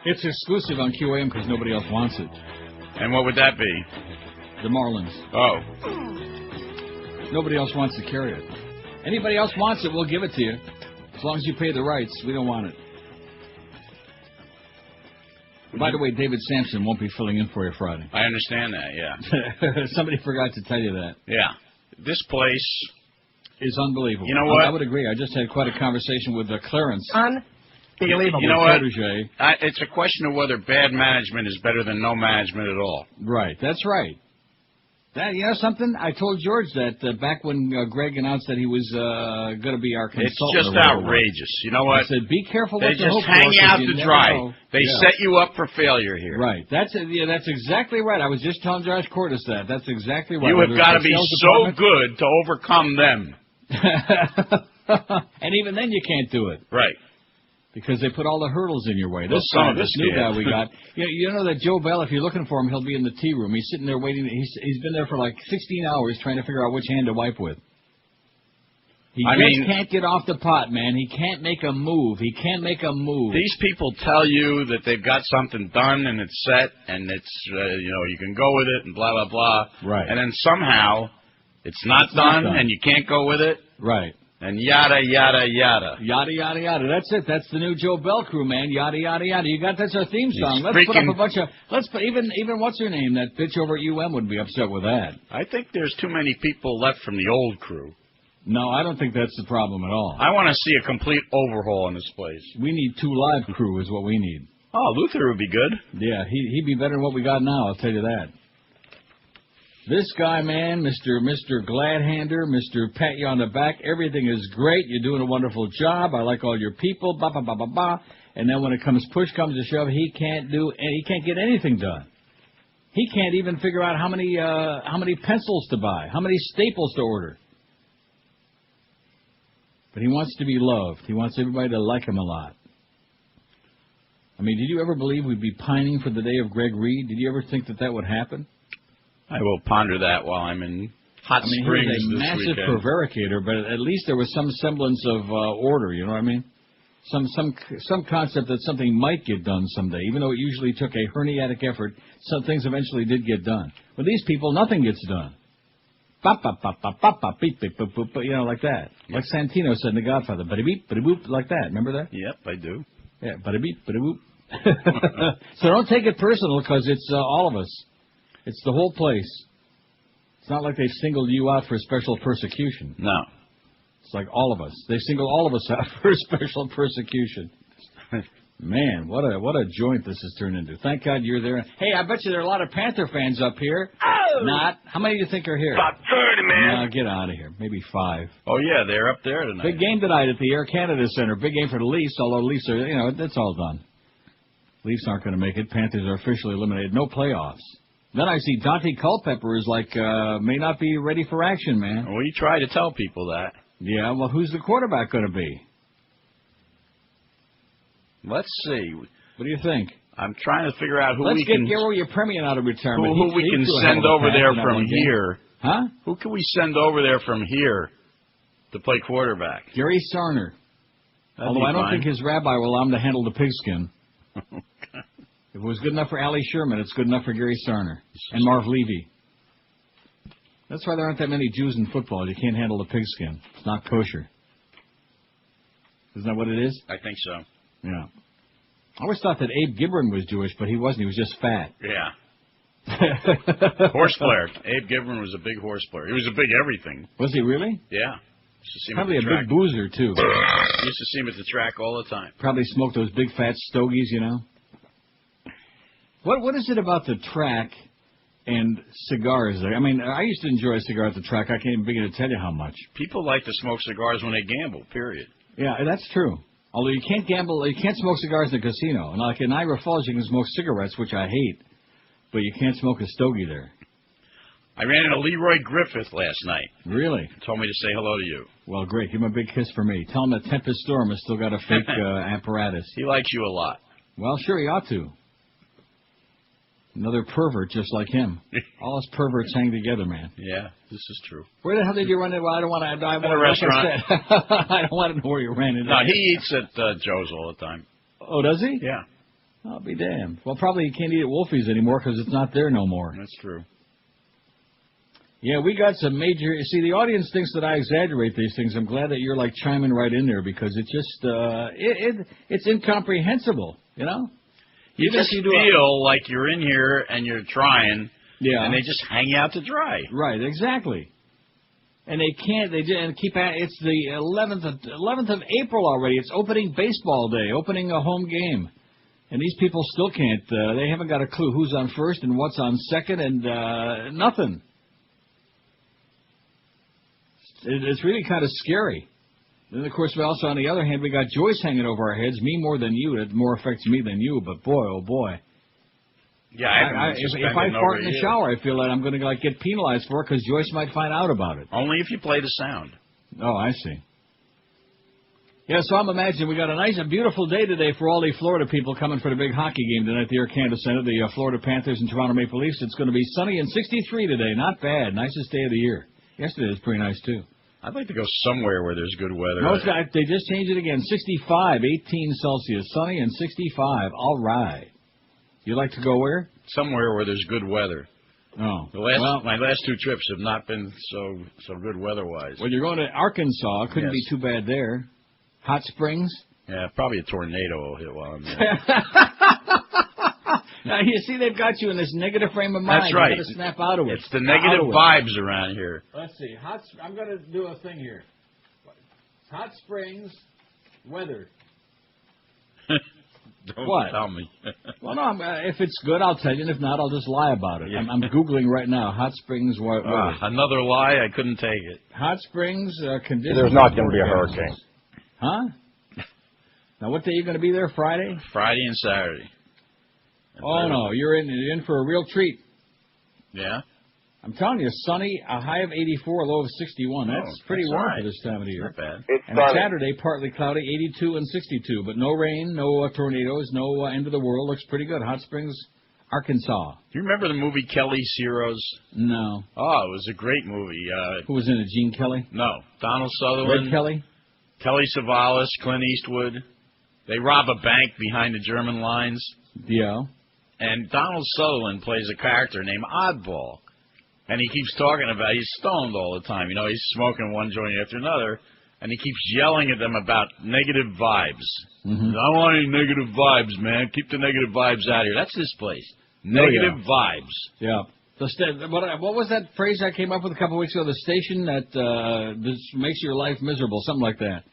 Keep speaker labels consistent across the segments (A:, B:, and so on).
A: It's exclusive on QAM because nobody else wants it.
B: And what would that be?
A: The Marlins.
B: Oh.
A: Nobody else wants to carry it. Anybody else wants it, we'll give it to you. As long as you pay the rights, we don't want it. By the way, David Sampson won't be filling in for you Friday.
B: I understand that, yeah.
A: Somebody forgot to tell you that.
B: Yeah. This place
A: is unbelievable.
B: You know what?
A: I would agree. I just had quite a conversation with Clarence.
B: Unbelievable. You know what? It's a question of whether bad management is better than no management at all.
A: Right. That's right. That, you know something? I told George that back when Greg announced that he was going to be our consultant.
B: It's just outrageous. You know what?
A: I said, be careful
B: what
A: you
B: just hang you out to dry. They
A: yeah.
B: set you up for failure here.
A: Right. That's exactly right. I was just telling Josh Cordes that. That's exactly right.
B: You have got to be so good to overcome them.
A: And even then you can't do it.
B: Right.
A: Because they put all the hurdles in your way. This new guy we got. You know that Joe Bell, if you're looking for him, he'll be in the tea room. He's sitting there waiting. He's been there for like 16 hours trying to figure out which hand to wipe with. He can't get off the pot, man. He can't make a move. He can't make a move.
B: These people tell you that they've got something done and it's set and it's, you can go with it and blah, blah, blah.
A: Right.
B: And then somehow it's not done and you can't go with it.
A: Right.
B: And yada, yada, yada.
A: Yada, yada, yada. That's it. That's the new Joe Bell crew, man. Yada, yada, yada. That's our theme song. Let's put up a bunch of... Even what's her name? That bitch over at UM would be upset with that.
B: I think there's too many people left from the old crew.
A: No, I don't think that's the problem at all.
B: I want to see a complete overhaul in this place.
A: We need 2 live crew is what we need.
B: Oh, Luther would be good.
A: Yeah, he'd be better than what we got now, I'll tell you that. This guy, man, Mr. Gladhander, Mr. Pat you on the back, everything is great. You're doing a wonderful job. I like all your people, ba ba ba ba ba. And then when it comes push comes to shove, he can't get anything done. He can't even figure out how many pencils to buy, how many staples to order. But he wants to be loved. He wants everybody to like him a lot. I mean, did you ever believe we'd be pining for the day of Greg Reed? Did you ever think that would happen?
B: I will ponder that while I'm in Hot Springs this weekend.
A: He was a massive prevaricator, but at least there was some semblance of order, you know what I mean? Some concept that something might get done someday, even though it usually took a herniatic effort, some things eventually did get done. With these people, nothing gets done. Bop, bop, bop, bop, bop, bop, beep, beep, boop, boop, like that. Like Santino said in The Godfather, bada-beep, bada-boop, like that. Remember that?
B: Yep, I do.
A: Yeah, bada-beep, bada-boop. So don't take it personal, because it's all of us. It's the whole place. It's not like they singled you out for special persecution.
B: No.
A: It's like all of us. They singled all of us out for special persecution. Man, what a joint this has turned into. Thank God you're there. Hey, I bet you there are a lot of Panther fans up here.
C: Oh!
A: Not. How many do you think are here?
C: About 30, man.
A: No, get out of here. Maybe 5.
B: Oh, yeah, they're up there tonight.
A: Big game tonight at the Air Canada Center. Big game for the Leafs, although Leafs are, that's all done. Leafs aren't going to make it. Panthers are officially eliminated. No playoffs. Then I see Dante Culpepper is may not be ready for action, man.
B: Well, you try to tell people that.
A: Yeah, well, who's the quarterback going to be?
B: Let's see.
A: What do you think?
B: I'm trying to figure out who
A: Let's
B: we can...
A: Let's get Garo Yepremian out of retirement.
B: Who we can send over there from here.
A: Huh?
B: Who can we send over there from here to play quarterback?
A: Gary Sarner. Although I don't think his rabbi will allow him to handle the pigskin. If it was good enough for Ali Sherman, it's good enough for Gary Sarner and Marv Levy. That's why there aren't that many Jews in football. You can't handle the pigskin. It's not kosher. Isn't that what it is?
B: I think so.
A: Yeah. I always thought that Abe Gibran was Jewish, but he wasn't. He was just fat.
B: Yeah. Horse player. Abe Gibran was a big horse player. He was a big everything.
A: Was he really?
B: Yeah.
A: Probably a big boozer, too.
B: Used to see him at the track all the time.
A: Probably smoked those big fat stogies, What is it about the track and cigars? I mean, I used to enjoy a cigar at the track. I can't even begin to tell you how much.
B: People like to smoke cigars when they gamble, period.
A: Yeah, that's true. Although you can't gamble, you can't smoke cigars in a casino. And like in Niagara Falls, you can smoke cigarettes, which I hate, but you can't smoke a stogie there.
B: I ran into Leroy Griffith last night.
A: Really?
B: He told me to say hello to you.
A: Well, great. Give him a big kiss for me. Tell him that Tempest Storm has still got a fake apparatus.
B: He likes you a lot.
A: Well, sure, he ought to. Another pervert just like him. All us perverts hang together, man.
B: Yeah, this is true.
A: Where the hell did you run it? Well, I don't want to.
B: At a restaurant.
A: I don't want to know where you ran it.
B: No, he eats at Joe's all the time.
A: Oh, does he?
B: Yeah.
A: I'll be damned. Well, probably he can't eat at Wolfie's anymore because it's not there no more.
B: That's true.
A: Yeah, we got some major... See, the audience thinks that I exaggerate these things. I'm glad that you're, like, chiming right in there because it just... it's incomprehensible, you know?
B: You just feel like you're in here and you're trying, and they just hang you out to dry.
A: Right, exactly. And they can't... and keep at... It's the 11th of April already. It's opening baseball day, opening a home game. And these people still can't... they haven't got a clue who's on first and what's on second and nothing. It's really kind of scary. Then, of course, we also, on the other hand, we got Joyce hanging over our heads. Me more than you. It more affects me than you. But boy, oh boy.
B: Yeah,
A: if I fart in the shower, I feel that I'm going to get penalized for it because Joyce might find out about it.
B: Only if you play the sound.
A: Oh, I see. Yeah, so I'm imagining we got a beautiful day today for all the Florida people coming for the big hockey game tonight at the Air Canada Center, the Florida Panthers and Toronto Maple Leafs. It's going to be sunny and 63 today. Not bad. Nicest day of the year. Yesterday was pretty nice, too.
B: I'd like to go somewhere where there's good weather.
A: No, they just changed it again. 65, 18 Celsius, sunny and 65. All right. You like to go where?
B: Somewhere where there's good weather.
A: Oh.
B: My last two trips have not been so good weather-wise.
A: Well, you're going to Arkansas. Couldn't be too bad there. Hot Springs?
B: Yeah, probably a tornado will hit while I'm there.
A: Now, you see, they've got you in this negative frame of mind.
B: That's right.
A: You got to snap out of it.
B: It's the negative vibes around here.
A: Let's see. I'm going to do a thing here. Hot Springs weather.
B: Don't tell me.
A: Well, no, if it's good, I'll tell you, and if not, I'll just lie about it. Yeah. I'm Googling right now. Hot Springs weather.
B: Another lie? I couldn't take it.
A: Hot Springs conditions.
C: There's not going to be a hurricane.
A: Huh? Now, what day are you going to be there? Friday?
B: Friday and Saturday.
A: Oh, no, you're in for a real treat.
B: Yeah?
A: I'm telling you, sunny, a high of 84, a low of 61. That's pretty warm for this time of the year.
B: Not bad.
A: And Saturday, partly cloudy, 82 and 62. But no rain, no tornadoes, no end of the world. Looks pretty good. Hot Springs, Arkansas.
B: Do you remember the movie Kelly's Heroes?
A: No.
B: Oh, it was a great movie.
A: Who was in it, Gene Kelly?
B: No. Donald Sutherland.
A: Red Kelly?
B: Kelly Savalas, Clint Eastwood. They rob a bank behind the German lines.
A: Yeah.
B: And Donald Sutherland plays a character named Oddball. And he keeps talking about, he's stoned all the time. You know, he's smoking one joint after another. And he keeps yelling at them about negative vibes. Mm-hmm. I don't want any negative vibes, man. Keep the negative vibes out of here. That's this place. Negative vibes.
A: Yeah. What was that phrase I came up with a couple of weeks ago? The station that makes your life miserable. Something like that.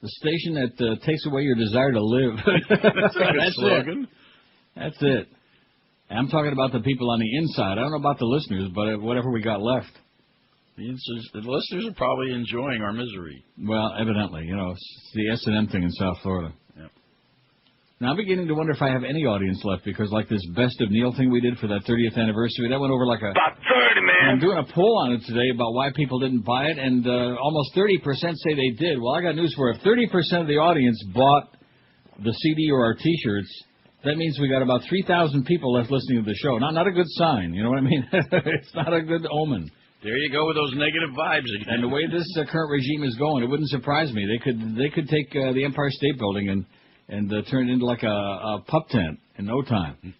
A: The station that takes away your desire to live.
B: That's a good slogan.
A: That's it. I'm talking about the people on the inside. I don't know about the listeners, but whatever we got left.
B: The listeners are probably enjoying our misery.
A: Well, evidently. You know, it's the S&M thing in South Florida.
B: Yep.
A: Now, I'm beginning to wonder if I have any audience left, because like this Best of Neil thing we did for that 30th anniversary, that went over like a...
C: About 30, man.
A: I'm doing a poll on it today about why people didn't buy it, and almost 30% say they did. Well, I got news for you. If 30% of the audience bought the CD or our T-shirts, that means we got about 3,000 people left listening to the show. Not a good sign, you know what I mean? It's not a good omen.
B: There you go with those negative vibes again.
A: And the way this current regime is going, it wouldn't surprise me. They could take the Empire State Building and turn it into like a pup tent in no time.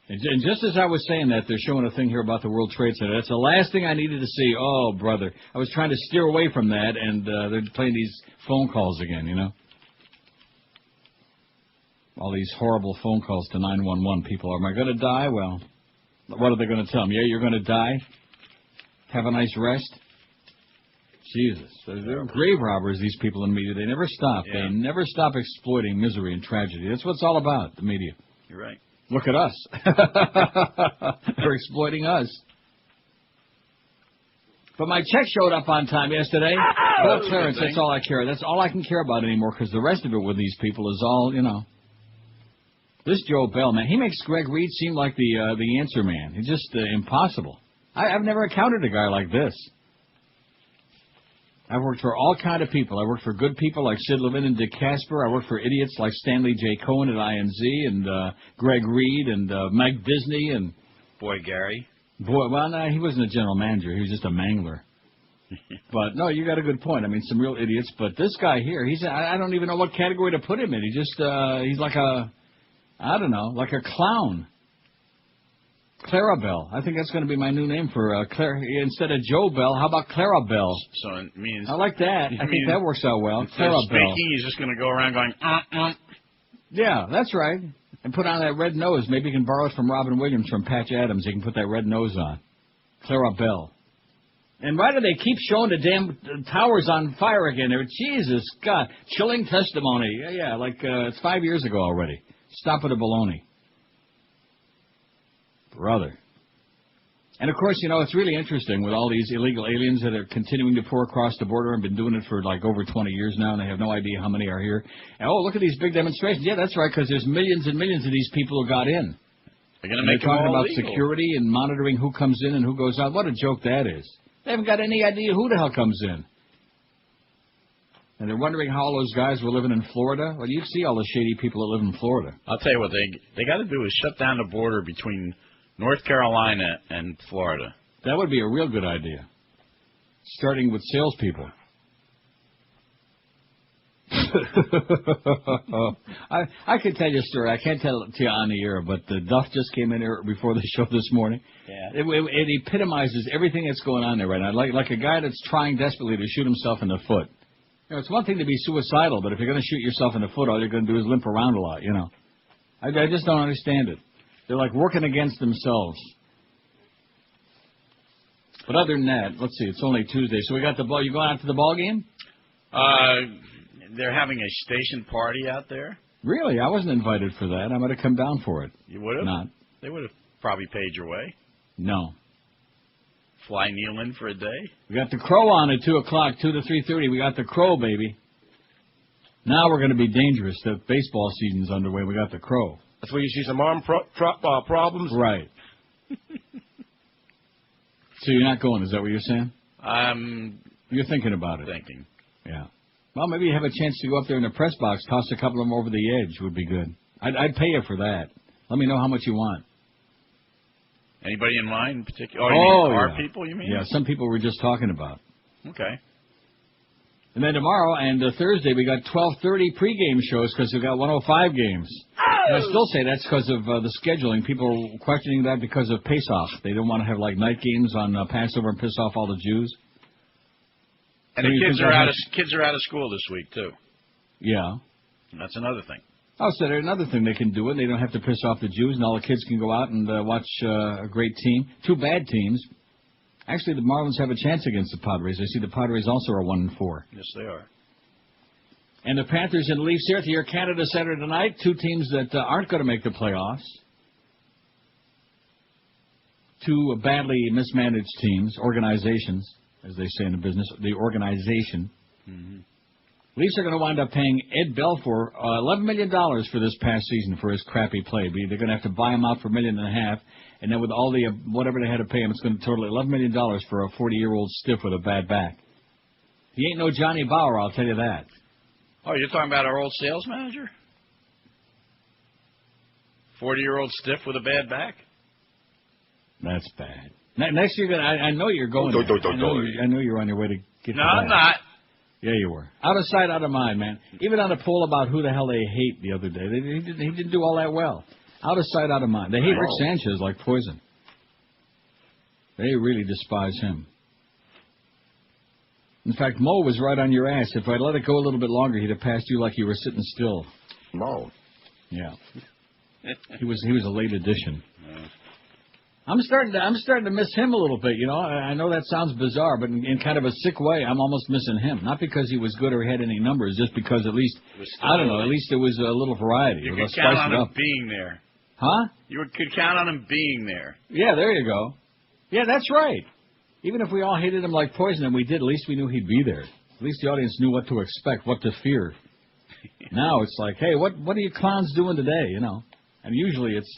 A: And just as I was saying that, they're showing a thing here about the World Trade Center. That's the last thing I needed to see. Oh, brother. I was trying to steer away from that, and they're playing these phone calls again, you know? All these horrible phone calls to 911 people. Am I going to die? Well, what are they going to tell me? Yeah, you're going to die? Have a nice rest? Jesus. They're grave robbers, these people in the media. They never stop. Yeah. They never stop exploiting misery and tragedy. That's what it's all about, the media.
B: You're right.
A: Look at us. They're exploiting us. But my check showed up on time yesterday. Well, Clarence, that's all I care. That's all I can care about anymore, because the rest of it with these people is all, you know. This Joe Bell, man, he makes Greg Reed seem like the answer man. He's just impossible. I've never encountered a guy like this. I've worked for all kind of people. I worked for good people like Sid Levin and Dick Casper. I worked for idiots like Stanley J. Cohen at INZ and Greg Reed and Mike Disney and...
B: Boy, Gary.
A: Well, no, he wasn't a general manager. He was just a mangler. But, no, you got a good point. I mean, some real idiots. But this guy here, I don't even know what category to put him in. He's like I don't know, like a clown. Clarabelle. I think that's going to be my new name for Claire. Instead of Joe Bell, how about Clarabelle?
B: So it means...
A: I like that. I think that works out well.
B: Clarabelle. Speaking, he's just going to go around going,
A: Yeah, that's right. And put on that red nose. Maybe you can borrow it from Robin Williams, from Patch Adams. You can put that red nose on. Clarabelle. And why do they keep showing the damn towers on fire again? Jesus, God. Chilling testimony. Yeah, like it's 5 years ago already. Stop with the baloney. Brother. And, of course, you know, it's really interesting with all these illegal aliens that are continuing to pour across the border and been doing it for like over 20 years now, and they have no idea how many are here. And, oh, look at these big demonstrations. Yeah, that's right, because there's millions and millions of these people who got in.
B: They're going to make
A: them all talking about
B: illegal.
A: Security and monitoring who comes in and who goes out. What a joke that is. They haven't got any idea who the hell comes in. And they're wondering how all those guys were living in Florida. Well, you see all the shady people that live in Florida.
B: I'll tell you what they got to do is shut down the border between North Carolina and Florida.
A: That would be a real good idea. Starting with salespeople. I could tell you a story. I can't tell it to you on the air, but Duff just came in here before the show this morning.
B: Yeah.
A: It epitomizes everything that's going on there right now. Like a guy that's trying desperately to shoot himself in the foot. You know, it's one thing to be suicidal, but if you're going to shoot yourself in the foot, all you're going to do is limp around a lot, you know. I just don't understand it. They're like working against themselves. But other than that, let's see, it's only Tuesday. So we got the ball. You going out to the ball game?
B: They're having a station party out there.
A: Really? I wasn't invited for that. I might have come down for it.
B: You would have?
A: Not.
B: They would have probably paid your way.
A: No.
B: Fly Neil in for a day?
A: We got the Crow on at 2 o'clock, 2 to 3:30. We got the Crow, baby. Now we're going to be dangerous. The baseball season's underway. We got the Crow.
C: That's where you see some arm problems?
A: Right. So you're not going, is that what you're saying? You're thinking about it.
B: Thinking.
A: Yeah. Well, maybe you have a chance to go up there in the press box, toss a couple of them over the edge would be good. I'd pay you for that. Let me know how much you want.
B: Anybody in mind in particular? Oh, you mean people, you mean?
A: Yeah, some people we're just talking about.
B: Okay.
A: And then tomorrow and Thursday we got 12:30 pregame shows because we've got 105 games. And I still say that's because of the scheduling. People are questioning that because of Pesach. They don't want to have like night games on Passover and piss off all the Jews.
B: And
A: so
B: the kids are out of school this week too.
A: Yeah.
B: And that's another thing.
A: Oh, so there's another thing they can do it. They don't have to piss off the Jews, and all the kids can go out and watch a great team. Two bad teams. Actually, the Marlins have a chance against the Padres. I see the Padres also are 1-4.
B: Yes, they are.
A: And the Panthers and Leafs here at the Air Canada Center tonight. Two teams that aren't going to make the playoffs. Two badly mismanaged teams, organizations, as they say in the business, the organization. Mm-hmm. Leafs are going to wind up paying Ed Belfour $11 million for this past season for his crappy play. They're going to have to buy him out for $1.5 million, and then with all the whatever they had to pay him, it's going to total $11 million for a 40-year-old stiff with a bad back. He ain't no Johnny Bauer, I'll tell you that.
B: Oh, you're talking about our old sales manager? 40-year-old stiff with a bad back?
A: That's bad. Next year, I know you're going. I know you're on your way to get.
B: No, I'm not.
A: Yeah, you were. Out of sight, out of mind, man. Even on a poll about who the hell they hate the other day, he didn't do all that well. Out of sight, out of mind. They hate Rick Sanchez like poison. They really despise him. In fact, Mo was right on your ass. If I'd let it go a little bit longer, he'd have passed you like you were sitting still.
C: Mo.
A: Yeah. He was a late addition. I'm starting to miss him a little bit, you know. I know that sounds bizarre, but in kind of a sick way, I'm almost missing him. Not because he was good or had any numbers, just because at least, I don't know, at least there was a little variety.
B: You could count on him being there.
A: Huh?
B: You could count on him being there.
A: Yeah, there you go. Yeah, that's right. Even if we all hated him like poison, and we did, at least we knew he'd be there. At least the audience knew what to expect, what to fear. Now it's like, hey, what are you clowns doing today, you know? And usually it's...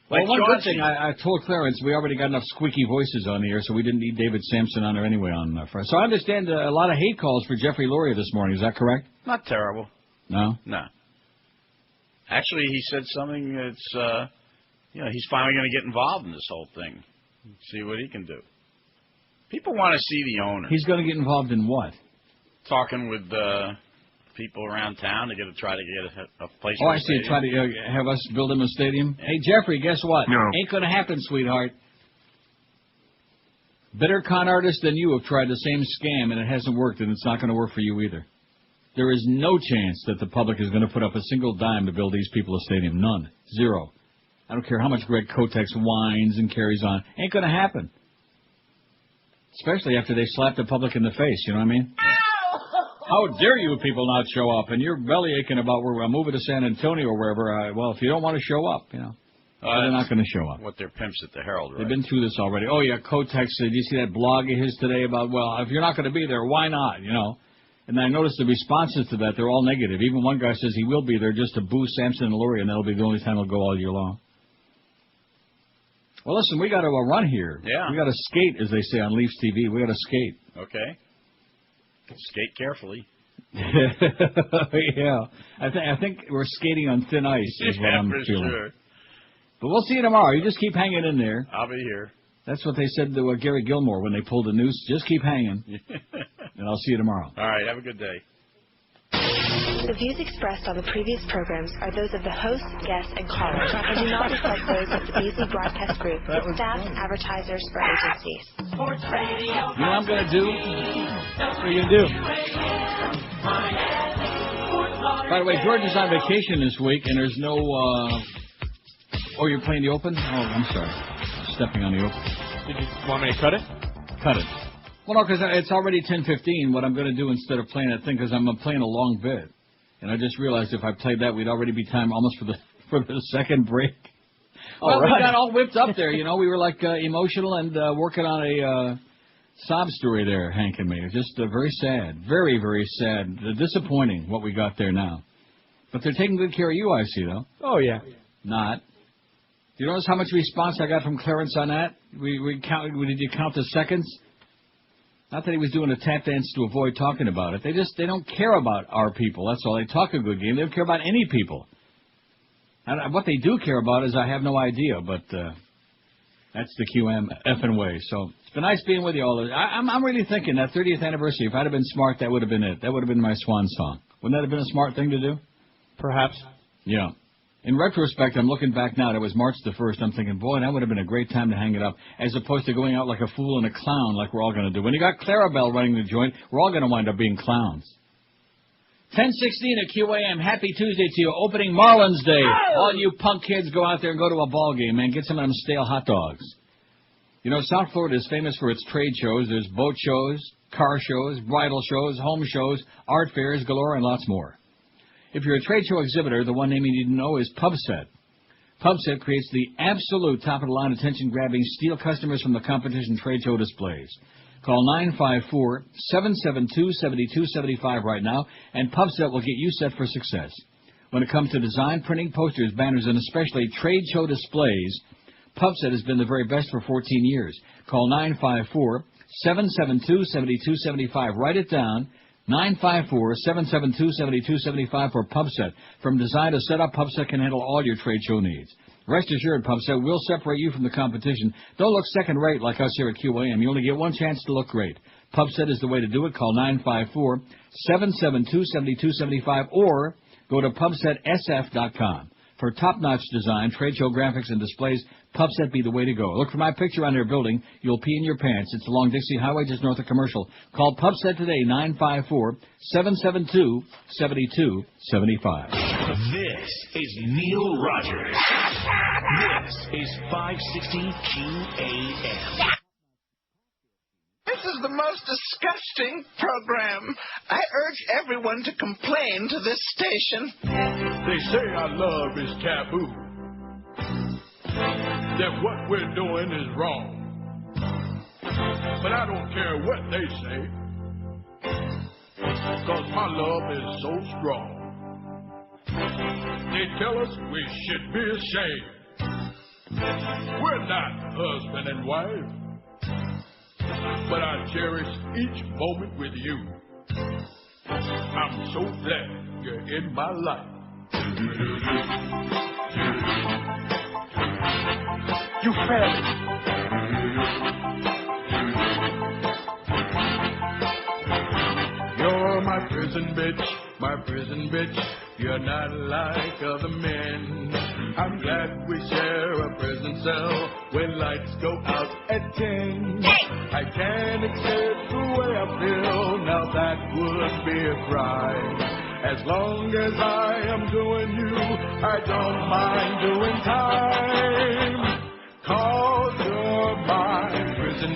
A: Well, one good thing, I told Clarence we already got enough squeaky voices on the air, so we didn't need David Sampson on there anyway on Friday. So I understand a lot of hate calls for Jeffrey Loria this morning. Is that correct?
B: Not terrible.
A: No?
B: No. Actually, he said something that's, he's finally going to get involved in this whole thing. See what he can do. People want to see the owner.
A: He's going to get involved in what?
B: Talking with people around town to try to get a place.
A: Oh, I see. Try to have us build him a stadium. Yeah. Hey, Jeffrey, guess what?
C: No.
A: Ain't going to happen, sweetheart. Better con artists than you have tried the same scam, and it hasn't worked, and it's not going to work for you either. There is no chance that the public is going to put up a single dime to build these people a stadium. None. Zero. I don't care how much Greg Kotex whines and carries on. Ain't going to happen. Especially after they slap the public in the face, you know what I mean? How dare you people not show up? And you're belly aching about where I'm moving to San Antonio or wherever. Well, if you don't want to show up, they're not going to show up.
B: What their pimps at the Herald, right?
A: They've been through this already. Oh, yeah, Kotex, did you see that blog of his today about, well, if you're not going to be there, why not, And I noticed the responses to that, they're all negative. Even one guy says he will be there just to boo Sampson and Loria, and that'll be the only time he'll go all year long. Well, listen, we got to run here.
B: Yeah.
A: We got to skate, as they say on Leafs TV. We got to skate.
B: Okay. Skate carefully.
A: Yeah. I think we're skating on thin ice is what I'm feeling. Sure. But we'll see you tomorrow. You just keep hanging in there.
B: I'll be here.
A: That's what they said to Gary Gilmore when they pulled the noose. Just keep hanging. And I'll see you tomorrow.
B: All right. Have a good day.
D: The views expressed on the previous programs are those of the host, guests, and callers, and do not reflect those of the Beasley Broadcast Group, its staff, advertisers, or agencies.
A: You know what I'm going to do? What are you going to do? By the way, George is on vacation this week, and there's no... Oh, you're playing the Open? Oh, I'm sorry. Stepping on the Open.
E: Did you want me to cut it?
A: Cut it. Well, no, because it's already 10:15. What I'm going to do instead of playing that thing, because I'm playing a long bit, and I just realized if I played that, we'd already be time almost for the second break. Well, we got all whipped up there, We were like emotional and working on a sob story there, Hank and me. Just very sad, very, very sad, disappointing what we got there now. But they're taking good care of you, I see, though.
E: Oh yeah.
A: Not. Do you notice how much response I got from Clarence on that? Did you count the seconds? Not that he was doing a tap dance to avoid talking about it. They don't care about our people. That's all. They talk a good game. They don't care about any people. And what they do care about is I have no idea, but that's the QM effing way. So it's been nice being with you all. I'm really thinking that 30th anniversary, if I'd have been smart, that would have been it. That would have been my swan song. Wouldn't that have been a smart thing to do?
E: Perhaps.
A: Yeah. In retrospect, I'm looking back now. It was March the 1st. I'm thinking, boy, that would have been a great time to hang it up, as opposed to going out like a fool and a clown like we're all going to do. When you got Clarabelle running the joint, we're all going to wind up being clowns. 10:16 at QAM. Happy Tuesday to you. Opening Marlins Day. All you punk kids go out there and go to a ball game, man. Get some of them stale hot dogs. South Florida is famous for its trade shows. There's boat shows, car shows, bridal shows, home shows, art fairs galore, and lots more. If you're a trade show exhibitor, the one name you need to know is PubSet. PubSet creates the absolute top-of-the-line attention-grabbing steal customers from the competition trade show displays. Call 954-772-7275 right now, and PubSet will get you set for success. When it comes to design, printing, posters, banners, and especially trade show displays, PubSet has been the very best for 14 years. Call 954-772-7275. Write it down. 954-772-7275 for PubSet. From design to setup, PubSet can handle all your trade show needs. Rest assured, PubSet will separate you from the competition. Don't look second-rate like us here at QAM. You only get one chance to look great. PubSet is the way to do it. Call 954-772-7275 or go to PubSetSF.com. For top-notch design, trade show graphics, and displays, PubSet be the way to go. Look for my picture on their building. You'll pee in your pants. It's along Dixie Highway, just north of Commercial. Call PubSet today, 954-772-7275.
F: This is Neil Rogers. This is 560 QAM.
G: This is the most disgusting program. I urge everyone to complain to this station.
H: They say our love is taboo, that what we're doing is wrong. But I don't care what they say, 'cause my love is so strong. They tell us we should be ashamed, We're not husband and wife, but I cherish each moment with you. I'm so glad you're in my life. You family. You're my prison bitch, you're not like other men. I'm glad we share a prison cell when lights go out at 10. I can't accept the way I feel, now that would be a crime. As long as I am doing you, I don't mind doing time. 'Cause you're my prison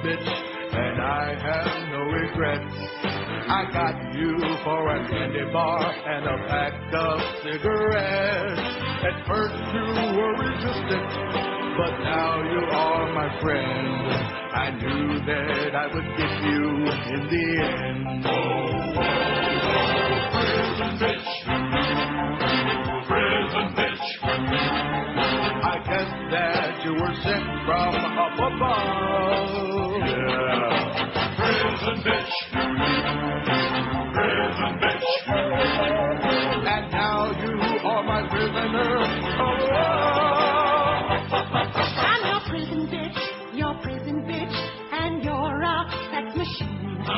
H: bitch, and I have no regrets. I got you for a candy bar and a pack of cigarettes. At first you were resistant, but now you are my friend. I knew that I would get you in the end. Prison bitch. I guess that you were sent from up above. Yeah. Prison bitch. And now you are my prisoner of love.
I: I'm your prison bitch, and you're a sex machine. I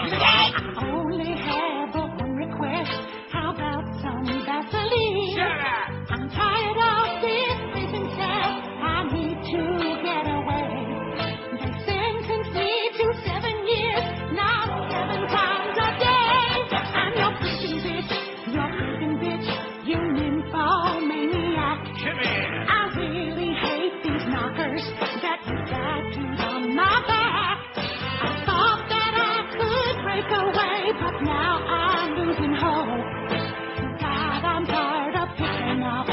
I: only have one request. How about some Vaseline?
H: Shut up!
I: I'm tired of this prison cell. I need to get away. They sentenced me to 7 years, not 7 times a day. I'm your prison bitch, you nymphomaniac.
H: Come here.
I: I really hate these knockers that you tattooed on my back. I thought that I could break away, but now I'm losing hope. God, I'm tired of picking up the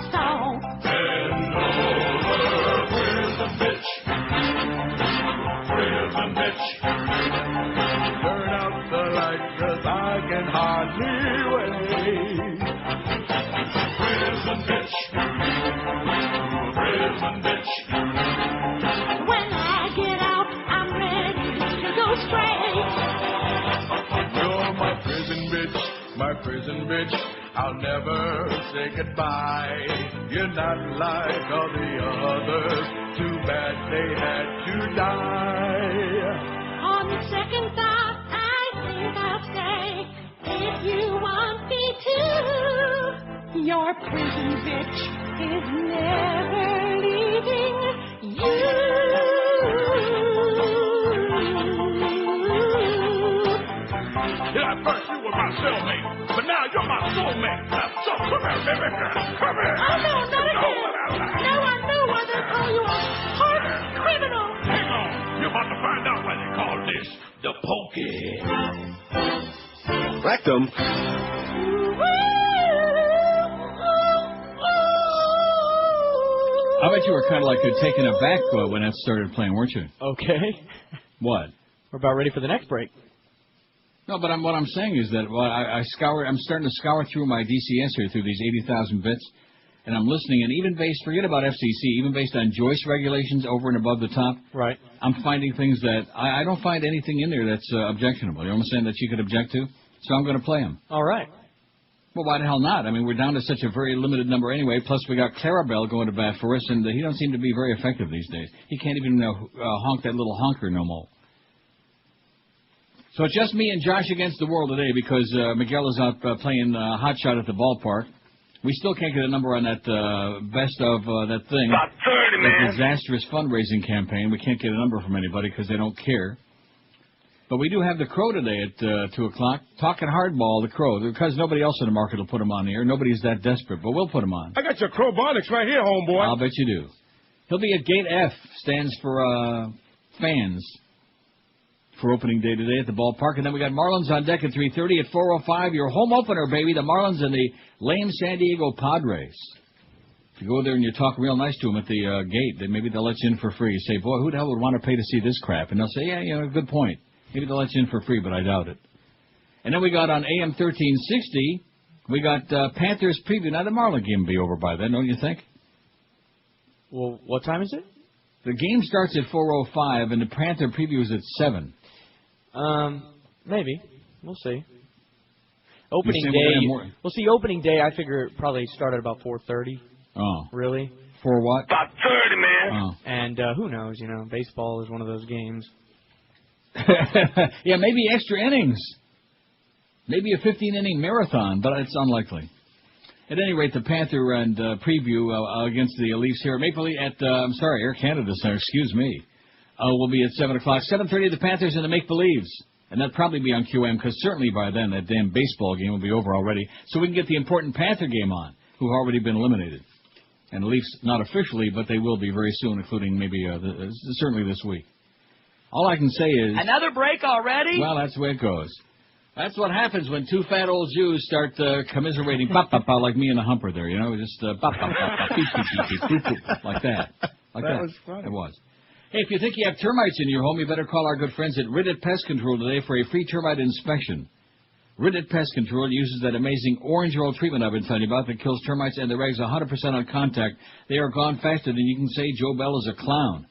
I: stone.
H: Bend over, prison bitch. Prison bitch. Turn out the light, 'cause I can hardly wait. Prison bitch. Prison bitch.
I: When I get out, I'm ready to go straight.
H: You're my prison bitch. I'll never say goodbye. You're not like all the others. Too bad they had to die.
I: On second thought, I think I'll stay if you want me to. Your prison bitch is never leaving you.
H: Yeah, first you were my cellmate, but now you're my soulmate. So come here, baby. Come here.
I: Oh, no, not again. No, I know why they call you a hardened criminal.
H: Hang on. You're about to find out why they call this the pokey.
C: Rectum.
A: I bet you were kind of like taken aback when that started playing, weren't you?
E: Okay.
A: What?
E: We're about ready for the next break.
A: No, but what I'm saying is that I'm starting to scour through my DCS here through these 80,000 bits, and I'm listening, and even forget about FCC, even based on Joyce regulations over and above the top,
E: right?
A: I'm finding things that I don't find anything in there that's objectionable. You know what I'm saying, that you could object to? So I'm going to play them.
E: All right.
A: Well, why the hell not? I mean, we're down to such a very limited number anyway, plus we got Clarabelle going to bat for us, and he don't seem to be very effective these days. He can't even honk that little honker no more. So it's just me and Josh against the world today because Miguel is out playing hot shot at the ballpark. We still can't get a number on that best of that thing.
C: About 30, man.
A: The disastrous fundraising campaign. We can't get a number from anybody because they don't care. But we do have the Crow today at 2 o'clock. Talking hardball, the Crow. Because nobody else in the market will put him on the air. Nobody's that desperate, but we'll put him on.
C: I got your Crowbonics right here, homeboy.
A: I'll bet you do. He'll be at Gate F. Stands for fans. For opening day today at the ballpark. And then we got Marlins on deck at 3:30 at 4:05. Your home opener, baby. The Marlins and the lame San Diego Padres. If you go there and you talk real nice to them at the gate, then maybe they'll let you in for free. You say, boy, who the hell would want to pay to see this crap? And they'll say, yeah, good point. Maybe they'll let you in for free, but I doubt it. And then we got on AM 1360, we got Panthers preview. Now, the Marlin game will be over by then, don't you think?
E: Well, what time is it?
A: The game starts at 4:05, and the Panther preview is at 7.
E: Maybe. We'll see. Opening
A: You're saying
E: day.
A: we're gonna have
E: Well, see, opening day, I figure it probably started about 4:30.
A: Oh.
E: Really?
A: For what?
C: About 30, man.
A: Oh.
E: And who knows? You know, baseball is one of those games.
A: Yeah, maybe extra innings. Maybe a 15-inning marathon, but it's unlikely. At any rate, the Panther and preview against the Leafs here at Maple Leaf at Air Canada Center. Excuse me. Will be at 7 o'clock. 7:30. The Panthers and the Make Believes, and that'll probably be on QM because certainly by then that damn baseball game will be over already. So we can get the important Panther game on, who've already been eliminated, and the Leafs not officially, but they will be very soon, including maybe certainly this week. All I can say is
J: another break already.
A: Well, that's the way it goes. That's what happens when two fat old Jews start commiserating, pop, pop, pop, like me and the humper there, you know, just pop, pop, pop, pop, beep, beep, beep, beep, boop, boop, like that. Like that.
C: Was funny.
A: It was. Hey, if you think you have termites in your home, you better call our good friends at Ridditt Pest Control today for a free termite inspection. Ridditt Pest Control uses that amazing orange oil treatment I've been telling you about that kills termites and their eggs 100% on contact. They are gone faster than you can say Joe Bell is a clown.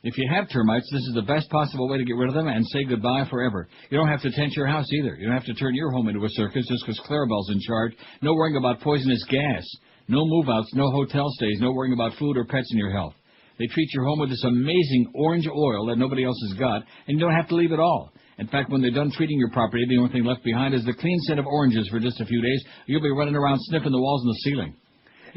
A: If you have termites, this is the best possible way to get rid of them and say goodbye forever. You don't have to tent your house either. You don't have to turn your home into a circus just because Clarabelle's in charge. No worrying about poisonous gas. No move-outs, no hotel stays, no worrying about food or pets in your health. They treat your home with this amazing orange oil that nobody else has got, and you don't have to leave at all. In fact, when they're done treating your property, the only thing left behind is the clean scent of oranges for just a few days. You'll be running around sniffing the walls and the ceiling.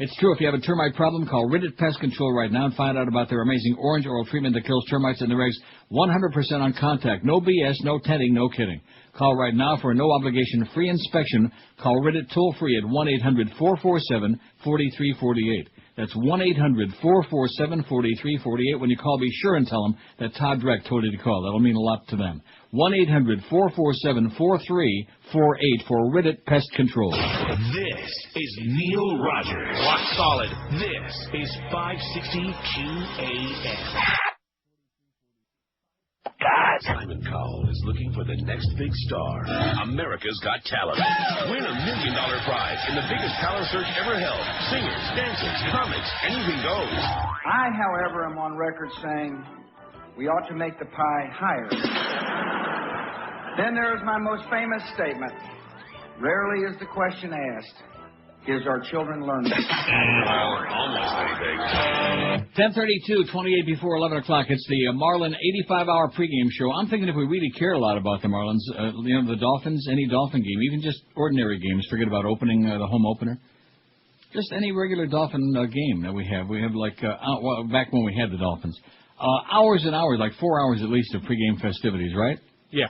A: It's true. If you have a termite problem, call Ridditt Pest Control right now and find out about their amazing orange oil treatment that kills termites and their eggs 100% on contact. No BS, no tenting, no kidding. Call right now for a no-obligation free inspection. Call Ridditt toll-free at 1-800-447-4348. That's 1-800-447-4348. When you call, be sure and tell them that Todd Dreck told you to call. That'll mean a lot to them. 1-800-447-4348 for Ridditt Pest Control.
F: This is Neil Rogers. Rock solid. This is 560 QAM. Simon Cowell is looking for the next big star. America's Got Talent. Win $1 million prize in the biggest talent search ever held. Singers, dancers, comics, anything goes.
K: I, however, am on record saying we ought to make the pie higher. Then there is my most famous statement. Rarely is the question asked, is our children learning?
F: Almost anything.
A: 10:32, 28 before 11 o'clock. It's the Marlin 85-hour pregame show. I'm thinking if we really cared a lot about the Marlins, the Dolphins, any Dolphin game, even just ordinary games, forget about opening the home opener. Just any regular Dolphin game that we have. We have like, back when we had the Dolphins. Hours and hours, like 4 hours at least of pregame festivities, right?
E: Yeah.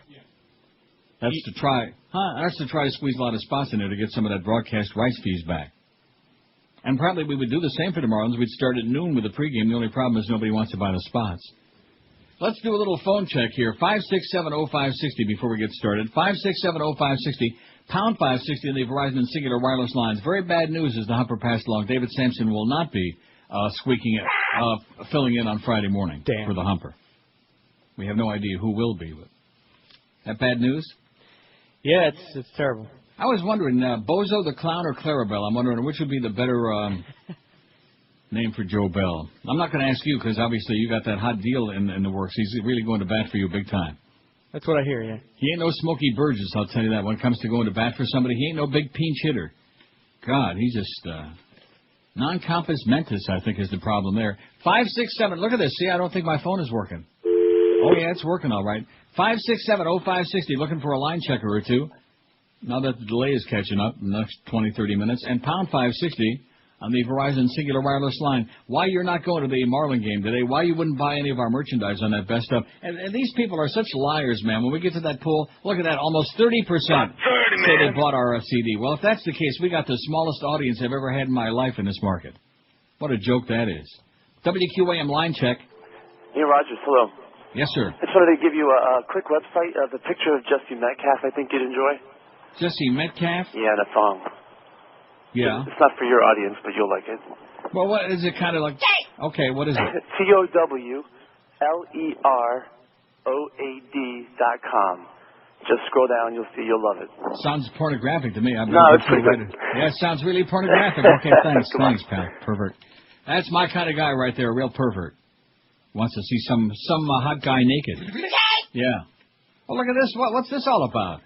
A: That's to try to squeeze a lot of spots in there to get some of that broadcast rights fees back. And probably we would do the same for the Marlins. We'd start at noon with the pregame. The only problem is nobody wants to buy the spots. Let's do a little phone check here. 5670560 before we get started. 5670560, pound 560 on the Verizon and Singular wireless lines. Very bad news as the Humper passed along. David Sampson will not be filling in on Friday morning for the Humper. We have no idea who will be. But that bad news?
E: Yeah, it's terrible.
A: I was wondering, Bozo the Clown or Clarabelle? I'm wondering which would be the better name for Joe Bell. I'm not going to ask you because obviously you got that hot deal in the works. He's really going to bat for you big time.
E: That's what I hear, yeah.
A: He ain't no Smokey Burgess, I'll tell you that. When it comes to going to bat for somebody, he ain't no big pinch hitter. God, he's just non-compos mentis, I think, is the problem there. 567, look at this. See, I don't think my phone is working. Oh, yeah, it's working all right. 5670560, looking for a line checker or two. Now that the delay is catching up in the next 20, 30 minutes. And pound 560 on the Verizon Singular wireless line. Why you're not going to the Marlin game today, why you wouldn't buy any of our merchandise on that best stuff. And these people are such liars, man. When we get to that poll, look at that, almost 30% say they bought our CD. Well, if that's the case, we got the smallest audience I've ever had in my life in this market. What a joke that is. WQAM line check.
L: Hey, Rogers, hello.
A: Yes, sir.
L: I just wanted to give you a quick website of the picture of Jesse Metcalf I think you'd enjoy.
A: Jesse Metcalf?
L: Yeah, and a song.
A: Yeah.
L: It's not for your audience, but you'll like it.
A: Well, what is it kind of like? Okay, what is it?
L: TOWLEROAD.com. Just scroll down, you'll see, you'll love it.
A: Sounds pornographic to me.
L: No, it's pretty good.
A: Yeah, it sounds really pornographic. Okay, thanks, pal. Pervert. That's my kind of guy right there, a real pervert. Wants to see some hot guy naked. Yeah. Well, look at this. What's this all about?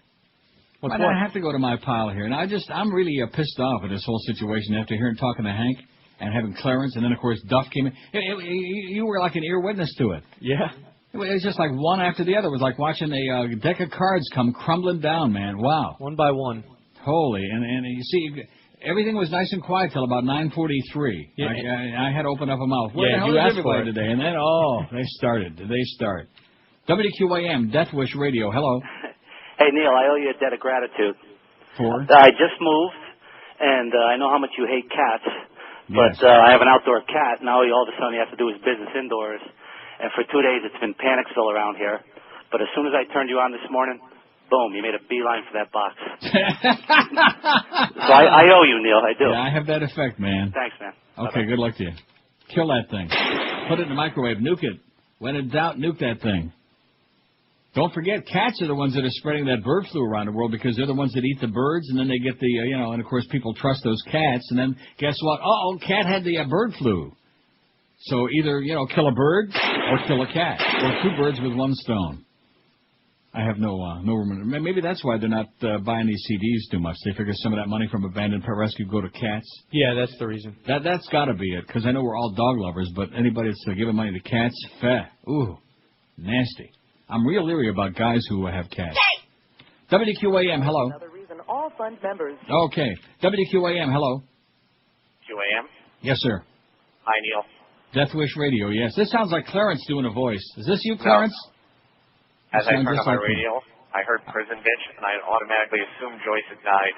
A: Why do I have to go to my pile here? And I'm really pissed off at this whole situation after hearing talking to Hank and having Clarence, and then, of course, Duff came in. You were like an ear witness to it.
E: Yeah.
A: It was just like one after the other. It was like watching a deck of cards come crumbling down, man. Wow.
E: One by one.
A: Holy. And you see, everything was nice and quiet till about 9:43. Yeah. I had to open up a mouth. Where the hell is everybody today? And then, they started. WQAM, Death Wish Radio. Hello.
J: Hey, Neil, I owe you a debt of gratitude.
A: For?
J: I just moved, and I know how much you hate cats, but I have an outdoor cat. Now all of a sudden you have to do his business indoors. And for 2 days it's been Panicsville around here. But as soon as I turned you on this morning, boom, you made a beeline for that box. So I owe you, Neil, I do.
A: Yeah, I have that effect, man.
J: Thanks, man.
A: Okay, good luck to you. Kill that thing. Put it in the microwave. Nuke it. When in doubt, nuke that thing. Don't forget, cats are the ones that are spreading that bird flu around the world because they're the ones that eat the birds, and then they get the, and of course people trust those cats, and then guess what? Cat had the bird flu. So either, kill a bird or kill a cat, or two birds with one stone. I have no room. Maybe that's why they're not buying these CDs too much. They figure some of that money from Abandoned Pet Rescue go to cats.
E: Yeah, that's the reason.
A: That's got to be it, because I know we're all dog lovers, but anybody that's giving money to cats, ooh, nasty. I'm real leery about guys who have cats. WQAM, hello.
M: Another reason all fund members.
A: Okay. WQAM, hello.
N: QAM?
A: Yes, sir.
N: Hi, Neil.
A: Death Wish Radio, yes. This sounds like Clarence doing a voice. Is this you, Clarence?
N: No. As I turned on my radio, I heard prison bitch, and I automatically assumed Joyce had died.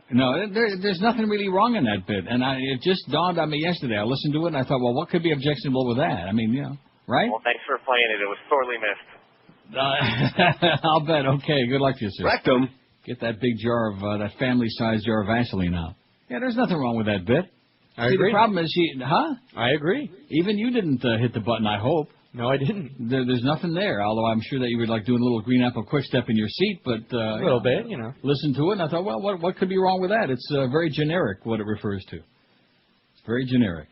A: No, there's nothing really wrong in that bit. And it just dawned on me yesterday. I listened to it, and I thought, well, what could be objectionable with that? I mean, right?
N: Well, thanks for playing it. It was sorely missed.
A: I'll bet. Okay, good luck to you, sir.
C: Rectum.
A: Get that big jar of, that family-sized jar of Vaseline out. Yeah, there's nothing wrong with that bit.
E: I agree.
A: The problem is
E: I agree.
A: Even you didn't hit the button, I hope.
E: No, I didn't.
A: There's nothing there, although I'm sure that you would like doing a little green apple quick step in your seat, but...
E: a little bit,
A: Listen to it, and I thought, well, what could be wrong with that? It's very generic, what it refers to. It's very generic.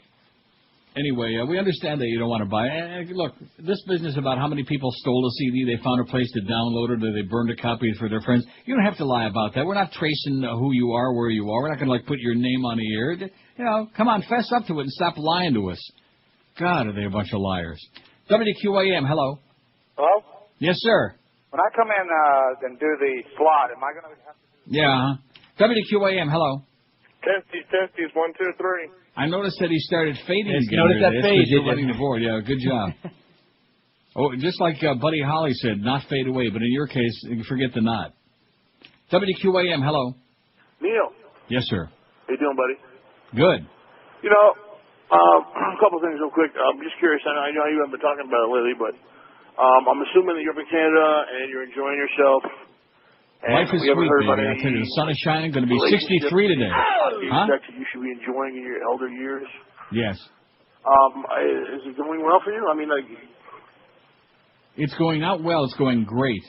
A: Anyway, we understand that you don't want to buy it. Look, this business about how many people stole the CD, they found a place to download it, or they burned a copy for their friends, you don't have to lie about that. We're not tracing who you are, where you are. We're not going to, put your name on the air. Come on, fess up to it and stop lying to us. God, are they a bunch of liars. WQAM, hello.
O: Hello?
A: Yes, sir.
O: When I come in and do the slot, am I going to have to...
A: Yeah, WQAM, hello.
C: Testies, 1, 2, 3.
A: I noticed that he started fading again.
E: You noticed that fade,
A: you're running the board. Yeah, good job. Just like Buddy Holly said, not fade away, but in your case, forget the not. WQAM, hello.
P: Neil.
A: Yes, sir.
P: How you doing, buddy?
A: Good.
P: A couple of things real quick. I'm just curious. I know you haven't been talking about it lately, but I'm assuming that you're up in Canada and you're enjoying yourself.
A: Life is sweet, baby. I tell you, the sun is shining. Going to be 63 today.
P: You should be enjoying in your elder years.
A: Yes.
P: Is it going well for you? I mean,
A: it's going out well. It's going great.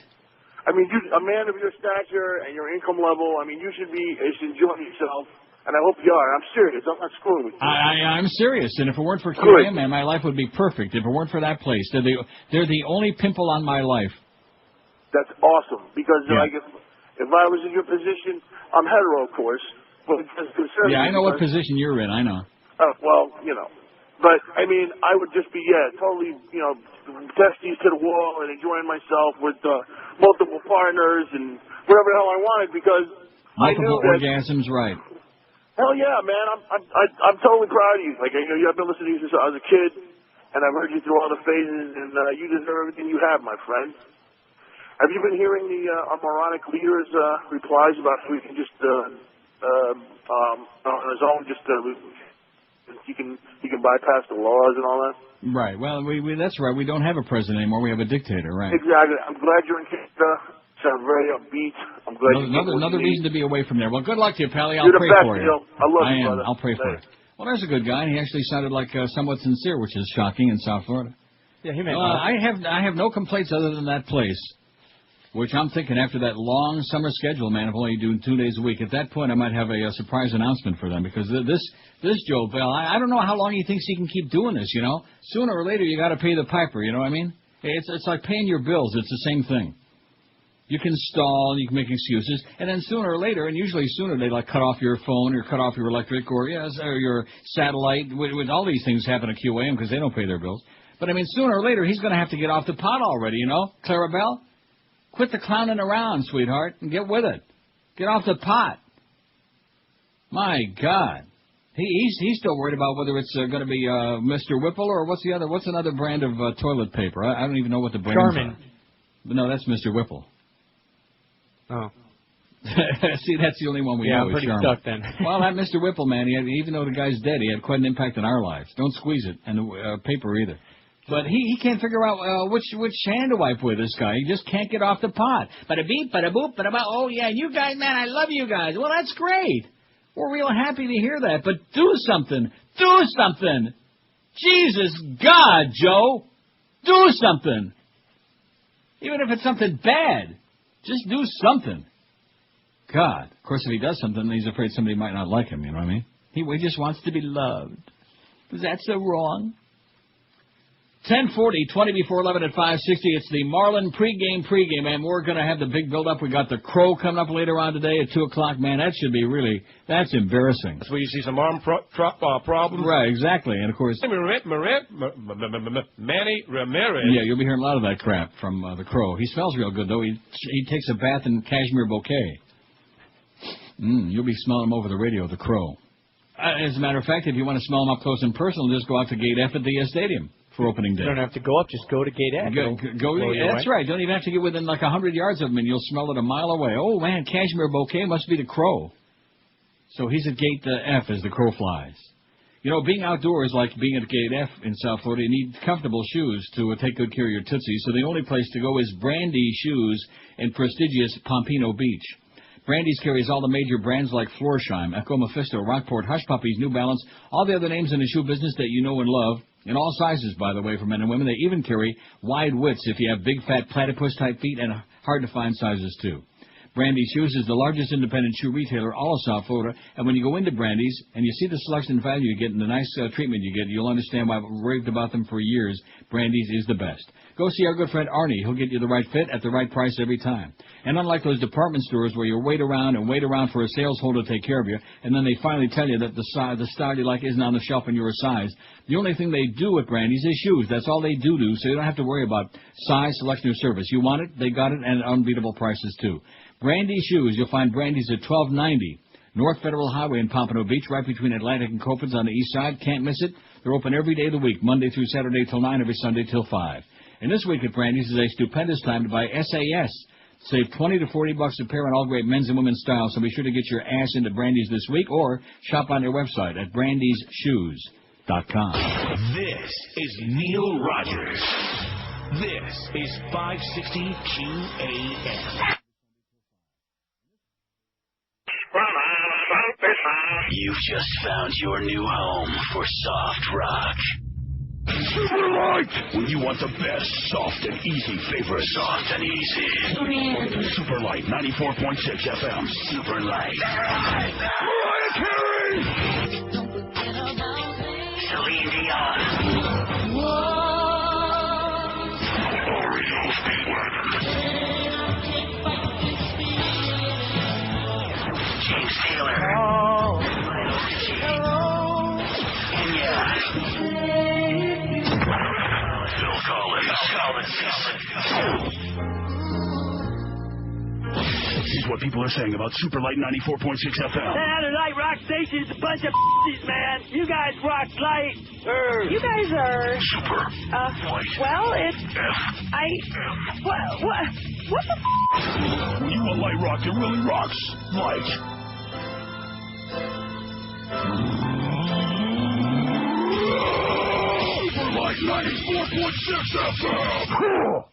P: I mean, a man of your stature and your income level, I mean, you should be enjoying yourself. And I hope you are. I'm serious. I'm not screwing with you.
A: I'm serious. And if it weren't for QAM, man, my life would be perfect. If it weren't for that place, they're the only pimple on my life.
P: That's awesome. Because if I was in your position, I'm hetero, of course. But
A: yeah, I know what position you're in. I know.
P: But I mean, I would just be totally testes to the wall and enjoying myself with multiple partners and whatever the hell I wanted because
A: multiple orgasms, right?
P: Hell yeah, man! I'm totally proud of you. I've been listening to you since I was a kid, and I've heard you through all the phases, and you deserve everything you have, my friend. Have you been hearing the our moronic leader's replies about if we can just on his own he can bypass the laws and all that?
A: Right. Well, that's right. We don't have a president anymore. We have a dictator, right?
P: Exactly. I'm glad you're in Canada. Sound very upbeat. I'm glad
A: another reason to be away from there. Well, good luck to you, Pally. I'll
P: You're
A: pray
P: the best,
A: for you.
P: Neil. I love you, brother.
A: I'll pray for you. Well, there's a good guy, and he actually sounded like somewhat sincere, which is shocking in South Florida.
E: Yeah, he may.
A: I have no complaints other than that place. which I'm thinking after that long summer schedule, man, of only doing 2 days a week, at that point I might have a surprise announcement for them, because this Joe Bell, I don't know how long he thinks he can keep doing this, you know. Sooner or later you got to pay the piper, you know what I mean? It's like paying your bills. It's the same thing. You can stall, you can make excuses, and then sooner or later, and usually sooner, they like cut off your phone or cut off your electric or your satellite. With all these things happen at QAM because they don't pay their bills. But I mean, sooner or later, he's going to have to get off the pot already, you know, Clarabelle? Quit the clowning around, sweetheart, and get with it. Get off the pot. My God. He's still worried about whether it's going to be Mr. Whipple or what's another brand of toilet paper? I don't even know what the brand is.
E: Charmin.
A: No, that's Mr. Whipple.
E: Oh.
A: See, that's the only one we know.
E: Yeah, I'm pretty stuck then.
A: Well, that Mr. Whipple, man, even though the guy's dead, he had quite an impact on our lives. Don't squeeze it, and the paper either. But he can't figure out which hand to wipe with, this guy. He just can't get off the pot. Bada beep, bada boop, bada ba. Oh, yeah, you guys, man, I love you guys. Well, that's great. We're real happy to hear that. But do something. Do something. Jesus God, Joe. Do something. Even if it's something bad. Just do something. God. Of course, if he does something, he's afraid somebody might not like him, you know what I mean? He just wants to be loved. Is that so wrong? 10:40, 20 before 11 at 560. It's the Marlin pregame, and we're going to have the big build-up. We got the Crow coming up later on today at 2 o'clock. Man, that should be that's embarrassing.
Q: That's where you see some arm problems.
A: Right, exactly. And, of course,
Q: Manny Ramirez.
A: Yeah, you'll be hearing a lot of that crap from the Crow. He smells real good, though. He takes a bath in cashmere bouquet. You'll be smelling him over the radio, the Crow. As a matter of fact, if you want to smell him up close and personal, just go out to Gate F at the stadium for opening day.
E: You don't have to go up, just go to Gate F.
A: That's right. Don't even have to get within like 100 yards of him, and you'll smell it a mile away. Oh, man, cashmere bouquet must be the Crow. So he's at Gate F as the Crow flies. You know, being outdoors, like being at Gate F in South Florida, you need comfortable shoes to take good care of your tootsies. So the only place to go is Brandy Shoes in prestigious Pompano Beach. Brandy's carries all the major brands like Florsheim, Echo Mephisto, Rockport, Hush Puppies, New Balance, all the other names in the shoe business that you know and love, in all sizes, by the way, for men and women. They even carry wide widths if you have big, fat, platypus-type feet, and hard-to-find sizes, too. Brandy's Shoes is the largest independent shoe retailer all of South Florida, and when you go into Brandy's and you see the selection and value you get and the nice treatment you get, you'll understand why I've raved about them for years. Brandy's is the best. Go see our good friend Arnie. He'll get you the right fit at the right price every time. And unlike those department stores where you wait around for a sales hole to take care of you, and then they finally tell you that the style you like isn't on the shelf in your size, the only thing they do at Brandy's is shoes. That's all they do, so you don't have to worry about size, selection, or service. You want it, they got it, and at unbeatable prices, too. Brandy's Shoes, you'll find Brandy's at 1290 North Federal Highway in Pompano Beach, right between Atlantic and Copans on the east side. Can't miss it. They're open every day of the week, Monday through Saturday till 9, every Sunday till 5. And this week at Brandy's is a stupendous time to buy SAS. Save $20 to $40 a pair on all great men's and women's styles, so be sure to get your ass into Brandy's this week or shop on their website at brandysshoes.com.
F: This is Neil Rogers. This is 560 QAM. You've just found your new home for soft rock. Super Light! When you want the best, soft and easy favorite. Soft and easy. Super Light, 94.6 FM. Super Light. Mariah Carey! Celine Dion. Oreo Speedwagon. James Taylor. Phil Collins. This is what people are saying about Superlight 94.6 FM.
R: The Light Rock Station is a bunch of man. You guys rock light.
S: You guys are...
F: Super.
S: Well, it's... What the
F: When you want light rock, it really rocks. Light. Superlight 94.6 FM.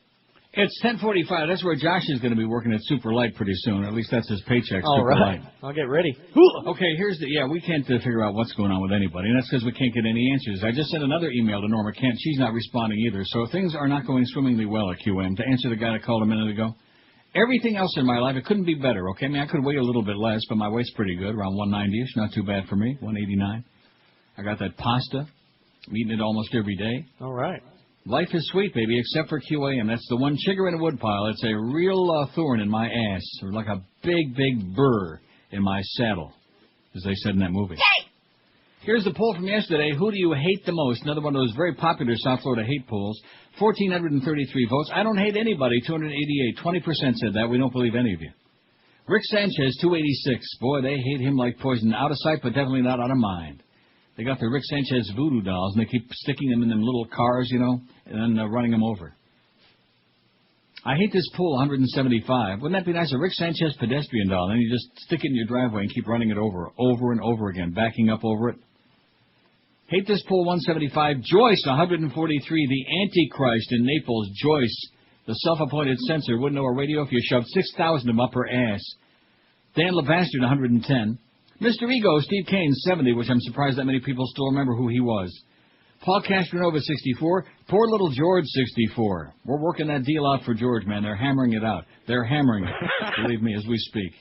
A: It's 10:45. That's where Josh is going to be working at Super Light pretty soon. At least that's his paycheck.
E: All
A: Super
E: right.
A: Light.
E: I'll get ready.
A: Okay, we can't figure out what's going on with anybody, and that's because we can't get any answers. I just sent another email to Norma Kent. She's not responding either, so things are not going swimmingly well at QM. To answer the guy that called a minute ago, Everything else in my life, it couldn't be better, okay? I mean, I could weigh a little bit less, but my weight's pretty good, around 190-ish. Not too bad for me, 189. I got that pasta. I'm eating it almost every day.
E: All right.
A: Life is sweet, baby, except for QAM. That's the one chigger in the woodpile. It's a real thorn in my ass, or like a big, big burr in my saddle, as they said in that movie. Here's the poll from yesterday. Who do you hate the most? Another one of those very popular South Florida hate polls. 1,433 votes. I don't hate anybody. 288. 20% said that. We don't believe any of you. Rick Sanchez, 286. Boy, they hate him like poison. Out of sight, but definitely not out of mind. They got the Rick Sanchez voodoo dolls, and they keep sticking them in them little cars, you know, and then running them over. I hate this pool, 175. Wouldn't that be nice? A Rick Sanchez pedestrian doll, and you just stick it in your driveway and keep running it over and over again, backing up over it. Hate this pool, 175. Joyce, 143. The Antichrist in Naples. Joyce, the self-appointed censor, wouldn't know a radio if you shoved 6,000 of them up her ass. Dan Levastard, 110. Mr. Ego, Steve Kane, 70, which I'm surprised that many people still remember who he was. Paul Castronova, 64. Poor little George, 64. We're working that deal out for George, man. They're hammering it out. They're hammering it, believe me, as we speak.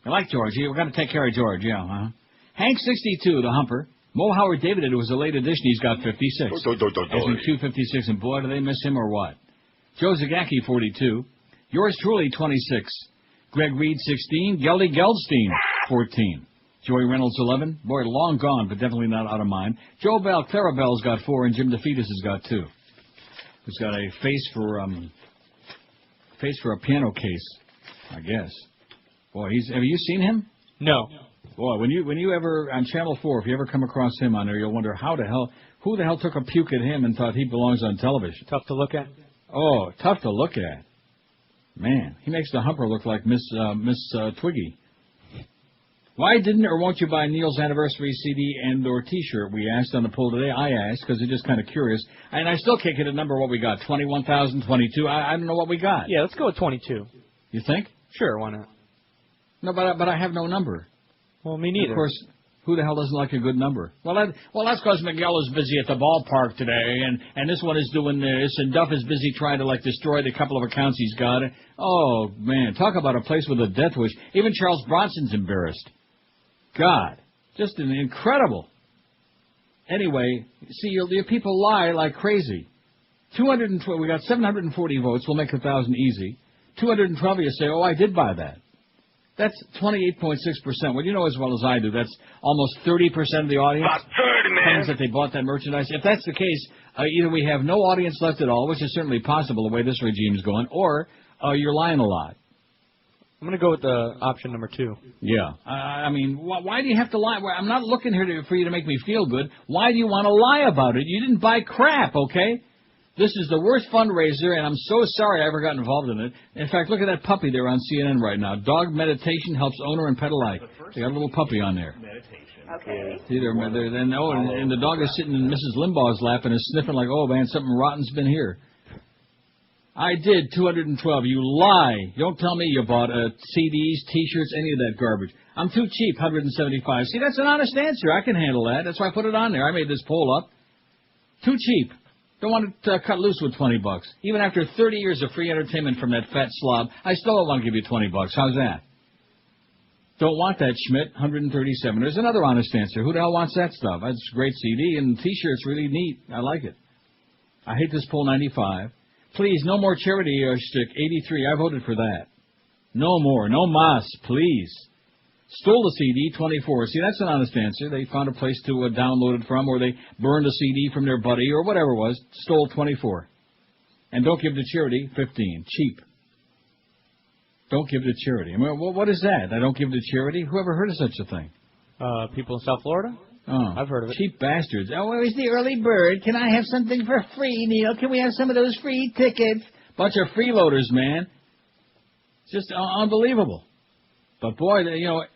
A: I like George. We've got to take care of George, yeah. Hank, 62, the humper. Mo Howard David, it was a late edition. He's got 56. As in 256, and boy, do they miss him or what? Joe Zagacki, 42. Yours truly, 26. Greg Reed, 16. Geldy Geldstein, 14. Joey Reynolds, 11. Boy, long gone, but definitely not out of mind. Joe Bell, Clara Bell's got 4, and Jim DeFetus has got 2. He's got a face for a piano case, I guess. Boy, have you seen him?
E: No.
A: Boy, when you ever, on Channel 4, if you ever come across him on there, you'll wonder who the hell took a puke at him and thought he belongs on television.
E: Tough to look at?
A: Oh, tough to look at. Man, he makes the humper look like Miss Twiggy. Why didn't or won't you buy Neil's anniversary CD and or T-shirt? We asked on the poll today. I asked because I'm just kind of curious. And I still can't get a number what we got. 21,000, 22. I don't know what we got.
E: Yeah, let's go with 22.
A: You think?
E: Sure, why not?
A: No, but I have no number.
E: Well, me neither.
A: Of course, who the hell doesn't like a good number? Well, that's because Miguel is busy at the ballpark today, and this one is doing this, and Duff is busy trying to, destroy the couple of accounts he's got. Oh, man, talk about a place with a death wish. Even Charles Bronson's embarrassed. God, just an incredible. Anyway, see, your people lie like crazy. 212, we got 740 votes. We'll make 1,000 easy. 212 of you say, oh, I did buy that. That's 28.6%. Well, you know as well as I do, that's almost 30% of the audience.
F: About 30, man.
A: Claims that they bought that merchandise. If that's the case, either we have no audience left at all, which is certainly possible the way this regime's going, or you're lying a lot.
E: I'm going to go with the option number 2.
A: Yeah. I mean, why do you have to lie? I'm not looking here for you to make me feel good. Why do you want to lie about it? You didn't buy crap, okay? This is the worst fundraiser, and I'm so sorry I ever got involved in it. In fact, look at that puppy there on CNN right now. Dog meditation helps owner and pet alike. They got a little puppy on there.
S: Okay.
A: See, and the dog is sitting in Mrs. Limbaugh's lap and is sniffing like, oh, man, something rotten's been here. I did, 212. You lie. Don't tell me you bought CDs, T-shirts, any of that garbage. I'm too cheap, 175. See, that's an honest answer. I can handle that. That's why I put it on there. I made this poll up. Too cheap. Don't want to cut loose with $20. Even after 30 years of free entertainment from that fat slob, I still don't want to give you $20. How's that? Don't want that, Schmidt, 137. There's another honest answer. Who the hell wants that stuff? That's a great CD, and the T-shirt's really neat. I like it. I hate this poll, 95. Please, no more charity stick, 83. I voted for that. No more. No mas, please. Stole the CD, 24. See, that's an honest answer. They found a place to download it from, or they burned a CD from their buddy, or whatever it was. Stole 24. And don't give to charity, 15. Cheap. Don't give to charity. I mean, what is that? I don't give to charity? Who ever heard of such a thing?
E: People in South Florida?
A: Oh,
E: I've heard of it.
A: Cheap bastards. Oh, where's the early bird? Can I have something for free, Neil? Can we have some of those free tickets? Bunch of freeloaders, man. It's just unbelievable. But, boy,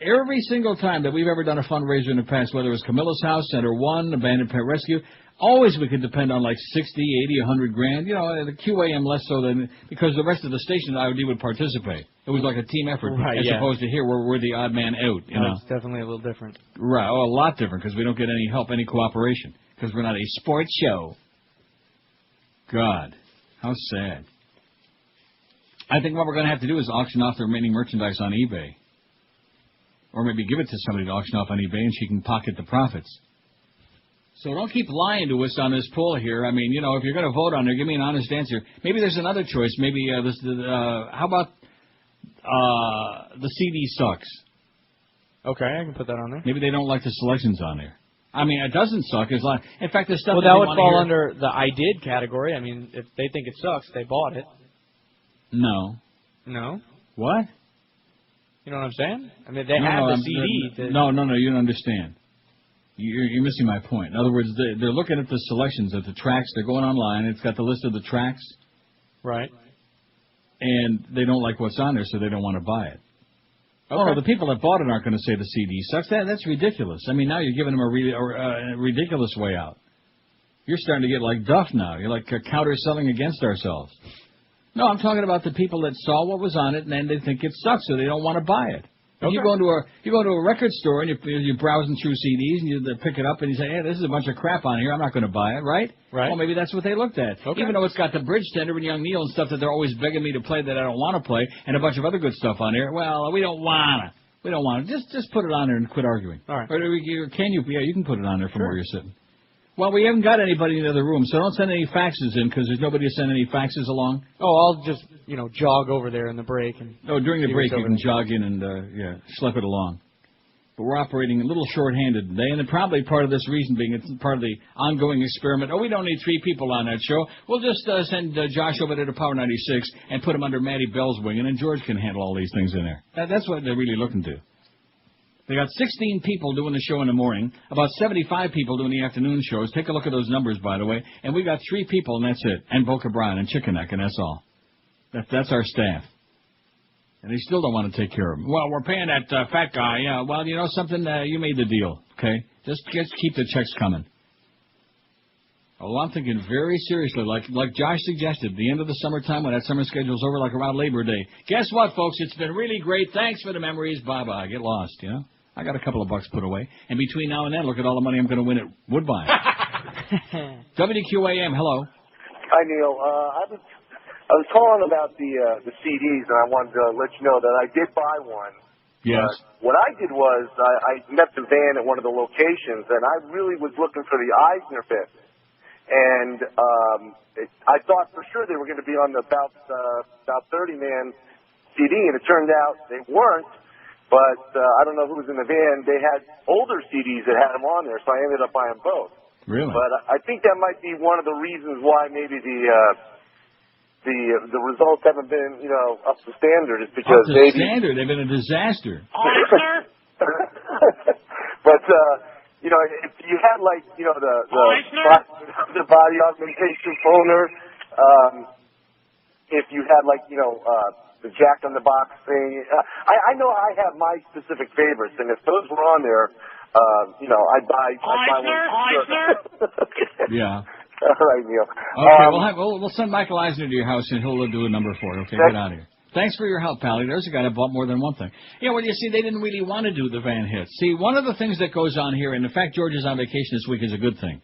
A: every single time that we've ever done a fundraiser in the past, whether it was Camillus House, Center 1, Abandoned Pet Rescue, always we could depend on like 60, 80, 100 grand. The QAM less so than, because the rest of the station IOD would participate. It was like a team effort,
E: right,
A: as opposed to here where we're the odd man out.
E: It's definitely a little different.
A: Right, a lot different, because we don't get any help, any cooperation, because we're not a sports show. God, how sad. I think what we're going to have to do is auction off the remaining merchandise on eBay. Or maybe give it to somebody to auction off on eBay and she can pocket the profits. So don't keep lying to us on this poll here. I mean, you know, if you're going to vote on there, give me an honest answer. Maybe there's another choice. Maybe how about the CD sucks?
E: Okay, I can put that on there.
A: Maybe they don't like the selections on there. I mean, it doesn't suck. It's like, in fact, the stuff.
E: Well, that would fall under the I did category. I mean, if they think it sucks, they bought it.
A: No.
E: No.
A: What?
E: You know what I'm saying? I mean, they have the CD.
A: No, you don't understand. You're missing my point. In other words, they're looking at the selections of the tracks. They're going online. It's got the list of the tracks.
E: Right.
A: And they don't like what's on there, so they don't want to buy it.
E: Okay.
A: Oh, no, the people that bought it aren't going to say the CD sucks. That's ridiculous. I mean, now you're giving them a ridiculous way out. You're starting to get like Duff now. You're like counter-selling against ourselves. No, I'm talking about the people that saw what was on it and then they think it sucks, so they don't want to buy it. Okay. You go into a record store and you're browsing through CDs and you pick it up and you say, hey, this is a bunch of crap on here. I'm not going to buy it, right?
E: Right.
A: Well, maybe that's what they looked at.
E: Okay.
A: Even though it's got the Bridge Tender and Young Neil and stuff that they're always begging me to play that I don't want to play and a bunch of other good stuff on here. Well, we don't want to. We don't want to. Just put it on there and quit arguing.
E: All right.
A: Or can you? Yeah, you can put it on there from where you're sitting. Well, we haven't got anybody in the other room, so don't send any faxes in because there's nobody to send any faxes along.
E: Oh, I'll just, jog over there in the break.
A: During the break you can jog in and, schlep it along. But we're operating a little short-handed today, and probably part of this reason being it's part of the ongoing experiment. Oh, we don't need 3 people on that show. We'll just send Josh over there to Power 96 and put him under Matty Bell's wing, and then George can handle all these things in there. That's what they're really looking to. They got 16 people doing the show in the morning, about 75 people doing the afternoon shows. Take a look at those numbers, by the way. And we got 3 people, and that's it. And Boca Brian and Chicken Neck, and that's all. That's our staff. And they still don't want to take care of them. Well, we're paying that fat guy. Yeah, well, you know something? You made the deal, okay? Just keep the checks coming. Oh, I'm thinking very seriously, like Josh suggested, the end of the summertime when that summer schedule's over, like around Labor Day. Guess what, folks? It's been really great. Thanks for the memories. Bye-bye. Get lost, you know? I got a couple of bucks put away. And between now and then, look at all the money I'm going to win at Woodbine. WQAM, hello.
O: Hi, Neil. I was calling about the CDs, and I wanted to let you know that I did buy one.
A: Yes.
O: What I did was I met the van at one of the locations, and I really was looking for the Eisner bit. And I thought for sure they were going to be on the about 30-man CD, and it turned out they weren't. But I don't know who was in the van. They had older CDs that had them on there, so I ended up buying both.
A: Really?
O: But I think that might be one of the reasons why maybe the results haven't been, up to standard. Is because
A: standard? They've been a disaster.
O: But if you had the body augmentation phoner, if you had the Jack in the Box thing. I know I have my specific favorites, and if those were on there, I'd buy one.
A: Yeah.
O: All right, Neil.
A: Okay, we'll send Michael Eisner to your house, and he'll do a number for it. Okay, get out of here. Thanks for your help, Pally. There's a guy that bought more than one thing. Yeah, well, you see, they didn't really want to do the van hits. See, one of the things that goes on here, and the fact George is on vacation this week is a good thing.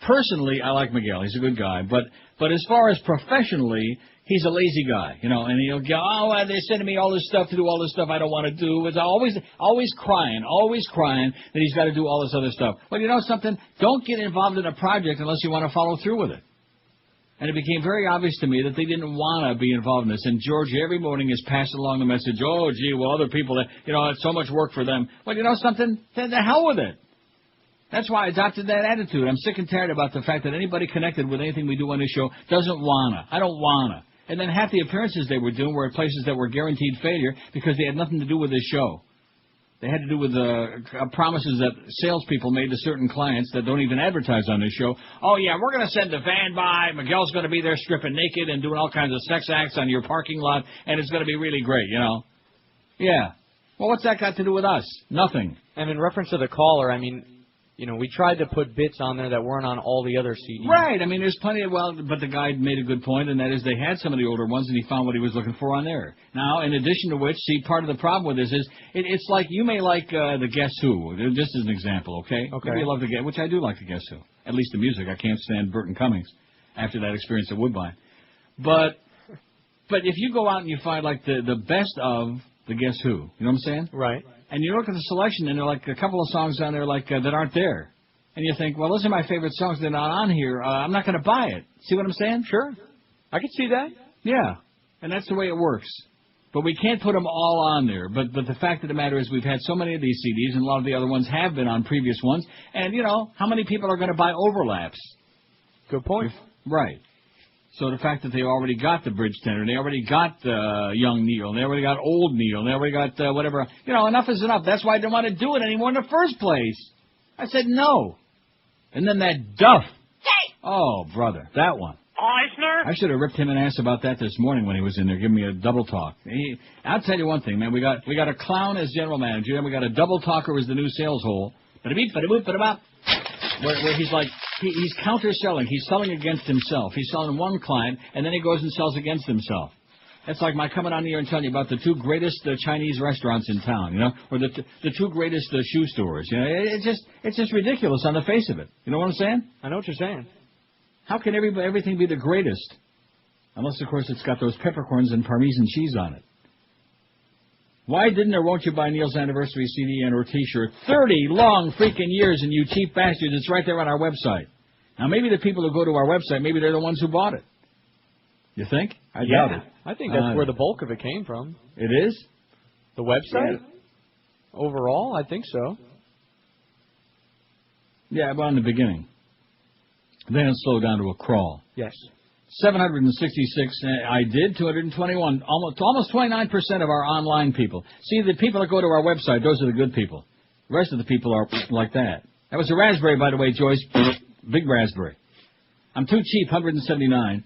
A: Personally, I like Miguel. He's a good guy. But as far as professionally, he's a lazy guy, and he'll go, they're sending me all this stuff to do all this stuff I don't want to do. It's always crying that he's got to do all this other stuff. Well, you know something? Don't get involved in a project unless you want to follow through with it. And it became very obvious to me that they didn't want to be involved in this. And George every morning is passing along the message, oh, gee, well, other people, it's so much work for them. Well, you know something? Then the hell with it. That's why I adopted that attitude. I'm sick and tired about the fact that anybody connected with anything we do on this show doesn't wanna. I don't wanna. And then half the appearances they were doing were at places that were guaranteed failure because they had nothing to do with this show. They had to do with promises that salespeople made to certain clients that don't even advertise on this show. Oh, yeah, we're going to send the van by. Miguel's going to be there stripping naked and doing all kinds of sex acts on your parking lot, and it's going to be really great, Yeah. Well, what's that got to do with us? Nothing.
E: And in reference to the caller, I mean, we tried to put bits on there that weren't on all the other CDs.
A: Right. I mean, there's plenty of, but the guy made a good point, and that is they had some of the older ones, and he found what he was looking for on there. Now, in addition to which, see, part of the problem with this is it's like you may like the Guess Who, just as an example, okay?
E: Okay.
A: Maybe you love the Guess, which I do like the Guess Who. At least the music. I can't stand Burton Cummings after that experience at Woodbine. But But if you go out and you find like the best of the Guess Who, you know what I'm saying?
E: Right.
A: And you look at the selection, and there are like a couple of songs on there like that aren't there. And you think, well, those are my favorite songs. They're not on here. I'm not going to buy it. See what I'm saying?
E: Sure. I can see that.
A: Yeah. And that's the way it works. But we can't put them all on there. But the fact of the matter is we've had so many of these CDs, and a lot of the other ones have been on previous ones. And, you know, how many people are going to buy overlaps?
E: Good point.
A: Right. So the fact that they already got the bridge tender, they already got young Neil, they already got old Neil, they already got whatever. You know, enough is enough. That's why I didn't want to do it anymore in the first place. I said no. And then that Duff. Oh, brother, that one.
R: Eisner?
A: I should have ripped him an ass about that this morning when he was in there giving me a double talk. I'll tell you one thing, man. We got a clown as general manager, and we got a double talker as the new sales hole. Ba-da-beep, ba-da-boop, ba-da-bop. Where he's like, he's counter-selling. He's selling against himself. He's selling one client, and then he goes and sells against himself. That's like my coming on here and telling you about the two greatest Chinese restaurants in town, you know, or the two greatest shoe stores. You know, it's just ridiculous on the face of it. You know what I'm saying?
E: I know what you're saying.
A: How can everything be the greatest? Unless, of course, it's got those peppercorns and Parmesan cheese on it. Why didn't or won't you buy Neil's anniversary CD and or T-shirt? 30 long freaking years, and you cheap bastards, it's right there on our website. Now, maybe the people who go to our website, maybe they're the ones who bought it. You think? I doubt it.
E: I think that's where the bulk of it came from.
A: It is?
E: The website?
A: Yeah.
E: Overall, I think so.
A: Yeah, well, in the beginning. Then it slowed down to a crawl.
E: Yes.
A: 766, I did, 221, almost 29% of our online people. See, the people that go to our website, those are the good people. The rest of the people are like that. That was a raspberry, by the way, Joyce. Big raspberry. I'm too cheap, 179.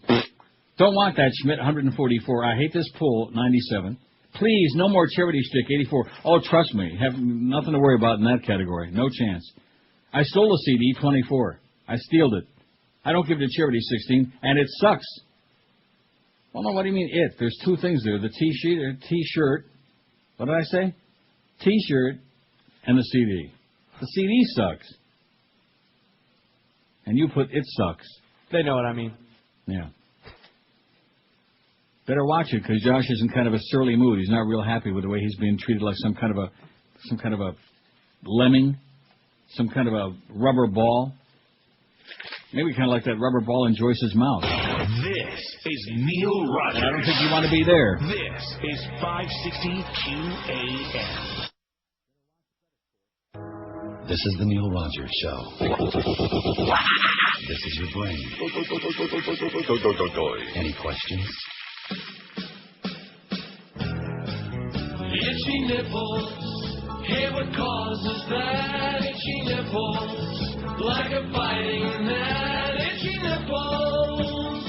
A: Don't want that, Schmidt, 144. I hate this pull, 97. Please, no more charity stick, 84. Oh, trust me, have nothing to worry about in that category. No chance. I stole a CD, 24. I stealed it. I don't give it to charity, 16, and it sucks. Well, no, what do you mean it? There's two things there, the T-shirt, what did I say? T-shirt and the CD. The CD sucks. And you put it sucks.
E: They know what I mean.
A: Yeah. Better watch it, because Josh is in kind of a surly mood. He's not real happy with the way he's being treated like some kind of a lemming, some kind of a rubber ball. Maybe kind of like that rubber ball in Joyce's mouth.
F: This is Neil Rogers.
A: I don't think you want to be there.
F: This is 560 QAM. This is the Neil Rogers Show. This is your brain. Any questions?
H: Itchy nipples. Hey, what causes that? Itchy nipples. Like a biting gnat. Itchy nipples.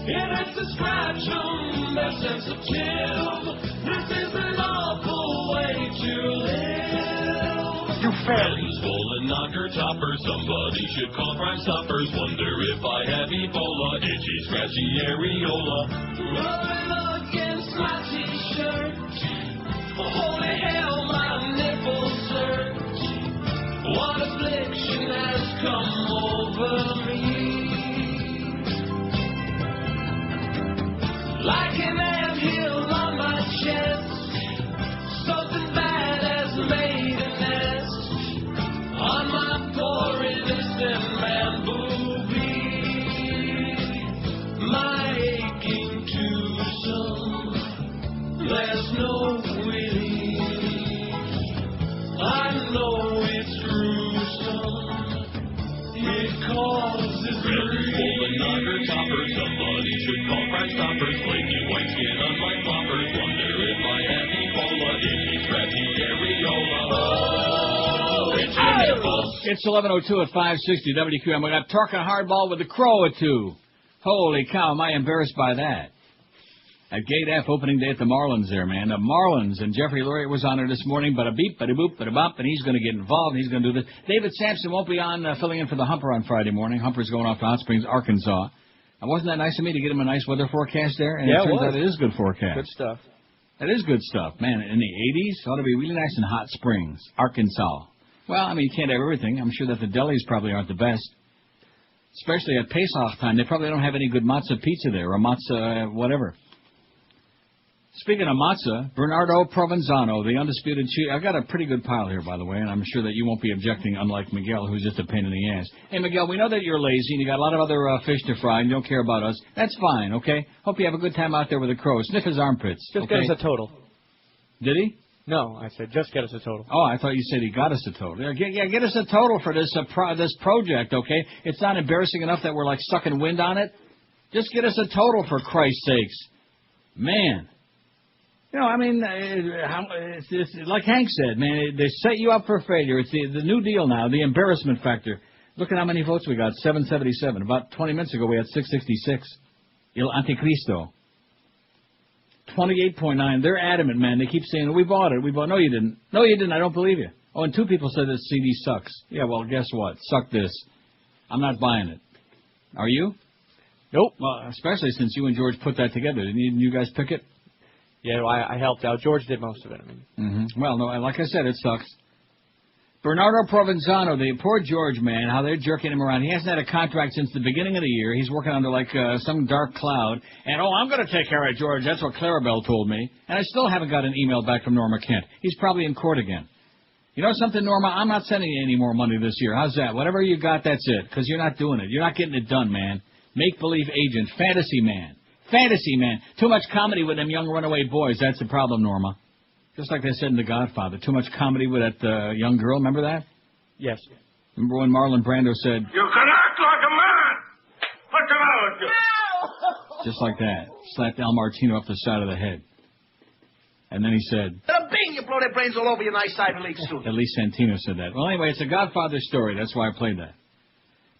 H: It hurts to scratch them. They're sensitive. This is an awful way to live.
F: You failed.
H: Swollen knocker topper. Somebody should call Crime Stoppers. Wonder if I have Ebola. Itchy, scratchy areola. Rubbing against my t-shirt. Holy hell, my nipples hurt. What affliction has come over me? Like an anthill on my chest. Something bad has made a nest on my poor innocent man boobie. My aching twosome. There's no relief. I know it's gruesome. It causes grief. Knocker topper. Somebody should call Crime Stoppers. Flaky white skin on my floppers. Wonder if I have Ebola. Itchy, scratchy areola. Oh, itchy nipples.
A: It's 11:02 at 560 WQAM. We got Talking Hardball with the Crow at 2. Holy cow, am I embarrassed by that. At Gate F opening day at the Marlins there, man. The Marlins, and Jeffrey Loria was on there this morning, bada-beep, bada-boop, bada-bop, and he's going to get involved, and he's going to do this. David Sampson won't be on filling in for the Humper on Friday morning. Humper's going off to Hot Springs, Arkansas. And wasn't that nice of me to get him a nice weather forecast there? And
E: yeah,
A: it turns out it is good forecast.
E: Good stuff.
A: That is good stuff. Man, in the 80s, ought to be really nice in Hot Springs, Arkansas. Well, I mean, you can't have everything. I'm sure that the delis probably aren't the best. Especially at Pesach time. They probably don't have any good matzah pizza there, or matzah whatever. Speaking of matzah, Bernardo Provenzano, the undisputed chief. I've got a pretty good pile here, by the way, and I'm sure that you won't be objecting, unlike Miguel, who's just a pain in the ass. Hey, Miguel, we know that you're lazy and you got a lot of other fish to fry and you don't care about us. That's fine, okay? Hope you have a good time out there with the crow. Sniff his armpits.
E: Just get us a total.
A: Did he?
E: No, I said just get us a total.
A: Oh, I thought you said he got us a total. Get us a total for this this project, okay? It's not embarrassing enough that we're like sucking wind on it. Just get us a total, for Christ's sakes. Man. You know, I mean, it's like Hank said, man, they set you up for failure. It's the new deal now, the embarrassment factor. Look at how many votes we got, 777. About 20 minutes ago, we had 666. Il Anticristo. 28.9. They're adamant, man. They keep saying, we bought it. No, you didn't. No, you didn't. I don't believe you. Oh, and 2 people said this CD sucks. Yeah, well, guess what? Suck this. I'm not buying it. Are you?
E: Nope.
A: Well, especially since you and George put that together. Didn't you guys pick it?
E: Yeah, well, I helped out. George did most of it. I mean.
A: Well, no, like I said, it sucks. Bernardo Provenzano, the poor George, man, how they're jerking him around. He hasn't had a contract since the beginning of the year. He's working under, like, some dark cloud. And, I'm going to take care of George. That's what Clarabelle told me. And I still haven't got an email back from Norma Kent. He's probably in court again. You know something, Norma? I'm not sending you any more money this year. How's that? Whatever you got, that's it. Because you're not doing it. You're not getting it done, man. Make-believe agent. Fantasy man. Fantasy man. Too much comedy with them young runaway boys. That's the problem, Norma. Just like they said in The Godfather. Too much comedy with that young girl. Remember that?
E: Yes.
A: Remember when Marlon Brando said,
R: You can act like a man! What's the matter with you?
A: just like that, slapped Al Martino up the side of the head. And then he said,
G: Bing, you blow their brains all over your nice Ivy League suit.
A: At least Santino said that. Well, anyway, it's a Godfather story. That's why I played that.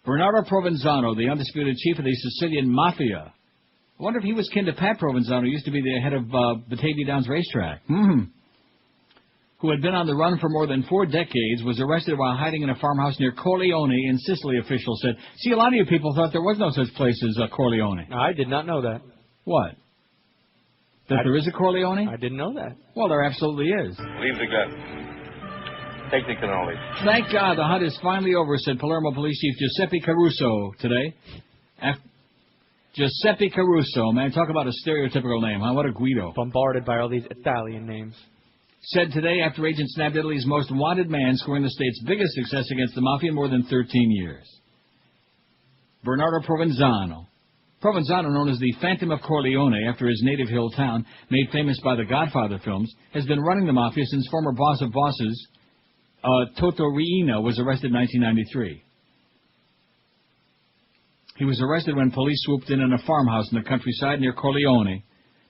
A: Bernardo Provenzano, the undisputed chief of the Sicilian Mafia. I wonder if he was kin to Pat Provenzano, who used to be the head of Batavia Downs Racetrack. Who had been on the run for more than 4 decades, was arrested while hiding in a farmhouse near Corleone in Sicily, officials said. See, a lot of you people thought there was no such place as Corleone.
E: I did not know that.
A: What? That there is a Corleone?
E: I didn't know that.
A: Well, there absolutely is.
T: Leave the gun. Take the cannoli.
A: Thank God the hunt is finally over, said Palermo Police Chief Giuseppe Caruso today. Giuseppe Caruso, man, talk about a stereotypical name, huh? What a Guido.
E: Bombarded by all these Italian names.
A: Said today after agents snapped Italy's most wanted man, scoring the state's biggest success against the mafia in more than 13 years. Bernardo Provenzano. Provenzano, known as the Phantom of Corleone after his native hill town, made famous by the Godfather films, has been running the mafia since former boss of bosses, Toto Riina, was arrested in 1993. He was arrested when police swooped in a farmhouse in the countryside near Corleone.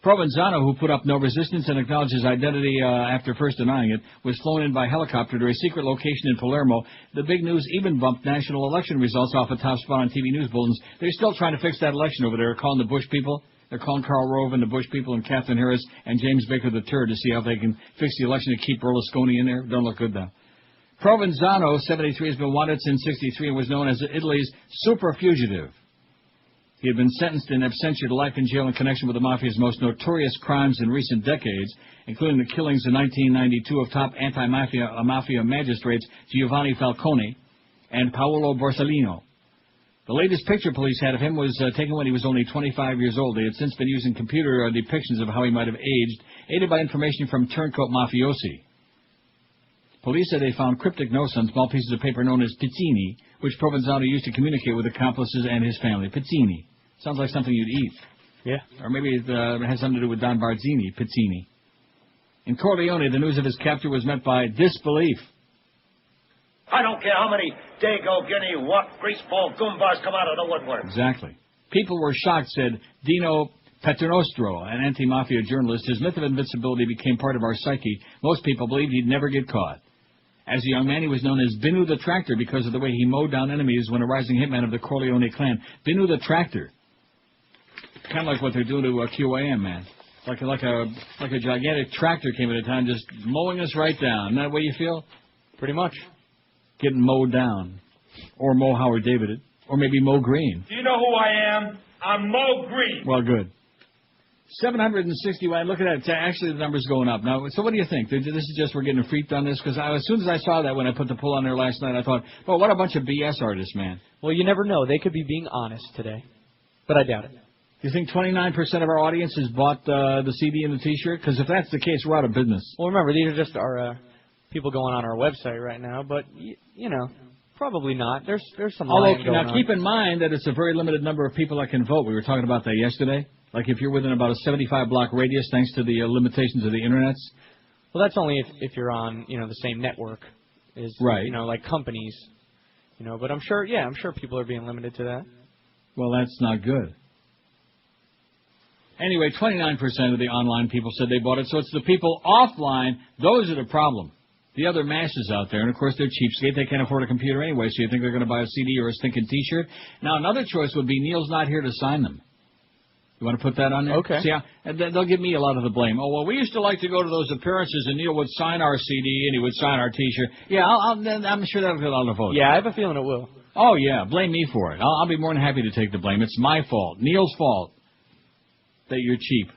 A: Provenzano, who put up no resistance and acknowledged his identity after first denying it, was flown in by helicopter to a secret location in Palermo. The big news even bumped national election results off a top spot on TV news bulletins. They're still trying to fix that election over there, calling the Bush people. They're calling Karl Rove and the Bush people and Catherine Harris and James Baker III to see how they can fix the election to keep Berlusconi in there. Don't look good, though. Provenzano, 73, has been wanted since 63 and was known as Italy's super fugitive. He had been sentenced in absentia to life in jail in connection with the mafia's most notorious crimes in recent decades, including the killings in 1992 of top anti-mafia magistrates Giovanni Falcone and Paolo Borsellino. The latest picture police had of him was taken when he was only 25 years old. They had since been using computer depictions of how he might have aged, aided by information from turncoat mafiosi. Police said they found cryptic notes on small pieces of paper known as pizzini, which Provenzano used to communicate with accomplices and his family. Pizzini. Sounds like something you'd eat.
E: Yeah.
A: Or maybe it has something to do with Don Barzini, pizzini. In Corleone, the news of his capture was met by disbelief.
R: I don't care how many Dago, Guinea, what greaseball goombas come out of the woodwork.
A: Exactly. People were shocked, said Dino Paternostro, an anti-mafia journalist. His myth of invincibility became part of our psyche. Most people believed he'd never get caught. As a young man, he was known as Binu the Tractor because of the way he mowed down enemies when a rising hitman of the Corleone clan. Binu the Tractor. Kind of like what they're doing to QAM, man. Like a gigantic tractor came into town just mowing us right down. Isn't that the way you feel?
E: Pretty much.
A: Getting mowed down. Or Mo Howard David. Or maybe Mo Green.
R: Do you know who I am? I'm Mo Green.
A: Well, good. 761. Look at that. Actually, the number's going up. Now, so what do you think? This is just we're getting freaked on this? Because as soon as I saw that when I put the poll on there last night, I thought, well, what a bunch of BS artists, man.
E: Well, you never know. They could be being honest today. But I doubt it.
A: You think 29% of our audience has bought the CD and the T-shirt? Because if that's the case, we're out of business.
E: Well, remember, these are just our people going on our website right now, but, probably not. There's some lying going on.
A: Now, keep in mind that it's a very limited number of people that can vote. We were talking about that yesterday. Like if you're within about a 75-block radius, thanks to the limitations of the Internet.
E: Well, that's only if you're on, the same network as,
A: right.
E: Like companies. But I'm sure people are being limited to that.
A: Well, that's not good. Anyway, 29% of the online people said they bought it, so it's the people offline, those are the problem. The other masses out there, and of course they're cheapskate, they can't afford a computer anyway, so you think they're going to buy a CD or a stinking T-shirt? Now, another choice would be Neil's not here to sign them. You want to put that on there?
E: Okay.
A: See, they'll give me a lot of the blame. Oh, well, we used to like to go to those appearances, and Neil would sign our CD, and he would sign our T-shirt. Yeah, I'm sure that'll get a lot of votes.
E: Yeah, I have a feeling it will.
A: Oh, yeah, blame me for it. I'll be more than happy to take the blame. It's my fault, Neil's fault, that you're cheap.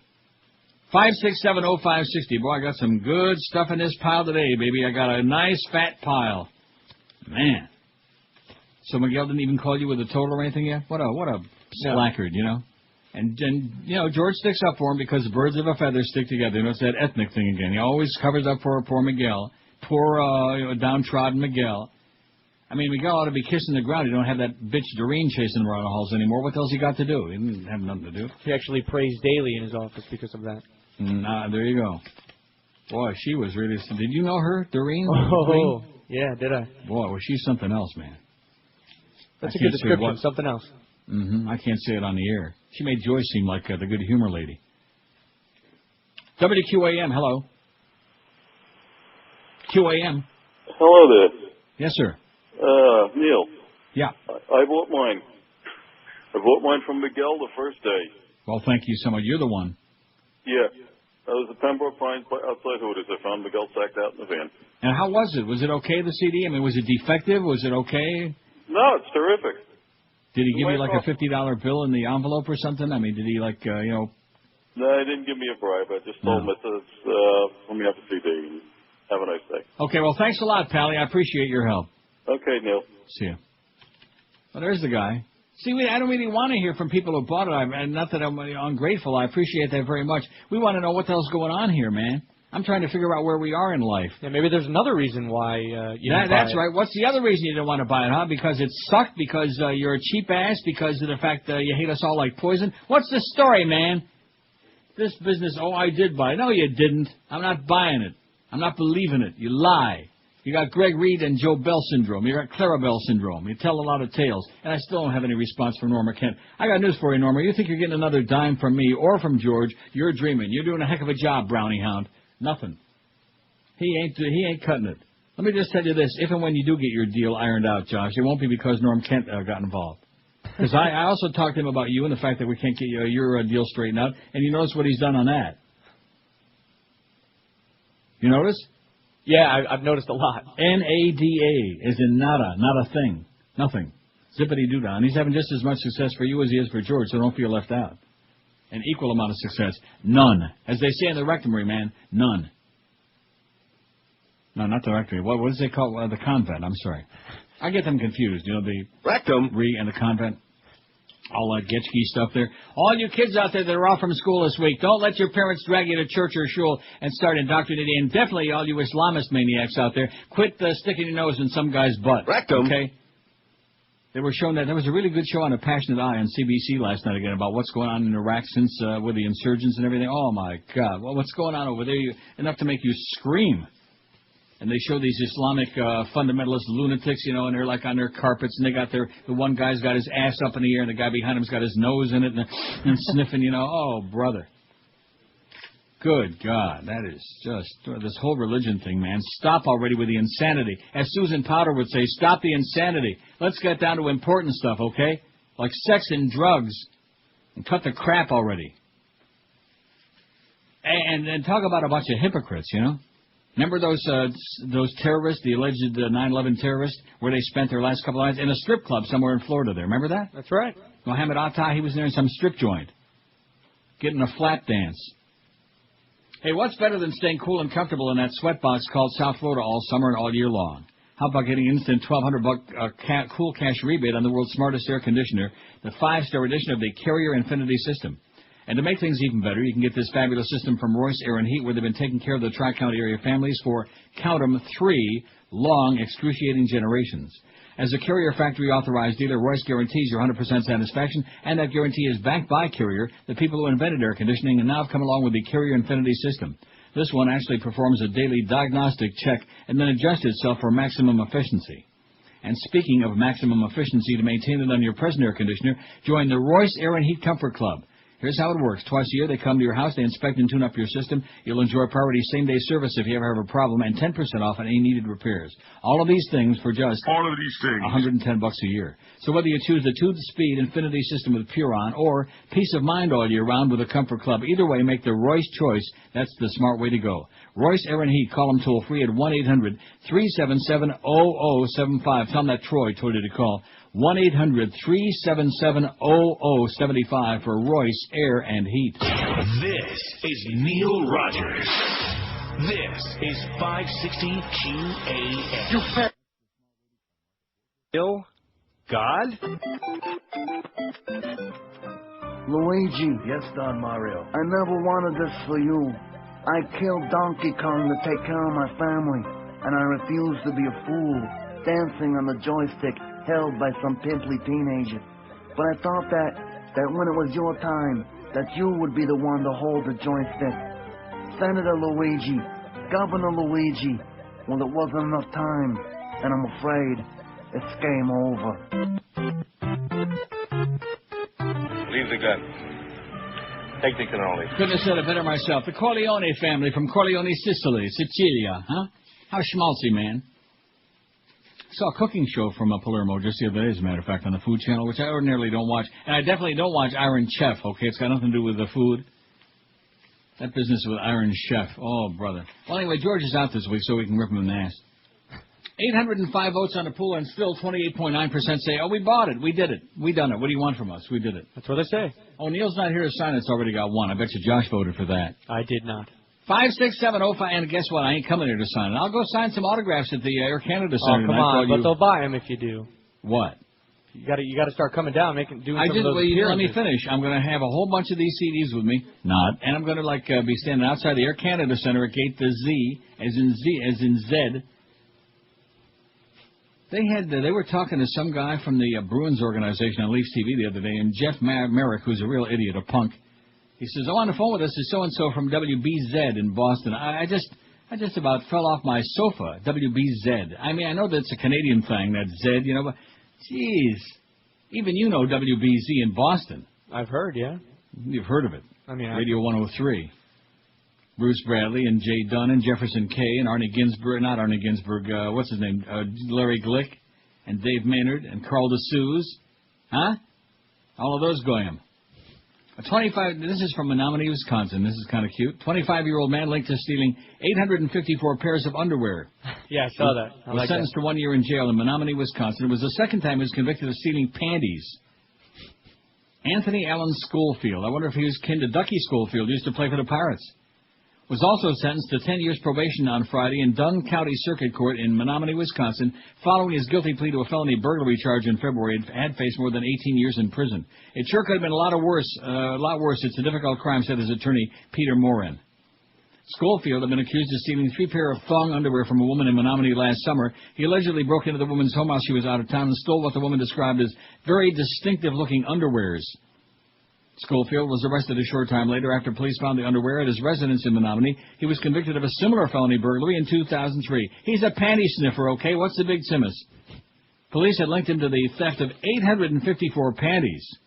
A: 5670560. Boy, I got some good stuff in this pile today, baby. I got a nice fat pile. Man. So Miguel didn't even call you with a total or anything yet? What a slackard, And George sticks up for him because birds of a feather stick together. It's that ethnic thing again. He always covers up for poor Miguel. Poor downtrodden Miguel. I mean, Miguel ought to be kissing the ground. He don't have that bitch Doreen chasing him around the halls anymore. What else he got to do? He didn't have nothing to do.
E: He actually prays daily in his office because of that.
A: There you go. Boy, she was really... Did you know her, Doreen?
E: Oh, yeah, did I?
A: Boy, was she something else, man.
E: That's a good description, something else.
A: I can't say it on the air. She made Joyce seem like the good humor lady. WQAM, hello. QAM.
U: Hello there.
A: Yes, sir.
U: Neil.
A: Yeah.
U: I bought mine. I bought mine from Miguel the first day.
A: Well, thank you so much. You're the one.
U: Yeah. That was the Pembroke Pines outside Hooters. I found Miguel sacked out in the van.
A: And how was it? Was it okay, the CD? I mean, was it defective? Was it okay?
U: No, it's terrific.
A: Did he give you like a $50 bill in the envelope or something? I mean, did he
U: No, he didn't give me a bribe. I just told him let me have the CD. Have a nice day.
A: Okay, well, thanks a lot, Pally. I appreciate your help.
U: Okay, Neil.
A: See you. Well, there's the guy. See, I don't really want to hear from people who bought it. And not that I'm ungrateful. I appreciate that very much. We want to know what the hell's going on here, man. I'm trying to figure out where we are in life.
E: Yeah, maybe there's another reason why you didn't buy
A: That's right. What's the other reason you didn't want to buy it, huh? Because it sucked? Because you're a cheap ass? Because of the fact you hate us all like poison? What's the story, man? This business, I did buy it. No, you didn't. I'm not buying it. I'm not believing it. You lie. You got Greg Reed and Joe Bell syndrome. You got Clara Bell syndrome. You tell a lot of tales. And I still don't have any response from Norma Kent. I got news for you, Norma. You think you're getting another dime from me or from George, you're dreaming. You're doing a heck of a job, Brownie Hound. Nothing. He ain't cutting it. Let me just tell you this. If and when you do get your deal ironed out, Josh, it won't be because Norm Kent got involved. Because I also talked to him about you and the fact that we can't get your deal straightened out. And you notice what he's done on that. You notice?
E: Yeah, I've noticed a lot.
A: NADA is in nada, not a thing. Nothing. Zippity-doo-dah. And he's having just as much success for you as he is for George, so don't feel left out. An equal amount of success. None. As they say in the rectory, man, none. No, not the rectory. What does they call the convent? I'm sorry. I get them confused. The rectum and the convent. All that Getchke stuff there. All you kids out there that are off from school this week, don't let your parents drag you to church or shul and start indoctrinating. And definitely all you Islamist maniacs out there, quit sticking your nose in some guy's butt. Rectum. Okay? They were showing that. There was a really good show on A Passionate Eye on CBC last night again about what's going on in Iraq since with the insurgents and everything. Oh, my God. Well, what's going on over there? Enough to make you scream. And they show these Islamic fundamentalist lunatics, and they're like on their carpets, and they got the one guy's got his ass up in the air, and the guy behind him's got his nose in it, and sniffing, oh, brother. Good God, that is just, this whole religion thing, man. Stop already with the insanity. As Susan Powder would say, stop the insanity. Let's get down to important stuff, okay? Like sex and drugs. And cut the crap already. And talk about a bunch of hypocrites, Remember those terrorists, the alleged 9/11 terrorists, where they spent their last couple of nights in a strip club somewhere in Florida there? Remember that?
E: That's right.
A: Mohammed Atta, he was there in some strip joint, getting a flat dance. Hey, what's better than staying cool and comfortable in that sweatbox called South Florida all summer and all year long? How about getting instant $1,200 cool cash rebate on the world's smartest air conditioner, the 5-star edition of the Carrier Infinity system? And to make things even better, you can get this fabulous system from Royce Air and Heat, where they've been taking care of the Tri-County area families for, count 'em, 3 long, excruciating generations. As a Carrier factory-authorized dealer, Royce guarantees your 100% satisfaction, and that guarantee is backed by Carrier, the people who invented air conditioning, and now have come along with the Carrier Infinity system. This one actually performs a daily diagnostic check and then adjusts itself for maximum efficiency. And speaking of maximum efficiency, to maintain it on your present air conditioner, join the Royce Air and Heat Comfort Club. Here's how it works. Twice a year, they come to your house, they inspect and tune up your system. You'll enjoy priority same-day service if you ever have a problem, and 10% off on any needed repairs. All of these things for just $110 a year. So whether you choose the 2-speed Infinity system with Puron or peace of mind all year round with a Comfort Club, either way, make the Royce choice. That's the smart way to go. Royce Air and Heat. Call them toll-free at 1-800-377-0075. Tell them that Troy told you to call. 1-800-377-0075 for Royce Air and Heat.
F: This is Neil Rogers. This is 560 QAM.
B: You fat... Bill? God?
V: Luigi.
B: Yes, Don Mario.
V: I never wanted this for you. I killed Donkey Kong to take care of my family, and I refuse to be a fool, dancing on the joystick held by some pimply teenager. But I thought that when it was your time, that you would be the one to hold the joystick. Senator Luigi, Governor Luigi. Well, it wasn't enough time, and I'm afraid it's game over.
T: Leave the gun. Take the cannoli.
A: Couldn't have said it better myself. The Corleone family from Corleone, Sicilia, huh? How schmaltzy, man. Saw a cooking show from Palermo just the other day, as a matter of fact, on the Food Channel, which I ordinarily don't watch. And I definitely don't watch Iron Chef, okay? It's got nothing to do with the food. That business with Iron Chef. Oh, brother. Well, anyway, George is out this week, so we can rip him in the ass. 805 votes on the poll, and still 28.9% say, oh, we bought it. We did it. We done it. What do you want from us? We did it.
E: That's what they say.
A: Oh, Neil's not here to sign. It's already got one. I bet you Josh voted for that.
E: I did not.
A: 56705, and guess what? I ain't coming here to sign it. I'll go sign some autographs at the Air Canada Center.
E: Oh, come on, but they'll buy them if you do.
A: What?
E: You got to start coming down, doing some of those appearances.
A: Let me finish. I'm going to have a whole bunch of these CDs with me. Not. And I'm going to be standing outside the Air Canada Center at Gate the Z, as in Z. They were talking to some guy from the Bruins organization on Leafs TV the other day, and Jeff Merrick, who's a real idiot, a punk. He says, oh, on the phone with us is so-and-so from WBZ in Boston. I just about fell off my sofa, WBZ. I mean, I know that's a Canadian thing, that Z, but, jeez, even you know WBZ in Boston.
E: I've heard, yeah.
A: You've heard of it.
E: I mean,
A: Radio 103. Bruce Bradley and Jay Dunn and Jefferson Kay and Arnie Ginsberg, not Arnie Ginsberg, what's his name, Larry Glick and Dave Maynard and Carl DeSuze. Huh? All of those goyim. This is from Menominee, Wisconsin. This is kind of cute. 25-year-old man linked to stealing 854 pairs of underwear.
E: Yeah, I saw that.
A: Was sentenced to 1 year in jail in Menominee, Wisconsin. It was the second time he was convicted of stealing panties. Anthony Allen Schofield. I wonder if he was kin to Ducky Schofield, who used to play for the Pirates. Was also sentenced to 10 years probation on Friday in Dunn County Circuit Court in Menominee, Wisconsin, following his guilty plea to a felony burglary charge in February. It had faced more than 18 years in prison. It sure could have been a lot worse. It's a difficult crime, said his attorney, Peter Morin. Schofield had been accused of stealing 3 pairs of thong underwear from a woman in Menominee last summer. He allegedly broke into the woman's home while she was out of town and stole what the woman described as very distinctive-looking underwears. Schofield was arrested a short time later after police found the underwear at his residence in Menominee. He was convicted of a similar felony burglary in 2003. He's a panty sniffer, okay? What's the big Simus? Police had linked him to the theft of 854 panties.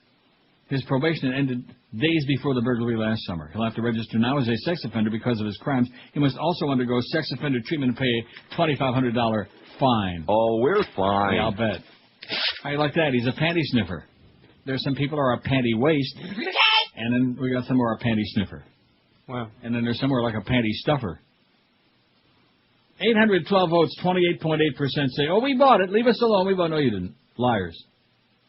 A: His probation ended days before the burglary last summer. He'll have to register now as a sex offender because of his crimes. He must also undergo sex offender treatment and pay a $2,500 fine.
B: Oh, we're fine.
A: Yeah, I'll bet. How you like that? He's a panty sniffer. There's some people who are a panty waist, and then we got some who are a panty sniffer.
E: Wow.
A: And then there's some who are like a panty stuffer. 812 votes, 28.8% say, oh, we bought it. Leave us alone. We bought it. No, you didn't. Liars.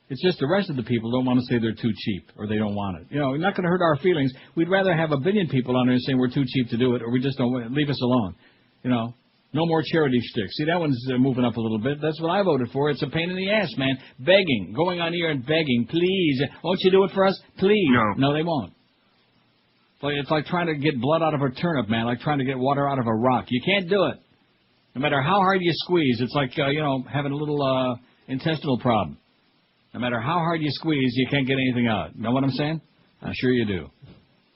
A: It's just the rest of the people don't want to say they're too cheap or they don't want it. We're not going to hurt our feelings. We'd rather have a billion people on there saying we're too cheap to do it or we just don't want it. Leave us alone. No more charity sticks. See, that one's moving up a little bit. That's what I voted for. It's a pain in the ass, man. Begging. Going on here and begging. Please. Won't you do it for us? Please. No, they won't. It's like trying to get blood out of a turnip, man. Like trying to get water out of a rock. You can't do it. No matter how hard you squeeze. It's like, having a little intestinal problem. No matter how hard you squeeze, you can't get anything out. Know what I'm saying? I'm sure you do.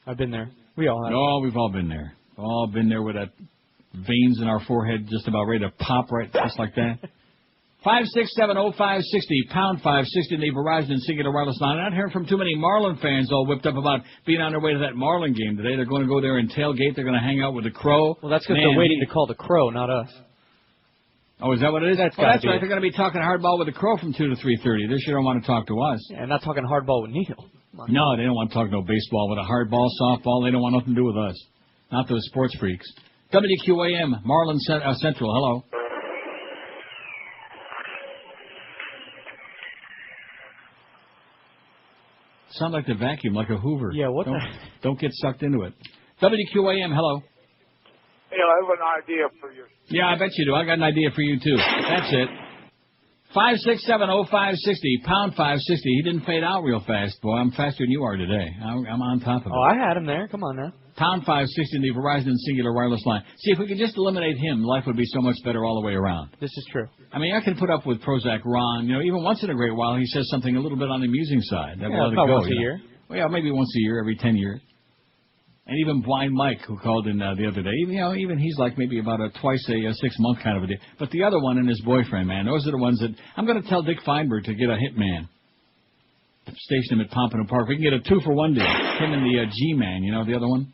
E: I've been there. We all have.
A: Oh, we've all been there. All been there with that veins in our forehead just about ready to pop right just like that. 5670560, pound 560 in the Verizon Singular Wireless line. I'm not hearing from too many Marlin fans all whipped up about being on their way to that Marlin game today. They're going to go there and tailgate. They're going to hang out with the Crow.
E: Well, that's because they're waiting to call the Crow, not us.
A: Oh, is that what it is?
E: That's
A: right.
E: It.
A: They're going to be talking hardball with the Crow from 2 to 3:30. They sure don't want to talk to us.
E: Yeah, not talking hardball with Neil.
A: No, they don't want to talk no baseball with a hardball, softball. They don't want nothing to do with us. Not those sports freaks. WQAM, Marlin Central. Hello. Sound like the vacuum, like a Hoover.
E: Yeah, what
A: Don't get sucked into it. WQAM, hello.
C: Hey, I have an idea for you.
A: Yeah, I bet you do. I got an idea for you, too. That's it. 5670560, pound 560. He didn't fade out real fast, boy. I'm faster than you are today. I'm on top of it.
E: Oh, I had him there. Come on now.
A: Pound 560 in the Verizon Singular Wireless line. See, if we could just eliminate him, life would be so much better all the way around.
E: This is true.
A: I mean, I can put up with Prozac Ron. Even once in a great while, he says something a little bit on the amusing side.
E: About once a year.
A: Well, yeah, maybe once a year, every 10 years. And even Blind Mike, who called in the other day, even he's like maybe about a twice a 6 month kind of a deal. But the other one and his boyfriend, man, those are the ones that I'm going to tell Dick Feinberg to get a hitman. Station him at Pompano Park. We can get a 2-for-1 deal. Him and the G-Man, the other one.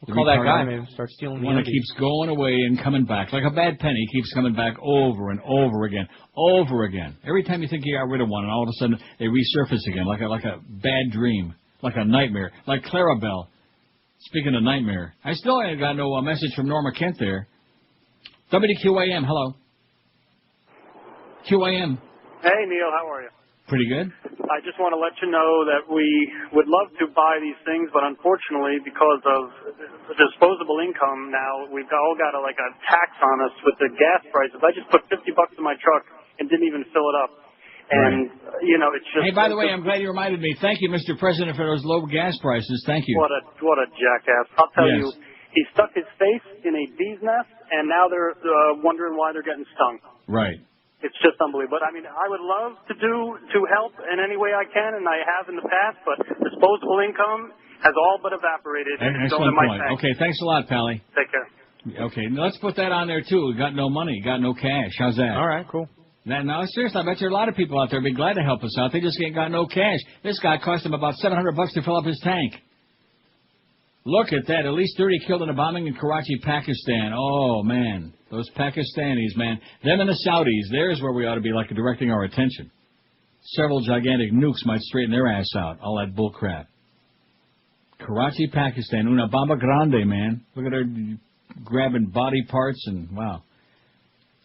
E: We'll call that guy, man. Start stealing the
A: one that keeps going away and coming back. Like a bad penny, keeps coming back over and over again. Over again. Every time you think you got rid of one, and all of a sudden they resurface again, like a bad dream. Like a nightmare. Like Clarabelle. Speaking of nightmare, I still ain't got no message from Norma Kent there. WQAM, hello. QAM.
D: Hey, Neil, how are you?
A: Pretty good.
D: I just want to let you know that we would love to buy these things, but unfortunately, because of disposable income now, we've all got a tax on us with the gas prices. I just put $50 in my truck and didn't even fill it up. And, it's just...
A: Hey, by the way, I'm glad you reminded me. Thank you, Mr. President, for those low gas prices. Thank you.
D: What a jackass. I'll tell you, he stuck his face in a bee's nest, and now they're wondering why they're getting stung.
A: Right.
D: It's just unbelievable. But, I would love to help in any way I can, and I have in the past, but disposable income has all but evaporated.
A: Excellent point. Okay, thanks a lot, Pally.
D: Take care.
A: Okay, let's put that on there, too. We got no money, got no cash. How's that?
E: All right, cool.
A: Now, seriously, I bet there are a lot of people out there who'd be glad to help us out. They just ain't got no cash. This guy cost him about $700 to fill up his tank. Look at that. At least 30 killed in a bombing in Karachi, Pakistan. Oh, man. Those Pakistanis, man. Them and the Saudis. There's where we ought to be directing our attention. Several gigantic nukes might straighten their ass out. All that bull crap. Karachi, Pakistan. Una bomba grande, man. Look at her grabbing body parts and, wow.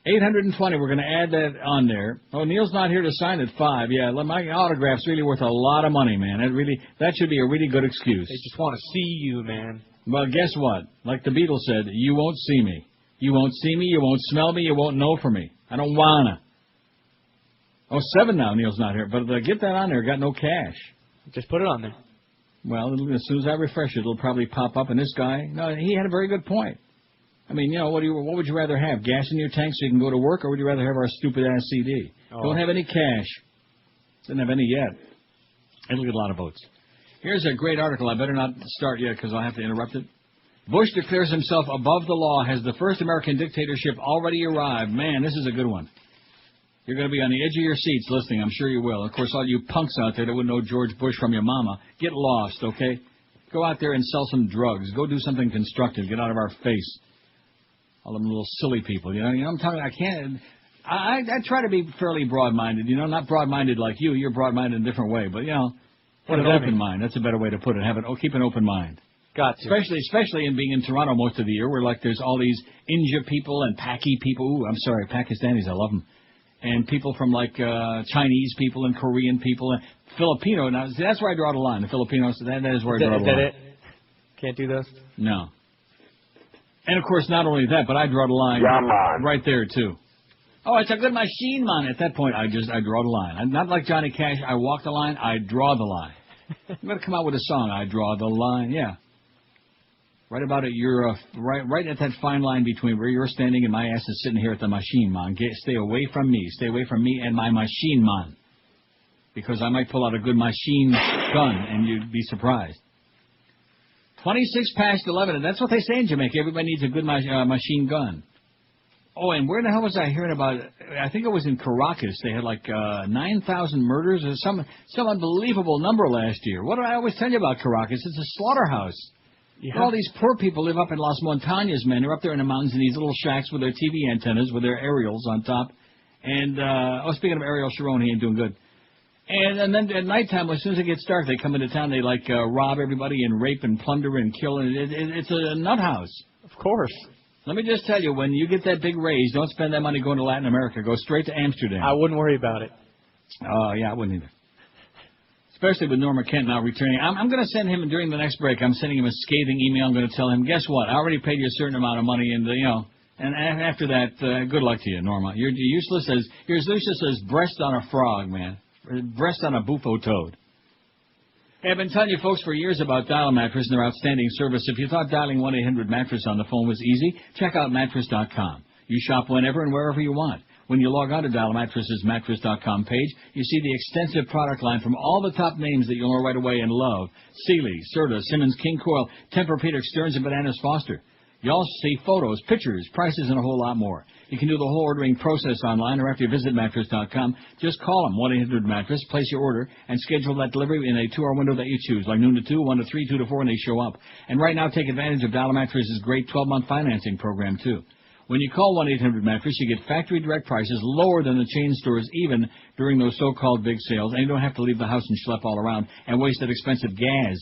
A: 820, we're going to add that on there. Oh, Neil's not here to sign at 5. Yeah, my autograph's really worth a lot of money, man. That should be a really good excuse.
E: They just want to see you, man.
A: Well, guess what? Like the Beatles said, you won't see me. You won't see me, you won't smell me, you won't know for me. I don't wanna. Oh, 7 now, Neil's not here. But get that on there, got no cash.
E: Just put it on there.
A: Well, as soon as I refresh it, it'll probably pop up. And this guy, no, he had a very good point. I mean, what would you rather have? Gas in your tank so you can go to work, or would you rather have our stupid-ass CD? Oh. Don't have any cash. Didn't have any yet. It'll get a lot of votes. Here's a great article. I better not start yet because I'll have to interrupt it. Bush declares himself above the law. Has the first American dictatorship already arrived? Man, this is a good one. You're going to be on the edge of your seats listening. I'm sure you will. Of course, all you punks out there that wouldn't know George Bush from your mama, get lost, okay? Go out there and sell some drugs. Go do something constructive. Get out of our face. All them little silly people, I'm telling you, I can't. I try to be fairly broad-minded, not broad-minded like you. You're broad-minded in a different way, but have an open mind. That's a better way to put it. Keep an open mind.
E: Got to.
A: Especially in being in Toronto most of the year, where there's all these India people and Paki people. Ooh, I'm sorry, Pakistanis, I love them. And people from Chinese people and Korean people and Filipino. Now, see, that's where I draw the line. The Filipinos. That is where I draw the line.
E: Is that it? Can't do those.
A: No. And, of course, not only that, but I draw the line right there, too. Oh, it's a good machine, man. At that point, I draw the line. I'm not like Johnny Cash. I walk the line. I draw the line. I'm going to come out with a song. I draw the line. Yeah. Right about it. You're right at that fine line between where you're standing and my ass is sitting here at the machine, man. Stay away from me. Stay away from me and my machine, man. Because I might pull out a good machine gun and you'd be surprised. 26 past 11, and that's what they say in Jamaica. Everybody needs a good machine gun. Oh, and where the hell was I hearing about it? I think it was in Caracas. They had like 9,000 murders or some unbelievable number last year. What do I always tell you about Caracas? It's a slaughterhouse. Yeah. All these poor people live up in Las Montañas, man. They're up there in the mountains in these little shacks with their TV antennas, with their aerials on top. And, speaking of Ariel Sharon, he ain't doing good. And then at nighttime, as soon as it gets dark, they come into town. They rob everybody and rape and plunder and kill. And it's a nut house.
E: Of course.
A: Let me just tell you, when you get that big raise, don't spend that money going to Latin America. Go straight to Amsterdam.
E: I wouldn't worry about it.
A: Oh, yeah, I wouldn't either. Especially with Norma Kent now returning. I'm going to send him, during the next break, I'm sending him a scathing email. I'm going to tell him, guess what? I already paid you a certain amount of money, and, and after that, good luck to you, Norma. You're useless as breast on a frog, man. Breast on a bufo toad. Hey, I've been telling you folks for years about Dial Mattress and their outstanding service. If you thought dialing 1-800-MATTRESS on the phone was easy, check out mattress.com. You shop whenever and wherever you want. When you log on to Dial Mattress's mattress.com page, you see the extensive product line from all the top names that you'll know right away and love. Sealy, Serta, Simmons, King Coil, Tempur-Pedic, Stearns, and Bananas Foster. You also see photos, pictures, prices, and a whole lot more. You can do the whole ordering process online or after you visit mattress.com. Just call them, 1-800-MATTRESS, place your order, and schedule that delivery in a 2-hour window that you choose, like noon to 2, 1 to 3, 2 to 4, and they show up. And right now, take advantage of Dial Mattress's great 12-month financing program, too. When you call 1-800-MATTRESS, you get factory direct prices lower than the chain stores even during those so-called big sales, and you don't have to leave the house and schlep all around and waste that expensive gas.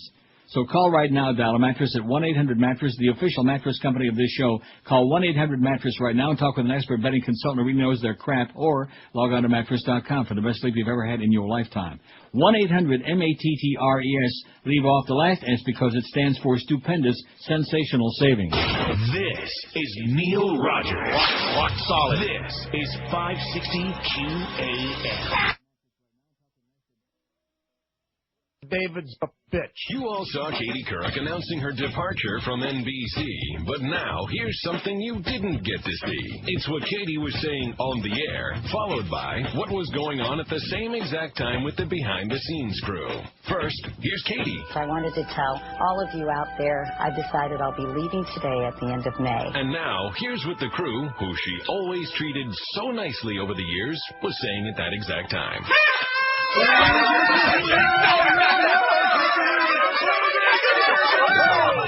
A: So call right now, Dial a Mattress at 1-800-MATTRESS, the official mattress company of this show. Call 1-800-MATTRESS right now and talk with an expert bedding consultant who really knows their crap, or log on to mattress.com for the best sleep you've ever had in your lifetime. 1-800-MATTRES. Leave off the last S because it stands for stupendous, sensational savings.
F: This is Neil Rogers. Rock solid. This is 560 QAM.
Q: David's a bitch.
I: You all saw Katie Couric announcing her departure from NBC, but now here's something you didn't get to see. It's what Katie was saying on the air, followed by what was going on at the same exact time with the behind-the-scenes crew. First, here's Katie.
K: I wanted to tell all of you out there, I've decided I'll be leaving today at the end of May.
I: And now, here's what the crew, who she always treated so nicely over the years, was saying at that exact time.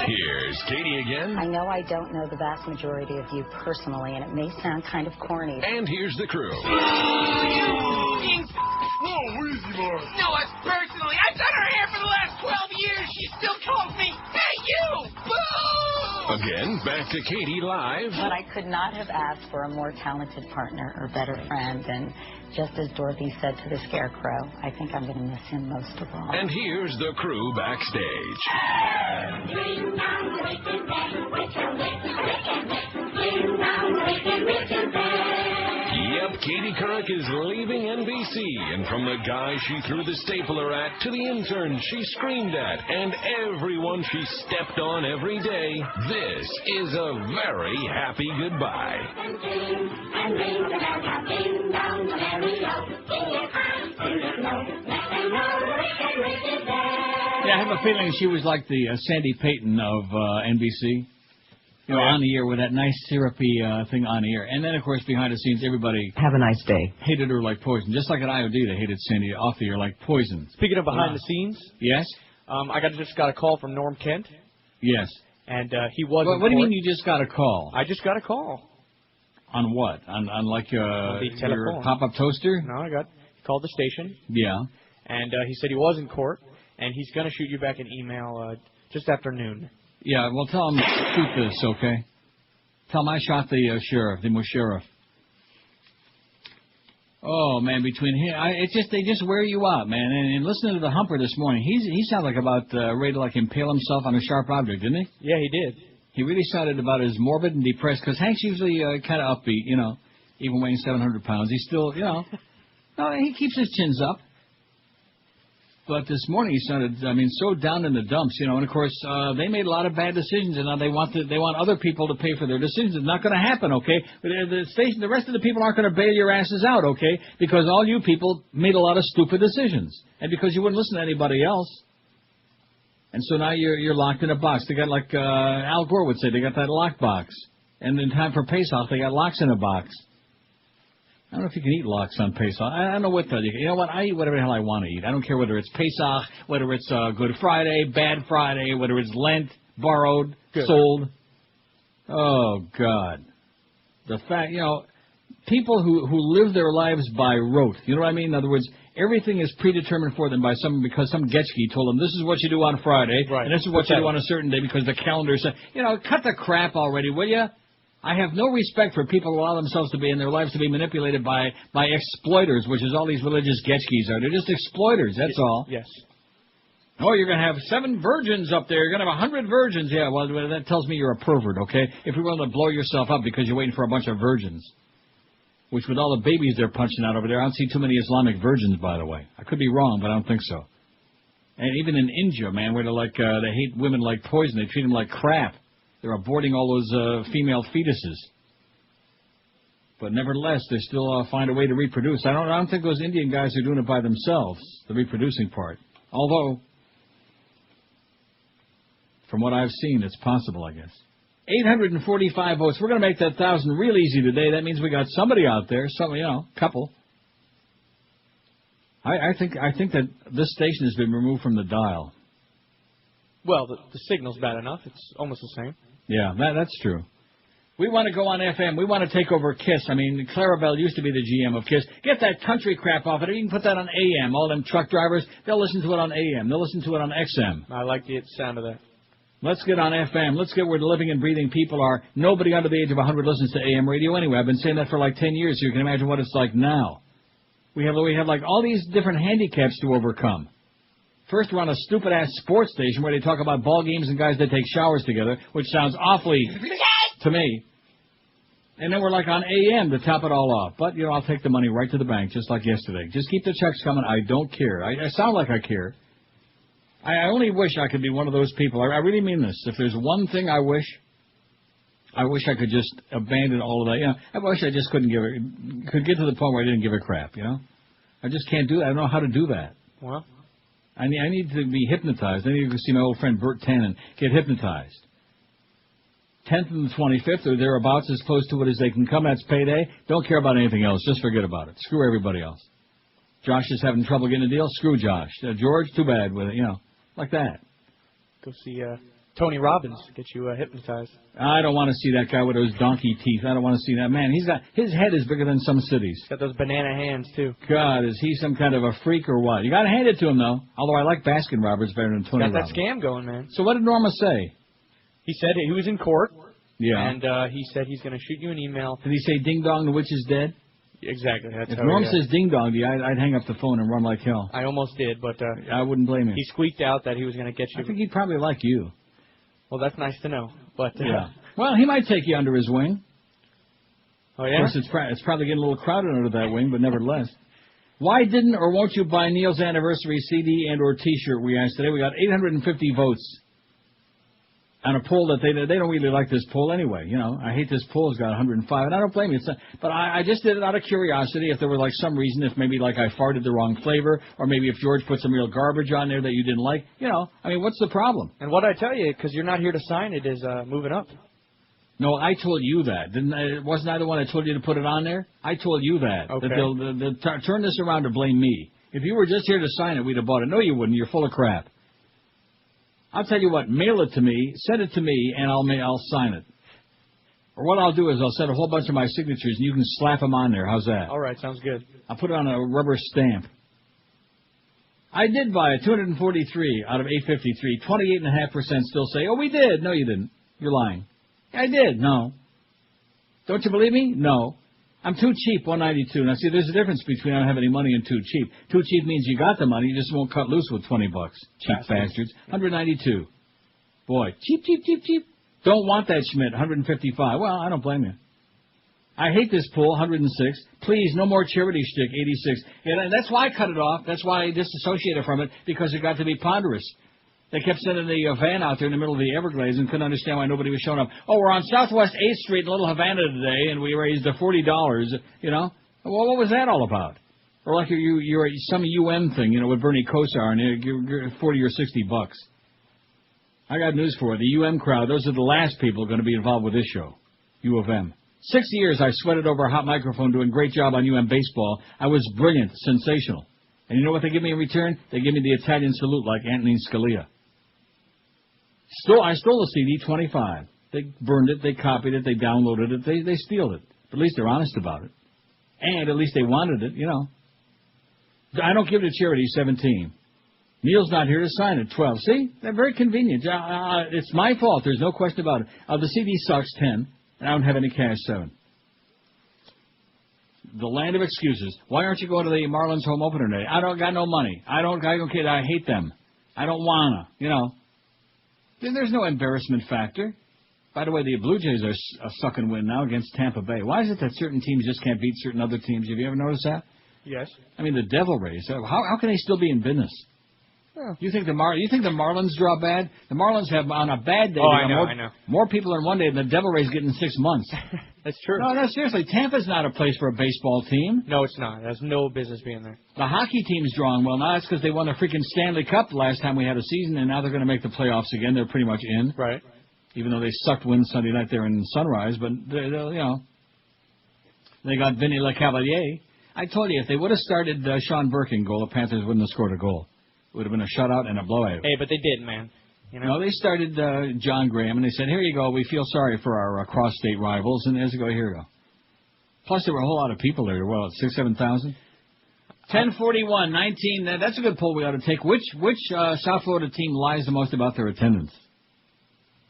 I: Here's Katie again.
K: I know I don't know the vast majority of you personally, and it may sound kind of corny.
I: And here's the crew.
W: Whoa, easy, boy. No, us personally. I've done her hair for the last 12 years. She still calls me, hey, you! Boo!
I: Again, back to Katie live.
K: But I could not have asked for a more talented partner or better friend, and just as Dorothy said to the Scarecrow, I think I'm going to miss him most of all.
I: And here's the crew backstage. Yep, Katie Couric is leaving NBC, and from the guy she threw the stapler at, to the intern she screamed at, and everyone she stepped on every day, this is a very happy goodbye.
A: Yeah, I have a feeling she was like the Sandy Payton of NBC. You know, on the air with that nice syrupy thing on the air. And then, of course, behind the scenes, everybody...
X: Have a nice day.
A: ...hated her like poison. Just like at IOD, they hated Sandy off the air like poison.
E: Speaking of behind the scenes...
A: Yes?
E: I just got a call from Norm Kent.
A: Yes.
E: And he wasn't...
A: What do you mean you just got a call?
E: I just got a call.
A: On what? On like
E: on the telephone.
A: Your pop-up toaster?
E: No, he called the station.
A: Yeah.
E: And he said he was in court, and he's going to shoot you back an email just after noon.
A: Yeah, well, tell him to shoot this, okay? Tell him I shot the sheriff, the sheriff. Oh, man, between him... they just wear you out, man. And listening to the Humper this morning, he sounded like about ready to, like, impale himself on a sharp object, didn't he?
E: Yeah, he did.
A: He really sounded about as morbid and depressed, because Hank's usually kind of upbeat, you know, even weighing 700 pounds. He's still, you know, no, he keeps his chins up. But this morning he sounded, I mean, so down in the dumps, you know. And of course, they made a lot of bad decisions, and now they want other people to pay for their decisions. It's not going to happen, okay? But the rest of the people aren't going to bail your asses out, okay? Because all you people made a lot of stupid decisions, and because you wouldn't listen to anybody else. And so now you're locked in a box. They got, like Al Gore would say, they got that lock box. And in time for Pesach, they got locks in a box. I don't know if you can eat lox on Pesach. I don't know what to tell you. You know what? I eat whatever the hell I want to eat. I don't care whether it's Pesach, whether it's Good Friday, Bad Friday, whether it's Lent, borrowed, sold. Oh, God. The fact, you know, people who live their lives by rote, you know what I mean? In other words, everything is predetermined for them by someone because some getchkey told them this is what you do on Friday, and this is what you do on a certain day because the calendar said, you know, cut the crap already, will you? I have no respect for people who allow themselves to be in their lives to be manipulated by exploiters, which is all these religious getchkeys are. They're just exploiters, that's all.
E: Yes.
A: Oh, you're going to have 7 virgins up there. You're going to have 100 virgins. Yeah, well, that tells me you're a pervert, okay? If you're willing to blow yourself up because you're waiting for a bunch of virgins, which with all the babies they're punching out over there, I don't see too many Islamic virgins, by the way. I could be wrong, but I don't think so. And even in India, man, where they hate women like poison. They treat them like crap. They're aborting all those female fetuses. But nevertheless, they still find a way to reproduce. I don't think those Indian guys are doing it by themselves, the reproducing part. Although, from what I've seen, it's possible, I guess. 845 votes. We're going to make that 1,000 real easy today. That means we got somebody out there, some, you know, couple. I think that this station has been removed from the dial.
E: Well, the signal's bad enough. It's almost the same.
A: Yeah, that's true. We want to go on FM. We want to take over KISS. I mean, Clarabelle used to be the GM of KISS. Get that country crap off it. You can put that on AM. All them truck drivers, they'll listen to it on AM. They'll listen to it on XM.
E: I like the sound of that.
A: Let's get on FM. Let's get where the living and breathing people are. Nobody under the age of 100 listens to AM radio anyway. I've been saying that for like 10 years, so you can imagine what it's like now. We have like all these different handicaps to overcome. First, we're on a stupid-ass sports station where they talk about ball games and guys that take showers together, which sounds awfully to me. And then we're like on AM to top it all off. But, you know, I'll take the money right to the bank, just like yesterday. Just keep the checks coming. I don't care. I sound like I care. I only wish I could be one of those people. I really mean this. If there's one thing I wish I could just abandon all of that. You know, I wish I just could get to the point where I didn't give a crap, you know? I just can't do that. I don't know how to do that.
E: Well,
A: I need to be hypnotized. I need to go see my old friend Bert Tannen get hypnotized. 10th and the 25th or thereabouts, as close to it as they can come. That's payday. Don't care about anything else. Just forget about it. Screw everybody else. Josh is having trouble getting a deal. Screw Josh. George, too bad with it. You know, like that.
E: Go see Tony Robbins. Get you hypnotized.
A: I don't want to see that guy with those donkey teeth. I don't want to see that man. His head is bigger than some cities.
E: Got those banana hands too.
A: God, is he some kind of a freak or what? You got to hand it to him though. Although I like Baskin Roberts better than Tony Robbins.
E: Got that scam going, man.
A: So what did Norma say?
E: He said he was in court.
A: Yeah.
E: And he said he's going to shoot you an email.
A: Did he say ding dong, the witch is dead?
E: Exactly. That's
A: if
E: how
A: Norm says ding dong to you, I'd hang up the phone and run like hell.
E: I almost did, but
A: I wouldn't blame him.
E: He squeaked out that he was going to get you.
A: I think he'd probably like you.
E: Well, that's nice to know. But
A: yeah. Well, he might take you under his wing.
E: Oh, yeah?
A: Of course, it's probably getting a little crowded under that wing, but nevertheless. Why didn't or won't you buy Neil's anniversary CD and or T-shirt, we asked today. We got 850 votes on a poll that they don't really like this poll anyway. You know, I hate this poll. It's got 105, and I don't blame you. But I just did it out of curiosity. If there were like some reason, if maybe like I farted the wrong flavor, or maybe if George put some real garbage on there that you didn't like, you know, I mean, what's the problem?
E: And what I tell you, because you're not here to sign it, is moving up.
A: No, I told you that. Wasn't I the one that told you to put it on there? I told you that.
E: Okay.
A: That they'll turn this around to blame me. If you were just here to sign it, we'd have bought it. No, you wouldn't. You're full of crap. I'll tell you what, mail it to me, send it to me, and I'll sign it. Or what I'll do is I'll send a whole bunch of my signatures, and you can slap them on there. How's that?
E: All right, sounds good.
A: I'll put it on a rubber stamp. I did buy it, 243 out of 853. 28.5% still say, oh, we did. No, you didn't. You're lying. I did. No. Don't you believe me? No. I'm too cheap, 192. Now, see, there's a difference between I don't have any money and too cheap. Too cheap means you got the money, you just won't cut loose with $20. Cheap bastards. 192. Boy, cheap, cheap, cheap, cheap. Don't want that Schmidt, 155. Well, I don't blame you. I hate this pool, 106. Please, no more charity shtick, 86. And that's why I cut it off. That's why I disassociated from it, because it got to be ponderous. They kept sending the van out there in the middle of the Everglades and couldn't understand why nobody was showing up. Oh, we're on Southwest 8th Street in Little Havana today, and we raised $40, you know. Well, what was that all about? Or like you're some UM thing, you know, with Bernie Kosar, and you're 40 or 60 bucks. I got news for you. The UM crowd, those are the last people going to be involved with this show. U of M. 6 years I sweated over a hot microphone doing a great job on UM baseball. I was brilliant, sensational. And you know what they give me in return? They give me the Italian salute like Anthony Scalia. I stole the CD 25. They burned it, they copied it, they downloaded it, they stealed it. But at least they're honest about it. And at least they wanted it, you know. I don't give it to charity, 17. Neil's not here to sign it, 12. See? They're very convenient. It's my fault, there's no question about it. The CD sucks, 10. And I don't have any cash, 7. The land of excuses. Why aren't you going to the Marlins home opener today? I don't got no money. I don't care. I hate them. I don't wanna, you know. There's no embarrassment factor. By the way, the Blue Jays are a sucking win now against Tampa Bay. Why is it that certain teams just can't beat certain other teams? Have you ever noticed that?
E: Yes.
A: I mean, the Devil Rays. How can they still be in business? Yeah. You think the Marlins draw bad? The Marlins have, on a bad day,
E: I know.
A: more people in one day than the Devil Rays get in 6 months.
E: That's true.
A: No, seriously. Tampa's not a place for a baseball team.
E: No, it's not. It has no business being there.
A: The hockey team's drawing well now. It's because they won the freaking Stanley Cup the last time we had a season, and now they're going to make the playoffs again. They're pretty much in.
E: Right.
A: Even though they sucked wind Sunday night there in Sunrise, but, you know, they got Vinny LeCavalier. I told you, if they would have started Sean Burke in goal, the Panthers wouldn't have scored a goal. It would have been a shutout and a blowout.
E: Hey, but they did, man. You know?
A: No, they started John Graham, and they said, here you go, we feel sorry for our cross-state rivals, and as you go, here you go. Plus, there were a whole lot of people there. Well, 6,000, 7,000? 1041, 19, that's a good poll we ought to take. Which South Florida team lies the most about their attendance?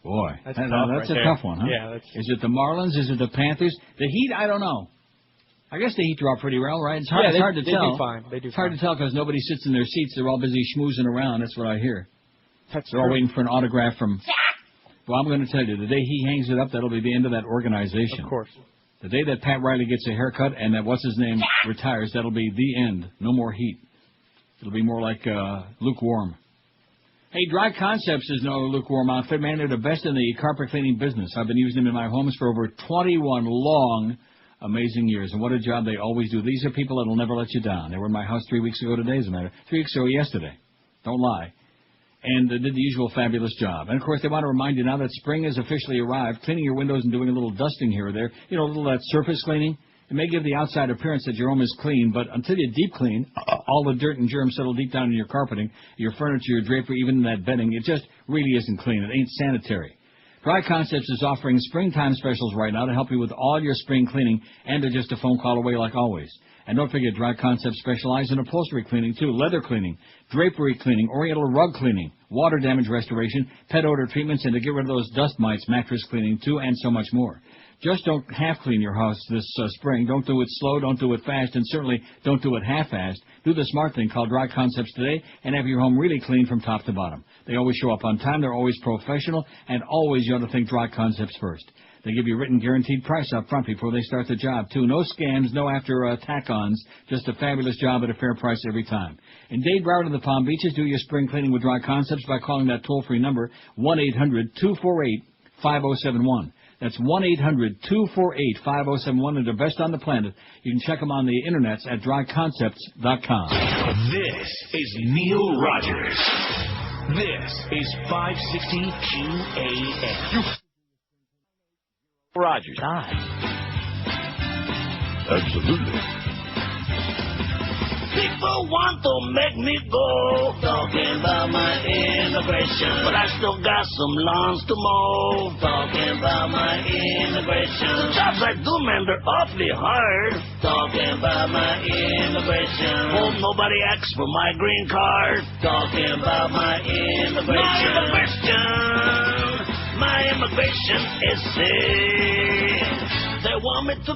A: Boy, that's a tough one, huh?
E: Yeah,
A: Is it the Marlins? Is it the Panthers? The Heat? I don't know. I guess the Heat draw pretty well, right? It's hard to tell.
E: They do fine.
A: It's hard to tell because nobody sits in their seats. They're all busy schmoozing around. That's what I hear. They're all waiting for an autograph from... Well, I'm going to tell you, the day he hangs it up, that'll be the end of that organization.
E: Of course.
A: The day that Pat Riley gets a haircut and that what's-his-name retires, that'll be the end. No more Heat. It'll be more like lukewarm. Hey, Dry Concepts is no lukewarm outfit, man. They're the best in the carpet cleaning business. I've been using them in my homes for over 21 long, amazing years. And what a job they always do. These are people that will never let you down. They were in my house 3 weeks ago today, as a matter. 3 weeks ago yesterday. Don't lie. And they did the usual fabulous job. And, of course, they want to remind you now that spring has officially arrived. Cleaning your windows and doing a little dusting here or there. You know, a little that surface cleaning. It may give the outside appearance that your home is clean, but until you deep clean, all the dirt and germs settle deep down in your carpeting, your furniture, your drapery, even in that bedding. It just really isn't clean. It ain't sanitary. Dry Concepts is offering springtime specials right now to help you with all your spring cleaning, and they're just a phone call away like always. And don't forget, Dry Concepts specialize in upholstery cleaning, too, leather cleaning, drapery cleaning, oriental rug cleaning, water damage restoration, pet odor treatments, and to get rid of those dust mites, mattress cleaning, too, and so much more. Just don't half-clean your house this spring. Don't do it slow, don't do it fast, and certainly don't do it half-assed. Do the smart thing called Dry Concepts today and have your home really clean from top to bottom. They always show up on time, they're always professional, and always you ought to think Dry Concepts first. They give you a written guaranteed price up front before they start the job, too. No scams, no after tack-ons, just a fabulous job at a fair price every time. In Dade, Broward, and the Palm Beaches, do your spring cleaning with Dry Concepts by calling that toll-free number, 1-800-248-5071. That's 1-800-248-5071. And they're best on the planet. You can check them on the internets at dryconcepts.com.
F: This is Neil Rogers. This is 560 QAM.
B: Rogers.
F: Absolutely.
R: People want to make me go, talking about my immigration, but I still got some lawns to mow, talking about my immigration. The jobs I do, man, they're awfully hard, talking about my immigration. Hope nobody asks for my green card, talking about my immigration. My immigration is sick. They want me to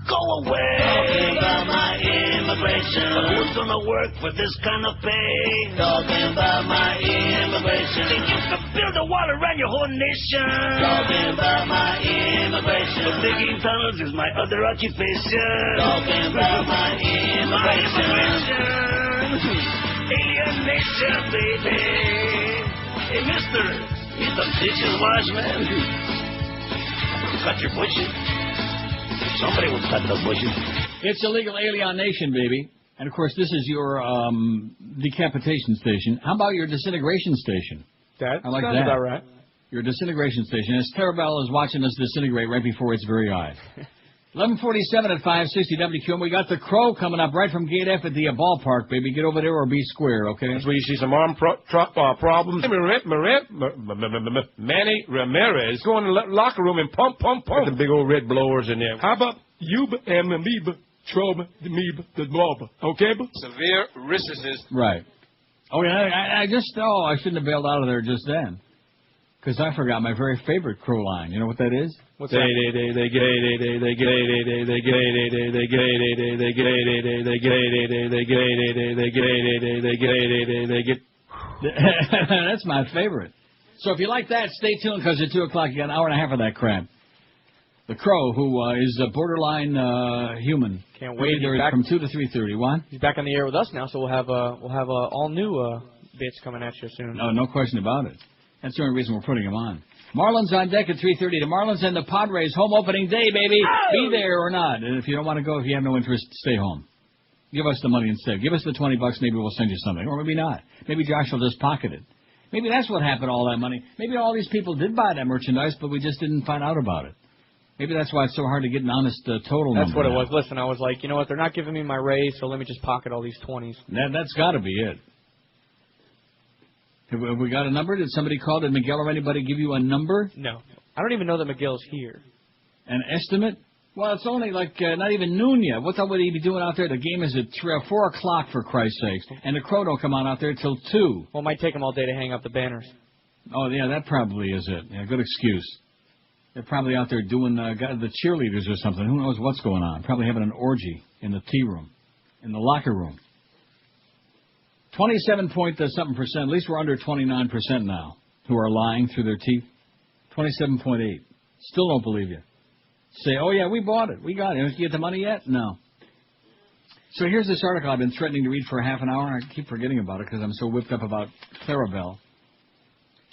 R: go away. Talking about my immigration. But who's gonna work for this kind of pay? Talking about my immigration. They used to build a wall around your whole nation. Talking about my immigration. Digging tunnels is my other occupation. Talking about my immigration. Alienation, baby. Hey, mister, you some dishes wash, man? Cut your bushes. Somebody will cut the bushes.
A: It's illegal alienation, baby. And, of course, this is your decapitation station. How about your disintegration station?
E: That
A: I like
E: sounds
A: that.
E: about right.
A: Your disintegration station. As Clarabelle is watching us disintegrate right before its very eyes. 11:47 at 560 WQAM. We got the Crow coming up right from Gate F at the ballpark, baby. Get over there or be square, okay?
J: That's where you see some arm problems. Manny Ramirez go in the locker room and pump. With the big old red blowers in there. How about you and amoeba, trauma, amoeba, the blob, okay?
T: Severe rhizis.
A: Right. Oh, yeah, I shouldn't have bailed out of there just then. Because I forgot my very favorite Crow line. You know what that is?
E: What's that?
A: That's my favorite. So if you like that, stay tuned because at 2 o'clock you got an hour and a half of that crap. The Crow, who is a borderline human.
E: Can't wait.
A: From 2 to 3:30. What?
E: He's back on the air with us now, so we'll have all new bits coming at you soon.
A: No question about it. That's the only reason we're putting him on. Marlins on deck at 3:30. The Marlins and the Padres home opening day, baby. Oh! Be there or not. And if you don't want to go, if you have no interest, stay home. Give us the money instead. Give us the $20. Maybe we'll send you something, or maybe not. Maybe Josh will just pocket it. Maybe that's what happened to all that money. Maybe all these people did buy that merchandise, but we just didn't find out about it. Maybe that's why it's so hard to get an honest total number.
E: That's what it was. Listen, I was like, you know what? They're not giving me my raise, so let me just pocket all these 20s.
A: That's got to be it. Have we got a number? Did somebody call? Did Miguel or anybody give you a number?
E: No. I don't even know that Miguel's here.
A: An estimate? Well, it's only like not even noon yet. What would he be doing out there? The game is at 3 or 4 o'clock, for Christ's sakes. And the Crow don't come on out there till 2.
E: Well, it might take them all day to hang up the banners.
A: Oh, yeah, that probably is it. Yeah, good excuse. They're probably out there doing the cheerleaders or something. Who knows what's going on? Probably having an orgy in the tea room, in the locker room. 27-something%. At least we're under 29% now who are lying through their teeth. 27.8. Still don't believe you. Say, oh, yeah, we bought it. We got it. Did you get the money yet? No. So here's this article I've been threatening to read for a half an hour. I keep forgetting about it because I'm so whipped up about Clarabelle.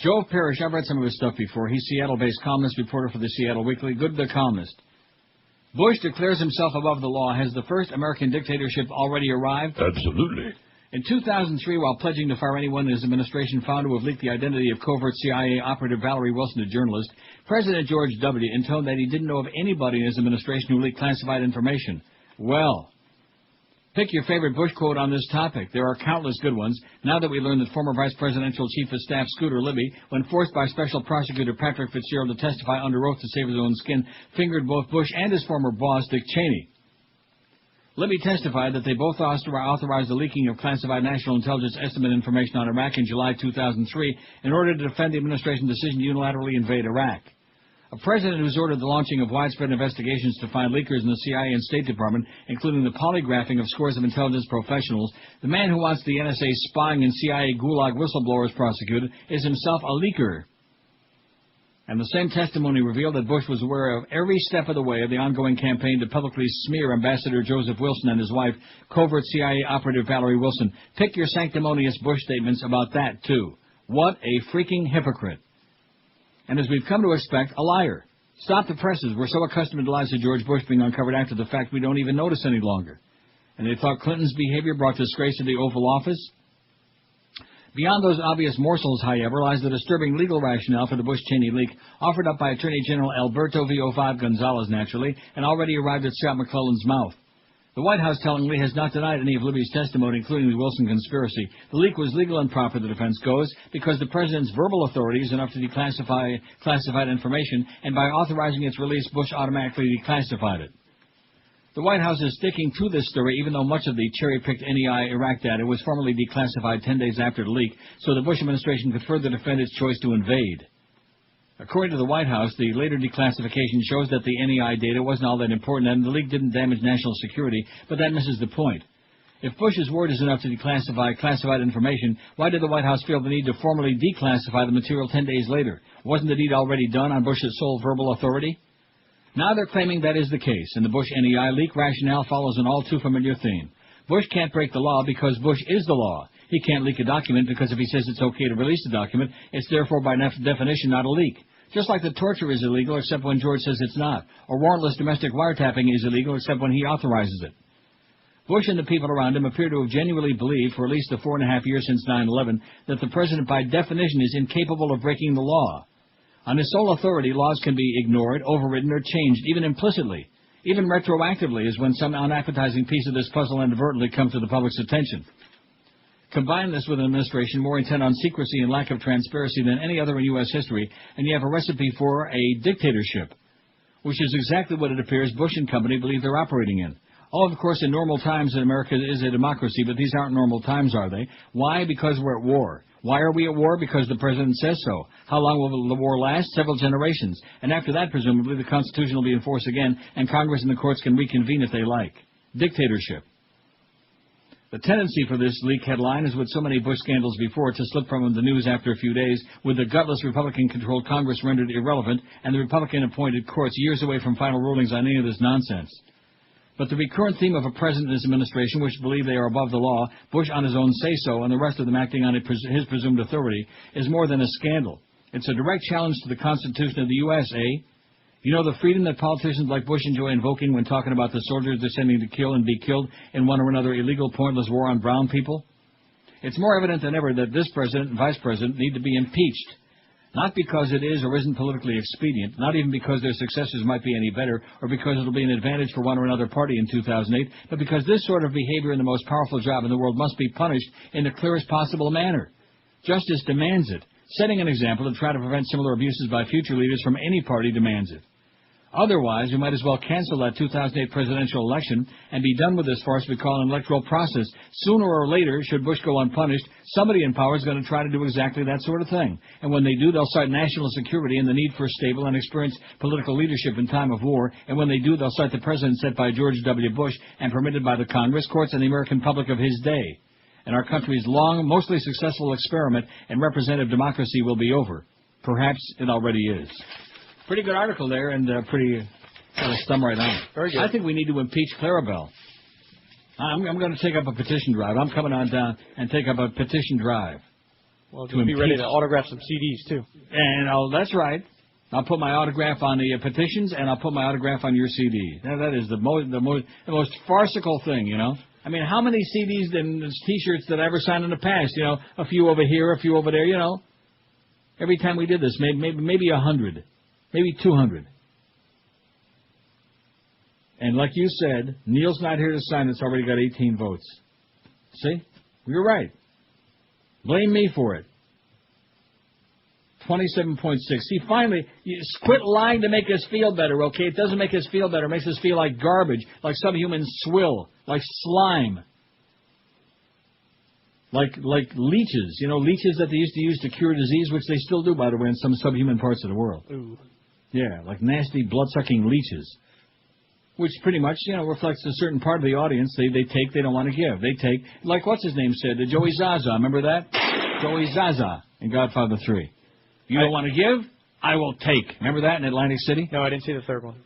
A: Joe Parrish, I've read some of his stuff before. He's Seattle-based columnist, reporter for the Seattle Weekly. Good columnist. Bush declares himself above the law. Has the first American dictatorship already arrived?
F: Absolutely.
A: In 2003, while pledging to fire anyone in his administration found to have leaked the identity of covert CIA operative Valerie Wilson to journalists, President George W. intoned that he didn't know of anybody in his administration who leaked classified information. Well, pick your favorite Bush quote on this topic. There are countless good ones. Now that we learn that former Vice Presidential Chief of Staff Scooter Libby, when forced by Special Prosecutor Patrick Fitzgerald to testify under oath to save his own skin, fingered both Bush and his former boss, Dick Cheney. Libby testified that they both authorized the leaking of classified national intelligence estimate information on Iraq in July 2003 in order to defend the administration's decision to unilaterally invade Iraq. A president who's ordered the launching of widespread investigations to find leakers in the CIA and State Department, including the polygraphing of scores of intelligence professionals, the man who wants the NSA spying and CIA gulag whistleblowers prosecuted, is himself a leaker. And the same testimony revealed that Bush was aware of every step of the way of the ongoing campaign to publicly smear Ambassador Joseph Wilson and his wife, covert CIA operative Valerie Wilson. Pick your sanctimonious Bush statements about that, too. What a freaking hypocrite. And as we've come to expect, a liar. Stop the presses. We're so accustomed to lies of George Bush being uncovered after the fact we don't even notice any longer. And they thought Clinton's behavior brought disgrace to the Oval Office? Beyond those obvious morsels, however, lies the disturbing legal rationale for the Bush-Cheney leak, offered up by Attorney General Alberto V.O. Gonzalez, naturally, and already arrived at Scott McClellan's mouth. The White House, tellingly, has not denied any of Libby's testimony, including the Wilson conspiracy. The leak was legal and proper, the defense goes, because the president's verbal authority is enough to declassify classified information, and by authorizing its release, Bush automatically declassified it. The White House is sticking to this story, even though much of the cherry-picked NEI Iraq data was formally declassified 10 days after the leak, so the Bush administration could further defend its choice to invade. According to the White House, the later declassification shows that the NEI data wasn't all that important and the leak didn't damage national security, but that misses the point. If Bush's word is enough to declassify classified information, why did the White House feel the need to formally declassify the material 10 days later? Wasn't the deed already done on Bush's sole verbal authority? Now they're claiming that is the case, and the Bush NEI leak rationale follows an all-too-familiar theme. Bush can't break the law because Bush is the law. He can't leak a document because if he says it's okay to release the document, it's therefore by definition not a leak. Just like the torture is illegal except when George says it's not, or warrantless domestic wiretapping is illegal except when he authorizes it. Bush and the people around him appear to have genuinely believed, for at least the 4.5 years since 9/11, that the president by definition is incapable of breaking the law. On his sole authority, laws can be ignored, overridden, or changed, even implicitly. Even retroactively is when some unappetizing piece of this puzzle inadvertently comes to the public's attention. Combine this with an administration more intent on secrecy and lack of transparency than any other in U.S. history, and you have a recipe for a dictatorship, which is exactly what it appears Bush and company believe they're operating in. Oh, of course, in normal times, America is a democracy, but these aren't normal times, are they? Why? Because we're at war. Why are we at war? Because the president says so. How long will the war last? Several generations. And after that, presumably, the Constitution will be in force again, and Congress and the courts can reconvene if they like. Dictatorship. The tendency for this leak headline is with so many Bush scandals before to slip from the news after a few days, with the gutless Republican-controlled Congress rendered irrelevant and the Republican-appointed courts years away from final rulings on any of this nonsense. But the recurrent theme of a president and his administration which believe they are above the law, Bush on his own say-so, and the rest of them acting on his presumed authority, is more than a scandal. It's a direct challenge to the Constitution of the U.S., eh? You know the freedom that politicians like Bush enjoy invoking when talking about the soldiers they're sending to kill and be killed in one or another illegal, pointless war on brown people? It's more evident than ever that this president and vice president need to be impeached. Not because it is or isn't politically expedient, not even because their successors might be any better, or because it'll be an advantage for one or another party in 2008, but because this sort of behavior in the most powerful job in the world must be punished in the clearest possible manner. Justice demands it. Setting an example to try to prevent similar abuses by future leaders from any party demands it. Otherwise, we might as well cancel that 2008 presidential election and be done with this farce we call an electoral process. Sooner or later, should Bush go unpunished, somebody in power is going to try to do exactly that sort of thing. And when they do, they'll cite national security and the need for stable and experienced political leadership in time of war. And when they do, they'll cite the president set by George W. Bush and permitted by the Congress, courts, and the American public of his day. And our country's long, mostly successful experiment in representative democracy will be over. Perhaps it already is. Pretty good article there, and pretty kind of stum right on.
E: Very good.
A: I think we need to impeach Clarabelle. I'm going to take up a petition drive. I'm coming on down and take up a petition drive.
E: Well, you'll be ready to autograph some CDs, too.
A: And that's right. I'll put my autograph on the petitions, and I'll put my autograph on your CD. Now, that is the most farcical thing, you know. I mean, how many CDs and T-shirts did I ever sign in the past? You know, a few over here, a few over there, you know. Every time we did this, maybe 100. Maybe 200. And like you said, Neil's not here to sign. It's already got 18 votes. See? You're right. Blame me for it. 27.6. See, finally, you quit lying to make us feel better, okay? It doesn't make us feel better. It makes us feel like garbage, like subhuman swill, like slime. Like leeches. You know, leeches that they used to use to cure disease, which they still do, by the way, in some subhuman parts of the world.
E: Ooh.
A: Yeah, like nasty blood-sucking leeches, which pretty much, you know, reflects a certain part of the audience. They take, they don't want to give. They take, like what's his name said, Joey Zaza. Remember that? Joey Zaza in Godfather 3. You don't want to give? I will take. Remember that in Atlantic City?
E: No, I didn't see the third one.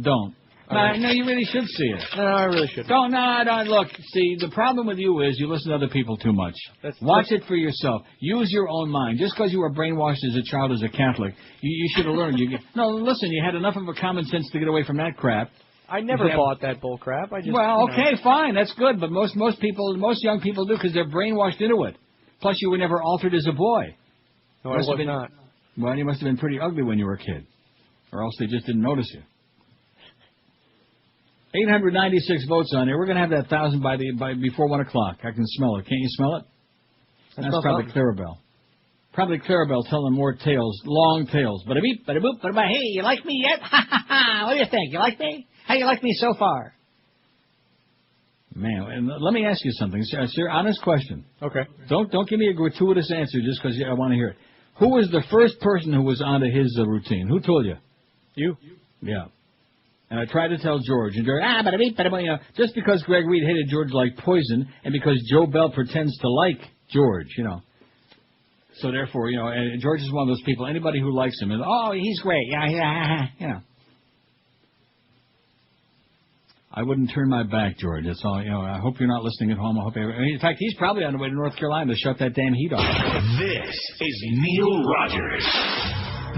A: Don't. No, you really should see it.
E: No, I really shouldn't.
A: Don't. Look, see, the problem with you is you listen to other people too much. Watch it for yourself. Use your own mind. Just because you were brainwashed as a child as a Catholic, you should have learned. Listen, you had enough of a common sense to get away from that crap.
E: I never bought that bull crap. I just,
A: fine, that's good, but most young people do because they're brainwashed into it. Plus, you were never altered as a boy.
E: No, I was not.
A: Well, you must have been pretty ugly when you were a kid, or else they just didn't notice you. 896 votes on there. We're going to have that 1,000 before 1 o'clock. I can smell it. Can't you smell it? That's probably Clarabelle. Probably Clarabelle telling more tales, long tales. Bada beep, bada boop, bada bye. Hey, you like me yet? Ha ha ha! What do you think? You like me? How you like me so far? Man, and let me ask you something. Sir, honest question.
E: Okay.
A: Don't give me a gratuitous answer just because I want to hear it. Who was the first person who was onto his routine? Who told you?
E: You.
A: Yeah. And I tried to tell George, and George, just because Greg Reed hated George like poison, and because Joe Bell pretends to like George, So therefore, and George is one of those people, anybody who likes him is, oh, he's great, yeah. I wouldn't turn my back, George. That's all. I hope you're not listening at home. In fact, he's probably on the way to North Carolina to shut that damn heat off.
F: This is Neil Rogers.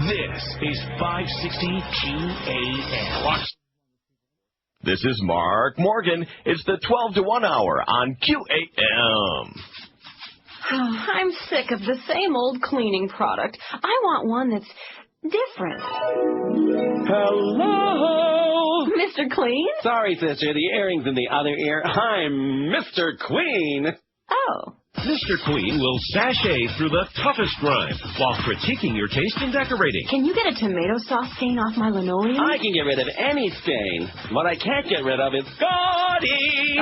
F: This is 560 QAM.
I: This is Mark Morgan. It's the 12 to 1 hour on QAM.
L: I'm sick of the same old cleaning product. I want one that's different.
M: Hello?
L: Mr. Clean?
M: Sorry, sister, the earring's in the other ear. I'm Mr. Queen.
L: Oh.
I: Mr. Queen will sashay through the toughest grime while critiquing your taste in decorating.
L: Can you get a tomato sauce stain off my linoleum?
M: I can get rid of any stain. What I can't get rid of is Scotty!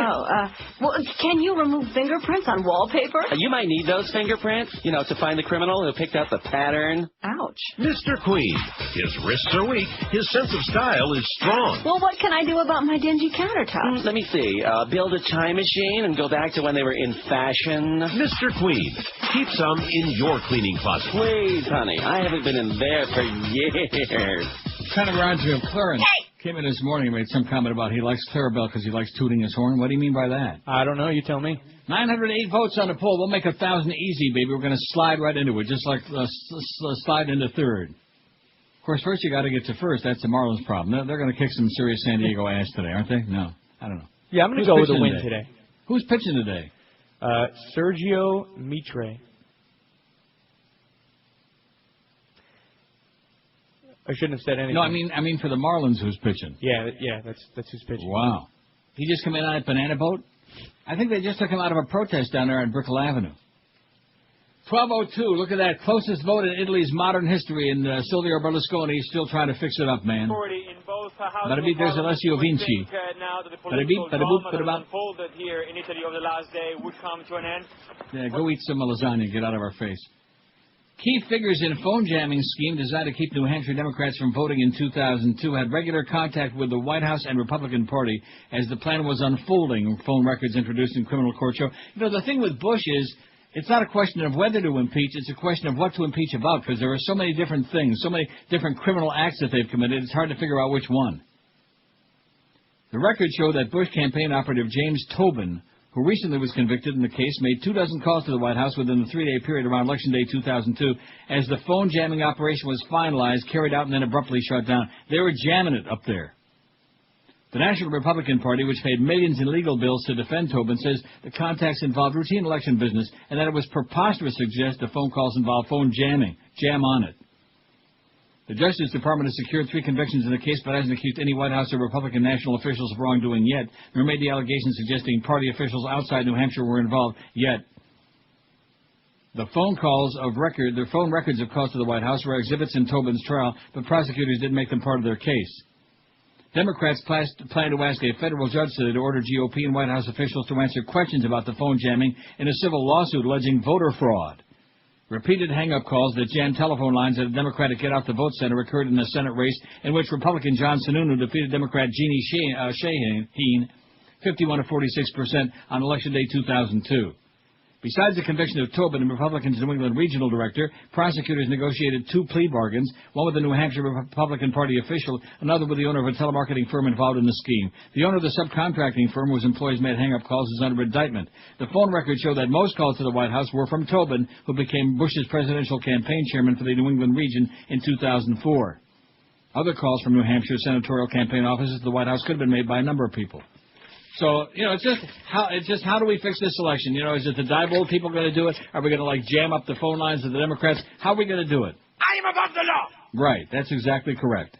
L: Well, can you remove fingerprints on wallpaper?
M: You might need those fingerprints, to find the criminal who picked out the pattern.
L: Ouch.
I: Mr. Queen. His wrists are weak. His sense of style is strong.
L: Well, what can I do about my dingy countertops?
M: Let me see. Build a time machine and go back to when they were in fashion.
I: Mr. Queen, keep some in your cleaning closet.
M: Please, honey. I haven't been in there for years.
A: Kind of reminds me of Clarence. Hey! Came in this morning and made some comment about he likes Clarabelle because he likes tooting his horn. What do you mean by that?
E: I don't know. You tell me.
A: 908 votes on the poll. We'll make 1,000 easy, baby. We're going to slide right into it, just like slide into third. Of course, first you got to get to first. That's the Marlins problem. They're going to kick some serious San Diego ass today, aren't they? No, I don't know.
E: Yeah, I'm going to go with the win today.
A: Who's pitching today?
E: Sergio Mitre. I shouldn't have said anything.
A: No, I mean for the Marlins, who's pitching?
E: Yeah, that's who's pitching.
A: Wow. He just come in on a banana boat? I think they just took him out of a protest down there on Brickell Avenue. 1202, look at that. Closest vote in Italy's modern history, and Silvio Berlusconi is still trying to fix it up, man. Bada beep, there's Alessio Vinci. Bada beep, bada boop, bada bop.
N: Unfolded here in Italy over the last day would come to an end.
A: Yeah, go eat some lasagna and get out of our face. Key figures in phone jamming scheme designed to keep New Hampshire Democrats from voting in 2002 had regular contact with the White House and Republican Party as the plan was unfolding. Phone records introduced in criminal court show. The thing with Bush is, it's not a question of whether to impeach, it's a question of what to impeach about, because there are so many different things, so many different criminal acts that they've committed, it's hard to figure out which one. The records show that Bush campaign operative James Tobin, who recently was convicted in the case, made 24 calls to the White House within the 3-day period around Election Day 2002 as the phone jamming operation was finalized, carried out, and then abruptly shut down. They were jamming it up there. The National Republican Party, which paid millions in legal bills to defend Tobin, says the contacts involved routine election business and that it was preposterous to suggest the phone calls involved phone jamming. Jam on it. The Justice Department has secured 3 convictions in the case, but hasn't accused any White House or Republican national officials of wrongdoing yet, nor made the allegations suggesting party officials outside New Hampshire were involved yet. The phone records of calls to the White House were exhibits in Tobin's trial, but prosecutors didn't make them part of their case. Democrats plan to ask a federal judge today to order GOP and White House officials to answer questions about the phone jamming in a civil lawsuit alleging voter fraud. Repeated hang-up calls that jammed telephone lines at a Democratic get-out-the-vote center occurred in the Senate race in which Republican John Sununu defeated Democrat Jeannie Shaheen 51 to 46% on Election Day 2002. Besides the conviction of Tobin and Republicans' New England Regional Director, prosecutors negotiated 2 plea bargains, one with a New Hampshire Republican Party official, another with the owner of a telemarketing firm involved in the scheme. The owner of the subcontracting firm whose employees made hang-up calls is under indictment. The phone records show that most calls to the White House were from Tobin, who became Bush's presidential campaign chairman for the New England region in 2004. Other calls from New Hampshire senatorial campaign offices to the White House could have been made by a number of people. So, it's just how do we fix this election? Is it the Diebold people going to do it? Are we going to, jam up the phone lines of the Democrats? How are we going to do it?
W: I am above the law!
A: Right, that's exactly correct.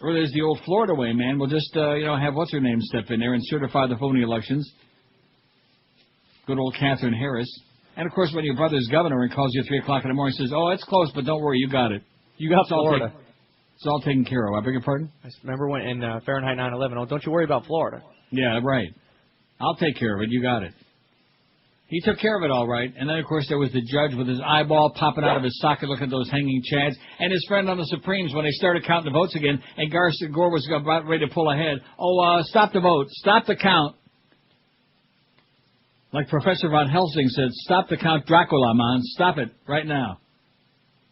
A: Or there's the old Florida way, man. We'll just, have what's-her-name step in there and certify the phony elections. Good old Catherine Harris. And, of course, when your brother's governor and calls you at 3 o'clock in the morning and says, oh, it's close, but don't worry, you got it.
E: You got Florida.
A: It's all taken care of. I beg your pardon?
E: I remember when in Fahrenheit 9/11, don't you worry about Florida.
A: Yeah, right. I'll take care of it. You got it. He took care of it all right. And then, of course, there was the judge with his eyeball popping out of his socket looking at those hanging chads. And his friend on the Supremes when they started counting the votes again. And Gore was about ready to pull ahead. Oh, stop the vote. Stop the count. Like Professor Von Helsing said, stop the count, Dracula, man. Stop it right now.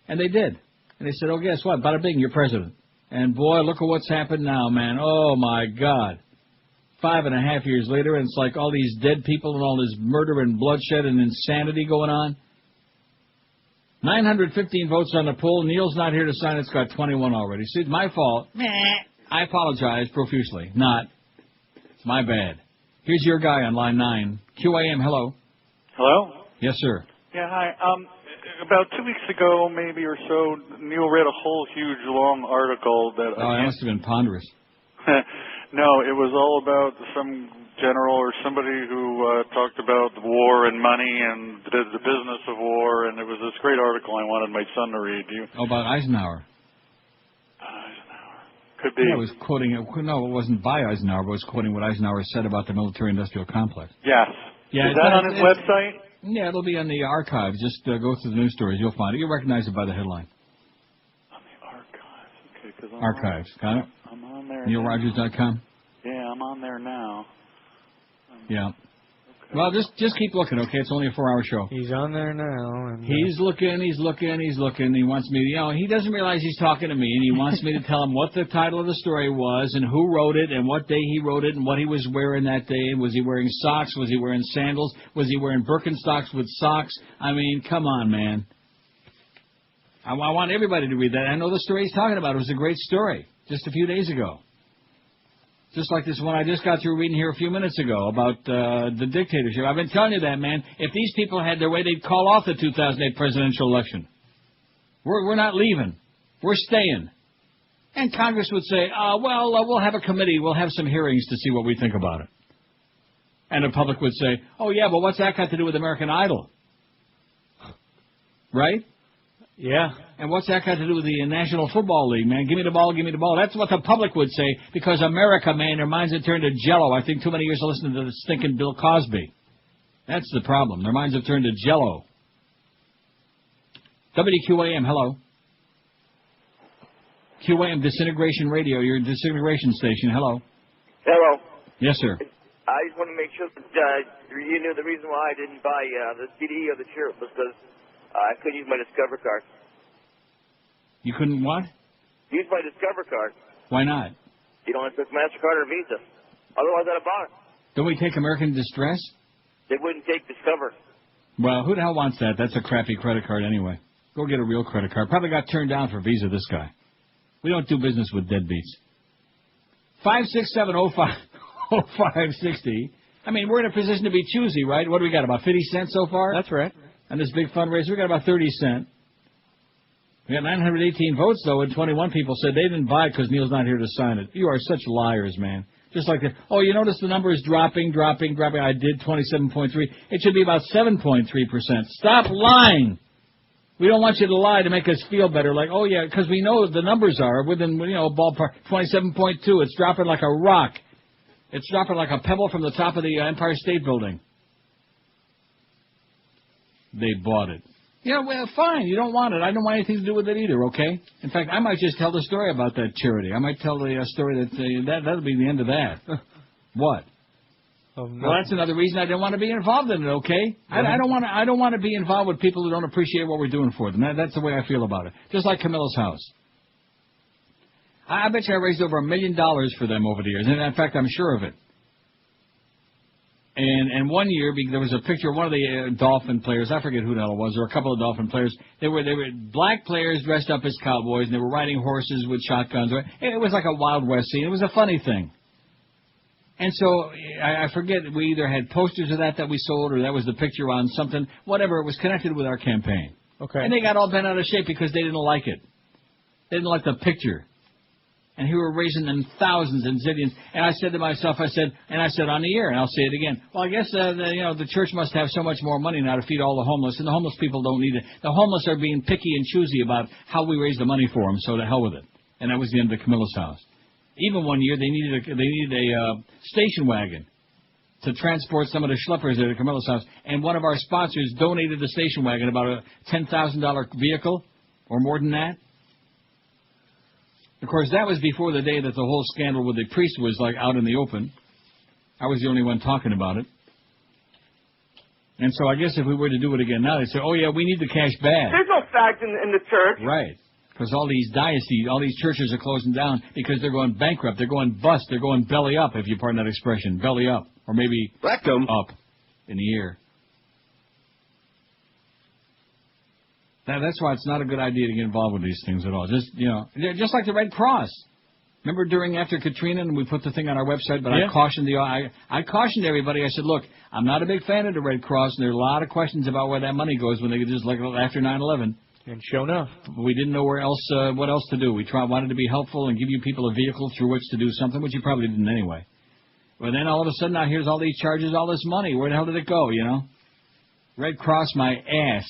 A: And they did. And they said, oh, guess what? Bada bing, you're president. And, boy, look at what's happened now, man. Oh, my God. 5.5 years later, and it's like all these dead people and all this murder and bloodshed and insanity going on. 915 votes on the poll. Neil's not here to sign. It's got 21 already. See, it's my fault. I apologize profusely. Not. It's my bad. Here's your guy on line 9. QAM, hello.
O: Hello?
A: Yes, sir.
O: Yeah, hi. About 2 weeks ago, maybe or so, Neil read a whole huge, long article that...
A: Oh, it must have been ponderous.
O: No, it was all about some general or somebody who talked about the war and money and the business of war, and it was this great article I wanted my son to read.
A: Oh, about Eisenhower.
O: Could be.
A: Yeah, it was quoting... No, it wasn't by Eisenhower, but it was quoting what Eisenhower said about the military-industrial complex.
O: Yes.
A: Yeah,
O: Is that on his website?
A: Yeah, it'll be on the archives. Just go through the news stories. You'll find it. You'll recognize it by the headline.
O: On the archives. Okay, because
A: Archives. Got it?
O: I'm on there.
A: NeilRogers.com?
O: Yeah, I'm on there now.
A: Yeah. Okay. Well, just keep looking, okay? It's only a 4-hour show.
E: He's on there now. And,
A: He's looking. He wants me to, he doesn't realize he's talking to me, and he wants me to tell him what the title of the story was and who wrote it and what day he wrote it and what he was wearing that day. Was he wearing socks? Was he wearing sandals? Was he wearing Birkenstocks with socks? I mean, come on, man. I want everybody to read that. I know the story he's talking about. It was a great story just a few days ago. Just like this one I just got through reading here a few minutes ago about the dictatorship. I've been telling you that, man. If these people had their way, they'd call off the 2008 presidential election. We're not leaving. We're staying. And Congress would say, we'll have a committee. We'll have some hearings to see what we think about it. And the public would say, oh, yeah, but what's that got to do with American Idol? Right?
E: Yeah.
A: And what's that got to do with the National Football League, man? Give me the ball, give me the ball. That's what the public would say, because America, man, their minds have turned to Jell-O. I think too many years of listening to the stinking Bill Cosby. That's the problem. Their minds have turned to Jell-O. WQAM, hello. QAM Disintegration Radio, your disintegration station, hello.
P: Hello.
A: Yes, sir.
P: I just want to make sure that you knew the reason why I didn't buy the CD or the shirt was because I couldn't use my Discover card.
A: You couldn't what?
P: Use my Discover card.
A: Why not?
P: You don't accept MasterCard or Visa. Otherwise, I'd have bought it.
A: Don't we take American Distress?
P: They wouldn't take Discover.
A: Well, who the hell wants that? That's a crappy credit card anyway. Go get a real credit card. Probably got turned down for Visa, this guy. We don't do business with deadbeats. 5670560. I mean, we're in a position to be choosy, right? What do we got, about 50 cents so far?
E: That's right.
A: And this big fundraiser, we got about 30 cents. We got 918 votes, though, and 21 people said they didn't buy it because Neil's not here to sign it. You are such liars, man. Just like that. Oh, you notice the number is dropping. I did 27.3. It should be about 7.3%. Stop lying. We don't want you to lie to make us feel better. Like, oh, yeah, because we know the numbers are within, ballpark 27.2. It's dropping like a rock. It's dropping like a pebble from the top of the Empire State Building. They bought it. Yeah, well, fine. You don't want it. I don't want anything to do with it either, okay? In fact, I might just tell the story about that charity. I might tell the story that'll be the end of that. What? Well, that's another reason I didn't want to be involved in it, okay? I don't want to be involved with people who don't appreciate what we're doing for them. That's the way I feel about it. Just like Camillus House. I bet you I raised over $1 million for them over the years. And in fact, I'm sure of it. And one year, there was a picture of one of the Dolphin players. I forget who the hell it was. There were a couple of Dolphin players. They were black players dressed up as cowboys, and they were riding horses with shotguns. It was like a Wild West scene. It was a funny thing. And so, I forget, we either had posters of that we sold, or that was the picture on something. Whatever, it was connected with our campaign.
E: Okay.
A: And they got all bent out of shape because they didn't like it. They didn't like the picture. And we were raising them thousands and zillions. And I said to myself, I said on the air, and I'll say it again, well, I guess, the church must have so much more money now to feed all the homeless, and the homeless people don't need it. The homeless are being picky and choosy about how we raise the money for them, so to hell with it. And that was the end of the Camillus House. Even one year, they needed a station wagon to transport some of the schleppers there to Camillus House, and one of our sponsors donated the station wagon, about a $10,000 vehicle, or more than that. Of course, that was before the day that the whole scandal with the priest was like out in the open. I was the only one talking about it. And so I guess if we were to do it again now, they'd say, oh, yeah, we need the cash bad.
C: There's no fact in the church.
A: Right. Because all these dioceses, all these churches are closing down because they're going bankrupt. They're going bust. They're going belly up, if you pardon that expression. Belly up. Or maybe
B: rectum
A: up in the ear. That's why it's not a good idea to get involved with these things at all. Just, just like the Red Cross. Remember after Katrina, and we put the thing on our website, but
E: yeah.
A: I cautioned everybody. I said, look, I'm not a big fan of the Red Cross, and there are a lot of questions about where that money goes when they just like after 9/11.
E: And sure enough,
A: we didn't know what else to do. We wanted to be helpful and give you people a vehicle through which to do something, which you probably didn't anyway. But then all of a sudden, now here's all these charges, all this money. Where the hell did it go? Red Cross my ass.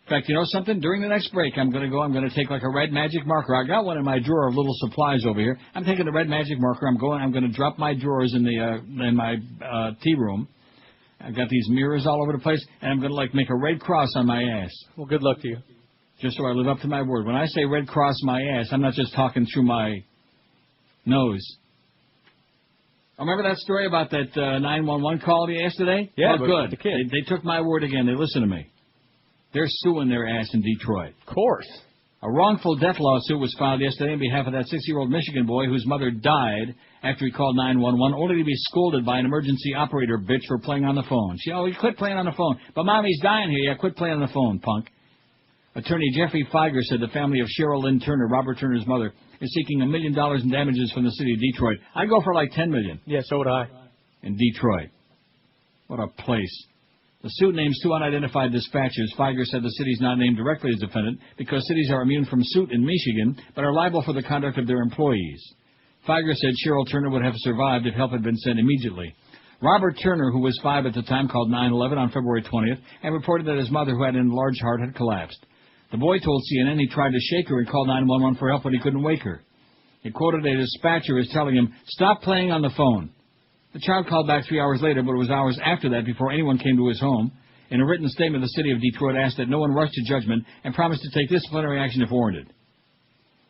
A: In fact, you know something? During the next break, I'm going to take like a red magic marker. I got one in my drawer of little supplies over here. I'm taking the red magic marker. I'm going to drop my drawers in my tea room. I've got these mirrors all over the place, and I'm going to make a red cross on my ass.
E: Well, good luck to you.
A: Just so I live up to my word. When I say red cross my ass, I'm not just talking through my nose. Remember that story about that 911 call yesterday?
E: Yeah,
A: oh, good.
E: The kid.
A: They took my word again. They listened to me. They're suing their ass in Detroit.
E: Of course.
A: A wrongful death lawsuit was filed yesterday on behalf of that 6-year-old Michigan boy whose mother died after he called 911, only to be scolded by an emergency operator bitch for playing on the phone. You quit playing on the phone. But Mommy's dying here. Yeah, quit playing on the phone, punk. Attorney Jeffrey Feiger said the family of Cheryl Lynn Turner, Robert Turner's mother, is seeking $1 million in damages from the city of Detroit. I'd go for like $10 million.
E: Yeah, so would I.
A: In Detroit. What a place. The suit names 2 unidentified dispatchers. Feiger said the city's not named directly as defendant because cities are immune from suit in Michigan but are liable for the conduct of their employees. Feiger said Cheryl Turner would have survived if help had been sent immediately. Robert Turner, who was 5 at the time, called 911 on February 20th and reported that his mother, who had an enlarged heart, had collapsed. The boy told CNN he tried to shake her and called 911 for help when he couldn't wake her. He quoted a dispatcher as telling him, "Stop playing on the phone." The child called back 3 hours later, but it was hours after that before anyone came to his home. In a written statement, the city of Detroit asked that no one rush to judgment and promised to take disciplinary action if warranted.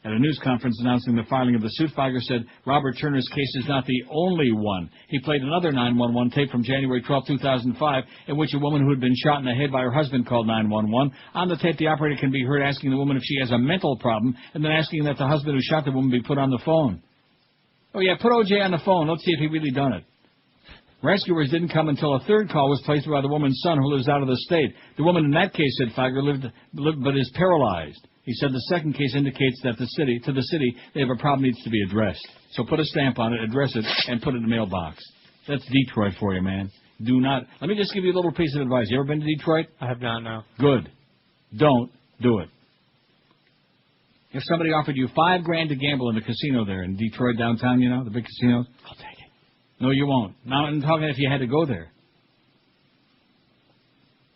A: At a news conference announcing the filing of the suit, Feiger said Robert Turner's case is not the only one. He played another 911 tape from January 12, 2005, in which a woman who had been shot in the head by her husband called 911. On the tape, the operator can be heard asking the woman if she has a mental problem and then asking that the husband who shot the woman be put on the phone. Oh, yeah, put O.J. on the phone. Let's see if he really done it. Rescuers didn't come until a third call was placed by the woman's son, who lives out of the state. The woman in that case, said Feiger, lived but is paralyzed. He said the second case indicates that the city, they have a problem that needs to be addressed. So put a stamp on it, address it, and put it in the mailbox. That's Detroit for you, man. Do not. Let me just give you a little piece of advice. You ever been to Detroit?
E: I have not, no.
A: Good. Don't do it. If somebody offered you $5,000 to gamble in the casino there in Detroit downtown, the big casino,
E: I'll take it.
A: No, you won't. Now I'm talking if you had to go there.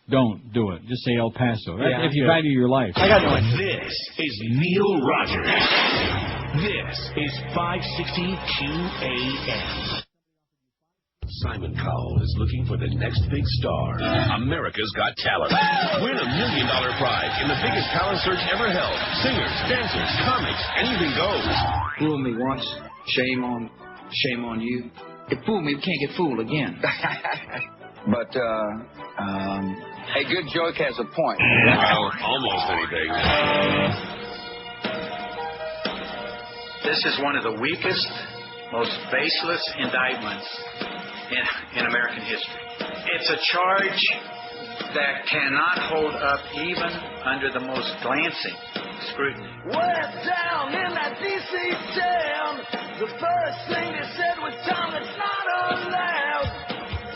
A: Don't do it. Just say El Paso.
E: Yeah,
A: if you value your life.
E: I got no idea.
F: This is Neil Rogers. This is 560 QAM. Simon Cowell is looking for the next big star. America's Got Talent. Win $1 million prize in the biggest talent search ever held. Singers, dancers, comics, anything goes.
G: Fool me once, shame on you. If fool me, we can't get fooled again. But a good joke has a point.
F: Well, almost anything.
H: This is one of the weakest, most baseless indictments in American history. It's a charge that cannot hold up even under the most glancing scrutiny.
W: Way down in that D.C. town, the first thing they said was, "Tom, it's not allowed.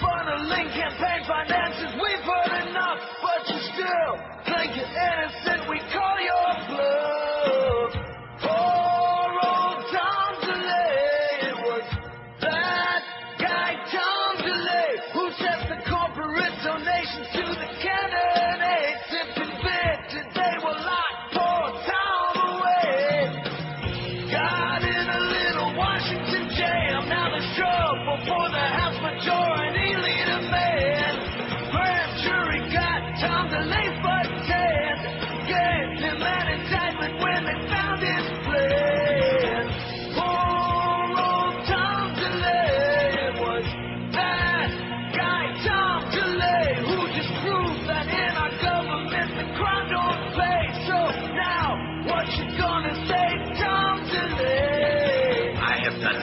W: Funneling campaign finances, we've heard enough, but you still think you're innocent. We call your bluff." Poor old Tom DeLay, it was that guy Tom DeLay who sets the corporate donations to the candidates. If convicted, they will lock poor Tom away. Got in a little Washington jam, now there's trouble for the House majority.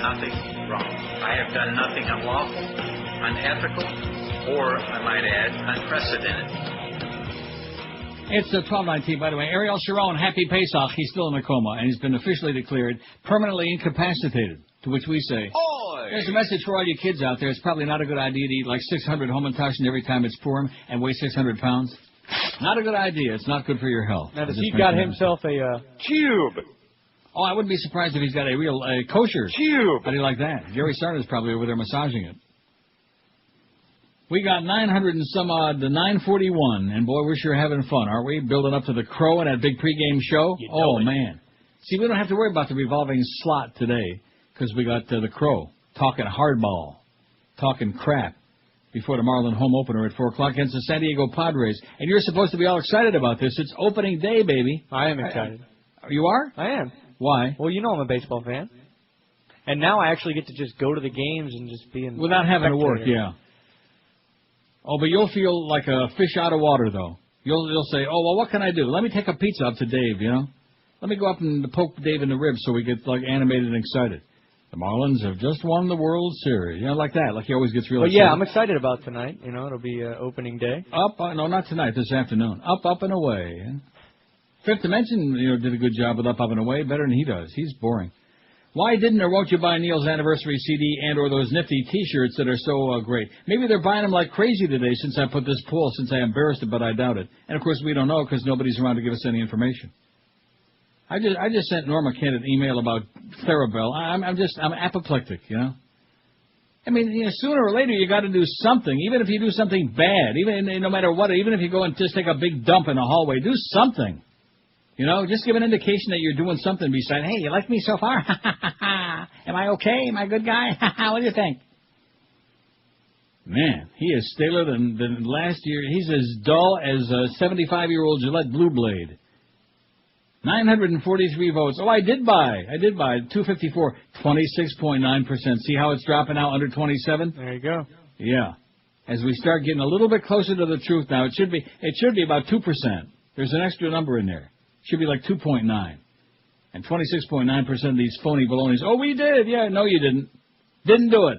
H: nothing wrong. I have done nothing unlawful, unethical, or, I might add, unprecedented.
A: It's 12:19, by the way. Ariel Sharon, happy Pesach. He's still in a coma, and he's been officially declared permanently incapacitated, to which we say, there's a message for all you kids out there. It's probably not a good idea to eat like 600 Hamantaschen every time it's Purim and weigh 600 pounds. Not a good idea. It's not good for your health.
E: Now, does he got himself a
A: cube? Oh, I wouldn't be surprised if he's got a real kosher cube. How do you like that? Gary Sarna's probably over there massaging it. We got 900 and some odd, the 941, and boy, we're sure having fun, aren't we? Building up to the Crow and that big pregame show. Man. See, we don't have to worry about the revolving slot today because we got the Crow talking hardball, talking crap before the Marlin home opener at 4 o'clock against the San Diego Padres. And you're supposed to be all excited about this. It's opening day, baby.
E: I am excited.
A: You are?
E: I am.
A: Why?
E: Well, you know I'm a baseball fan. And now I actually get to just go to the games and just be in
A: without having to work, yeah. Oh, but you'll feel like a fish out of water, though. You'll say, oh, well, what can I do? Let me take a pizza up to Dave, you know? Let me go up and poke Dave in the ribs so we get, like, animated and excited. The Marlins have just won the World Series. You know, like that. Like he always gets real excited.
E: Yeah, I'm excited about tonight. You know, it'll be opening day.
A: No, not tonight. This afternoon. Up and away. Fifth Dimension, did a good job with Up and Away. Better than he does. He's boring. Why didn't or won't you buy Neil's anniversary CD and or those nifty T-shirts that are so great? Maybe they're buying them like crazy today since I put this poll, since I embarrassed it, but I doubt it. And, of course, we don't know because nobody's around to give us any information. I just sent Norma Kent an email about Therabell. I'm apoplectic, you know. I mean, sooner or later you got to do something, even if you do something bad, even no matter what, even if you go and just take a big dump in the hallway, do something. You know, just give an indication that you're doing something besides, hey, you like me so far? Am I okay? Am I a good guy? What do you think? Man, he is staler than last year. He's as dull as a 75-year-old Gillette Blue Blade. 943 votes. Oh, I did buy. 254, 26.9%. See how it's dropping now under 27?
E: There you go.
A: Yeah. As we start getting a little bit closer to the truth now, it should be about 2%. There's an extra number in there. Should be like 2.9. And 26.9% of these phony balonies. Oh, we did. Yeah, no, you didn't. Didn't do it.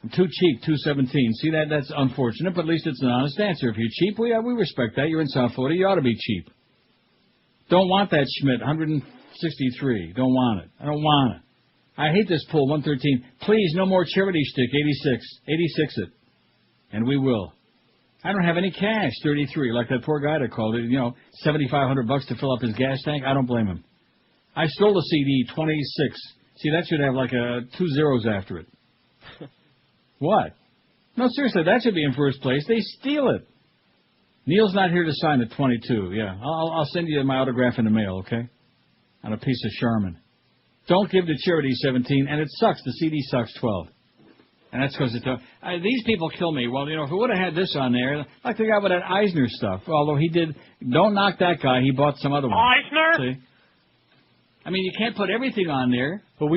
A: I'm too cheap, 217. See, that's unfortunate, but at least it's an honest answer. If you're cheap, we respect that. You're in South Florida. You ought to be cheap. Don't want that Schmidt, 163. Don't want it. I don't want it. I hate this poll, 113. Please, no more charity shtick, 86. 86 it. And we will. I don't have any cash, 33, like that poor guy that called it, $7,500 to fill up his gas tank. I don't blame him. I stole a CD, 26. See, that should have like 2 zeros after it. What? No, seriously, that should be in first place. They steal it. Neil's not here to sign at 22. Yeah, I'll send you my autograph in the mail, okay? On a piece of Charmin. Don't give to charity, 17, and it sucks. The CD sucks, 12. And that's because these people kill me. Well, if we would have had this on there, like the guy with that Eisner stuff, although he did, don't knock that guy. He bought some other one.
N: Eisner?
A: See? I mean, you can't put everything on there.
E: But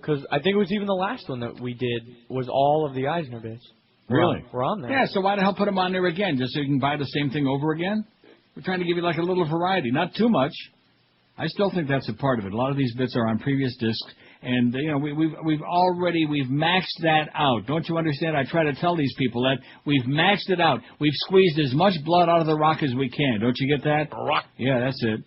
E: because I think it was even the last one that we did was all of the Eisner bits.
A: Really?
E: We're on there.
A: Yeah, so why the hell put them on there again? Just so you can buy the same thing over again? We're trying to give you like a little variety. Not too much. I still think that's a part of it. A lot of these bits are on previous discs, and we've maxed that out. Don't you understand? I try to tell these people that we've maxed it out. We've squeezed as much blood out of the rock as we can. Don't you get that?
N: Rock.
A: Yeah, that's it.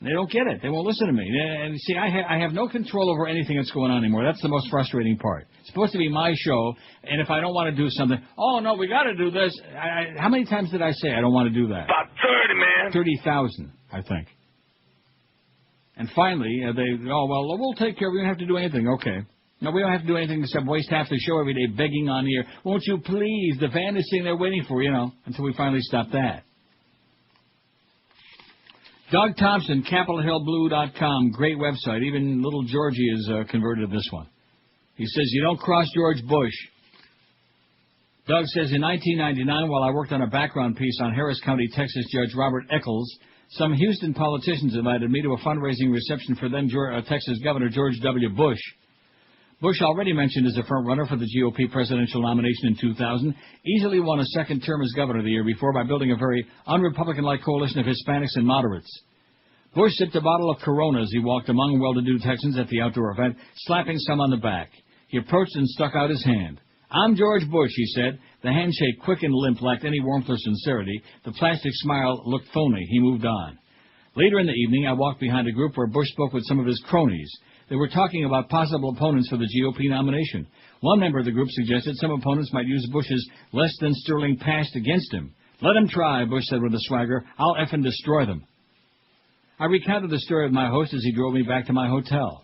A: They don't get it. They won't listen to me. And see, I have no control over anything that's going on anymore. That's the most frustrating part. It's supposed to be my show, and if I don't want to do something, oh, no, we got to do this. How many times did I say I don't want to do that?
N: About 30, man.
A: 30,000, I think. And finally, we'll take care of it. We don't have to do anything. Okay. No, we don't have to do anything except waste half the show every day begging on the air. Won't you please? The fan is sitting there waiting for, until we finally stop that. Doug Thompson, CapitolHillBlue.com, great website. Even little Georgie is converted to this one. He says, you don't cross George Bush. Doug says, in 1999, while I worked on a background piece on Harris County, Texas Judge Robert Eccles, some Houston politicians invited me to a fundraising reception for then Texas Governor George W. Bush. Bush, already mentioned as a front-runner for the GOP presidential nomination in 2000, easily won a second term as governor the year before by building a very un-Republican-like coalition of Hispanics and moderates. Bush sipped a bottle of Corona as he walked among well-to-do Texans at the outdoor event, slapping some on the back. He approached and stuck out his hand. "I'm George Bush," he said. The handshake, quick and limp, lacked any warmth or sincerity. The plastic smile looked phony. He moved on. Later in the evening, I walked behind a group where Bush spoke with some of his cronies. They were talking about possible opponents for the GOP nomination. One member of the group suggested some opponents might use Bush's less-than-sterling past against him. "Let him try," Bush said with a swagger. "I'll effing destroy them." I recounted the story with my host as he drove me back to my hotel.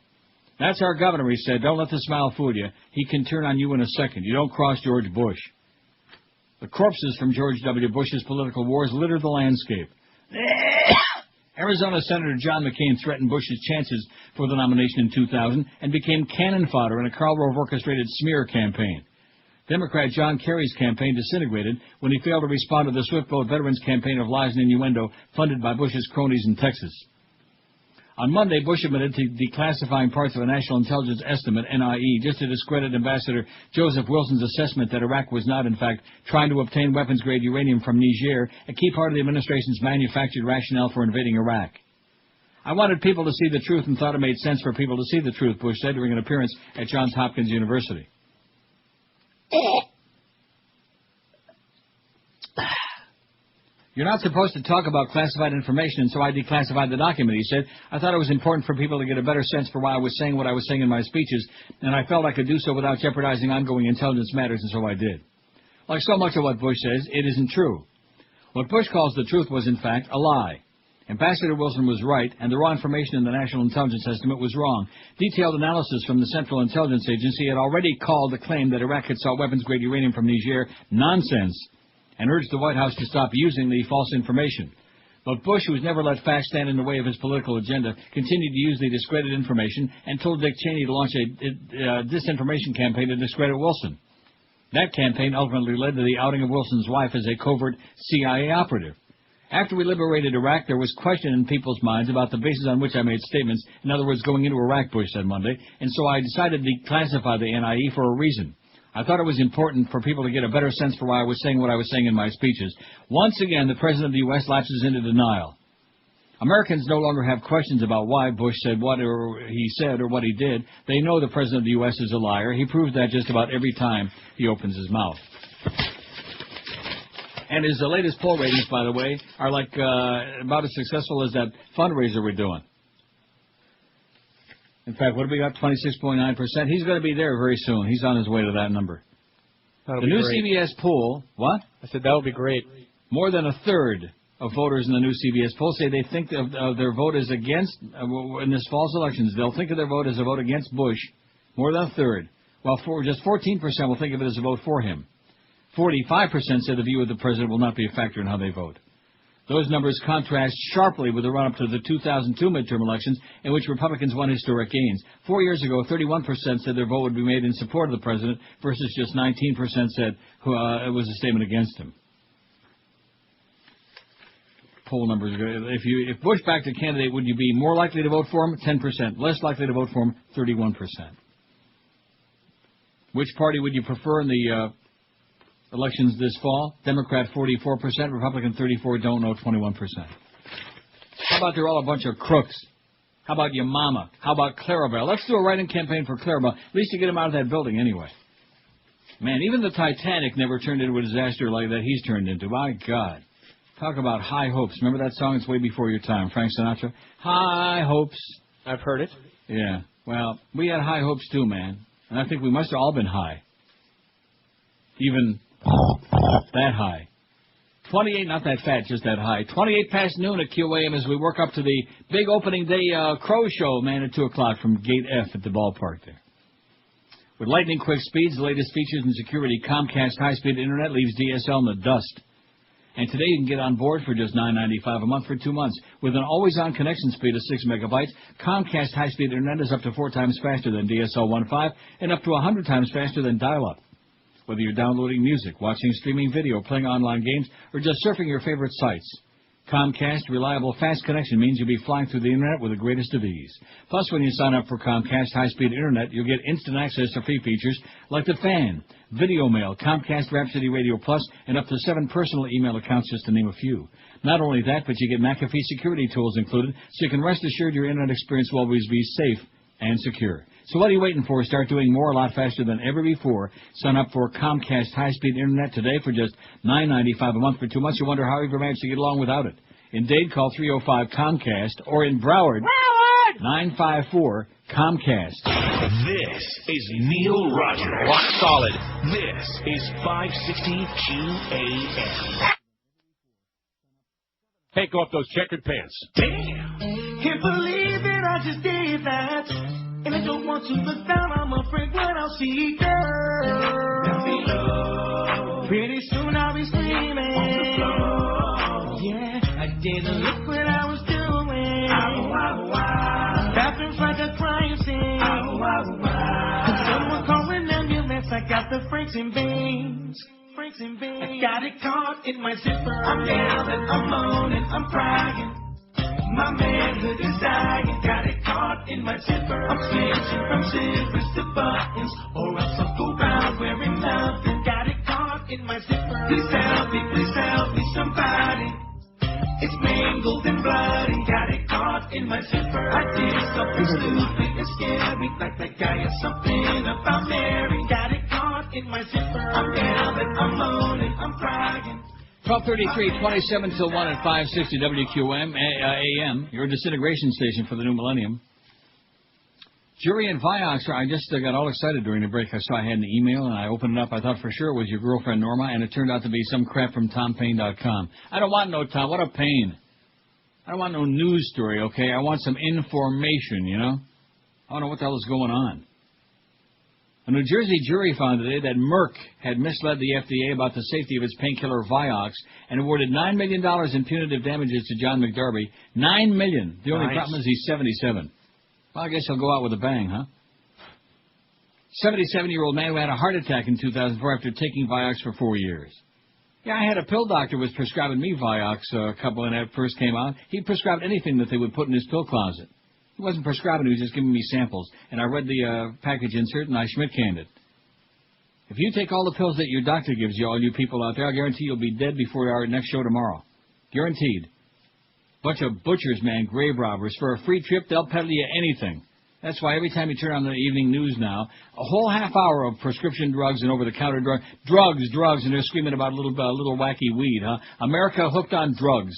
A: "That's our governor," he said. "Don't let the smile fool you. He can turn on you in a second. You don't cross George Bush." The corpses from George W. Bush's political wars littered the landscape. Arizona Senator John McCain threatened Bush's chances for the nomination in 2000 and became cannon fodder in a Karl Rove-orchestrated smear campaign. Democrat John Kerry's campaign disintegrated when he failed to respond to the Swift Boat Veterans campaign of lies and innuendo funded by Bush's cronies in Texas. On Monday, Bush admitted to declassifying parts of a National Intelligence Estimate, NIE, just to discredit Ambassador Joseph Wilson's assessment that Iraq was not, in fact, trying to obtain weapons-grade uranium from Niger, a key part of the administration's manufactured rationale for invading Iraq. "I wanted people to see the truth and thought it made sense for people to see the truth," Bush said during an appearance at Johns Hopkins University. "You're not supposed to talk about classified information, and so I declassified the document," he said. "I thought it was important for people to get a better sense for why I was saying what I was saying in my speeches, and I felt I could do so without jeopardizing ongoing intelligence matters, and so I did." Like so much of what Bush says, it isn't true. What Bush calls the truth was, in fact, a lie. Ambassador Wilson was right, and the raw information in the National Intelligence Estimate was wrong. Detailed analysis from the Central Intelligence Agency had already called the claim that Iraq had sought weapons-grade uranium from Niger nonsense, and urged the White House to stop using the false information. But Bush, who's never let facts stand in the way of his political agenda, continued to use the discredited information and told Dick Cheney to launch a disinformation campaign to discredit Wilson. That campaign ultimately led to the outing of Wilson's wife as a covert CIA operative. After we liberated Iraq, there was question in people's minds about the basis on which I made statements, in other words, going into Iraq, Bush said Monday, and so I decided to declassify the NIE for a reason. I thought it was important for people to get a better sense for why I was saying what I was saying in my speeches. Once again, the President of the U.S. lapses into denial. Americans no longer have questions about why Bush said what he said or what he did. They know the President of the U.S. is a liar. He proves that just about every time he opens his mouth. And his latest poll ratings, by the way, are like about as successful as that fundraiser we're doing. In fact, what have we got? 26.9%. He's going to be there very soon. He's on his way to that number.
E: That'll
A: the
E: be
A: new
E: great.
A: CBS poll, what?
E: I said that would be great.
A: More than a third of voters in the new CBS poll say they think of their vote is against, in this fall's elections, they'll think of their vote as a vote against Bush. More than a third. While just 14% will think of it as a vote for him. 45% say the view of the president will not be a factor in how they vote. Those numbers contrast sharply with the run-up to the 2002 midterm elections, in which Republicans won historic gains. 4 years ago, 31% said their vote would be made in support of the president, versus just 19% said it was a statement against him. Poll numbers. If Bush backed a candidate, would you be more likely to vote for him? 10%. Less likely to vote for him? 31%. Which party would you prefer in the elections this fall? Democrat 44%, Republican 34%, don't know 21%. How about they're all a bunch of crooks? How about your mama? How about Clarabelle? Let's do a write-in campaign for Clarabelle. At least to get him out of that building anyway. Man, even the Titanic never turned into a disaster like that he's turned into. My God. Talk about high hopes. Remember that song? It's way before your time. Frank Sinatra? High hopes.
E: I've heard it.
A: Yeah. Well, we had high hopes too, man. And I think we must have all been high. Even that high. 28, not that fat, just that high. 28 past noon at QAM as we work up to the big opening day crow show, man, at 2 o'clock from Gate F at the ballpark there. With lightning-quick speeds, the latest features and security, Comcast high-speed internet leaves DSL in the dust. And today you can get on board for just $9.95 a month for 2 months. With an always-on connection speed of 6 megabytes, Comcast high-speed internet is up to 4 times faster than DSL 1.5 and up to 100 times faster than dial-up. Whether you're downloading music, watching streaming video, playing online games, or just surfing your favorite sites, Comcast reliable fast connection means you'll be flying through the internet with the greatest of ease. Plus, when you sign up for Comcast high-speed internet, you'll get instant access to free features like the Fan, Video Mail, Comcast Rhapsody Radio Plus, and up to 7 personal email accounts, just to name a few. Not only that, but you get McAfee security tools included, so you can rest assured your internet experience will always be safe and secure. So what are you waiting for? Start doing more a lot faster than ever before. Sign up for Comcast high-speed internet today for just $9.95 a month. For 2 months, you wonder how you ever managed to get along without it. In Dade, call 305-COMCAST, or in Broward, 954-COMCAST.
F: This is Neil Rogers. Rock solid. This is 560 QAM.
J: Take off those checkered pants.
F: Damn.
W: Can't believe that I just did that. And I don't want to look down, I'm afraid what I'll see, girl. Pretty soon I'll be screaming. Yeah, I didn't look what I was doing. Bathroom's like a crime scene. Someone call an ambulance, I got the Franks and Beans. I got it caught in my zipper. I'm yelling, I'm moaning, I'm crying. My manhood is dying, got it caught in my zipper. I'm switching from zippers to buttons, or else I'll go round wearing nothing. Got it caught in my zipper. Please help me, somebody. It's mangled and bloody, got it caught in my zipper. I did something stupid and scary, like that guy has something about Mary. Got it caught in my zipper. I'm yelling, I'm moaning, I'm crying.
A: 12:33, 27 till 1 at 560 WQAM AM, your disintegration station for the new millennium. Jury and Vioxx, I just got all excited during the break. I saw I had an email, and I opened it up. I thought for sure it was your girlfriend, Norma, and it turned out to be some crap from TomPaine.com. I don't want no Tom. What a pain. I don't want no news story, okay? I want some information, you know? I don't know what the hell is going on. A New Jersey jury found today that Merck had misled the FDA about the safety of its painkiller Vioxx and awarded $9 million in punitive damages to John McDarby. $9 million. The only problem is he's 77. Well, I guess he'll go out with a bang, huh? 77-year-old man who had a heart attack in 2004 after taking Vioxx for 4 years. Yeah, I had a pill doctor who was prescribing me Vioxx a couple when that first came out. He prescribed anything that they would put in his pill closet. He wasn't prescribing, he was just giving me samples. And I read the package insert and I Schmidt canned it. If you take all the pills that your doctor gives you, all you people out there, I guarantee you'll be dead before our next show tomorrow. Guaranteed. Bunch of butchers, man, grave robbers. For a free trip, they'll peddle you anything. That's why every time you turn on the evening news now, a whole half hour of prescription drugs and over-the-counter drugs, and they're screaming about little wacky weed, huh? America hooked on drugs.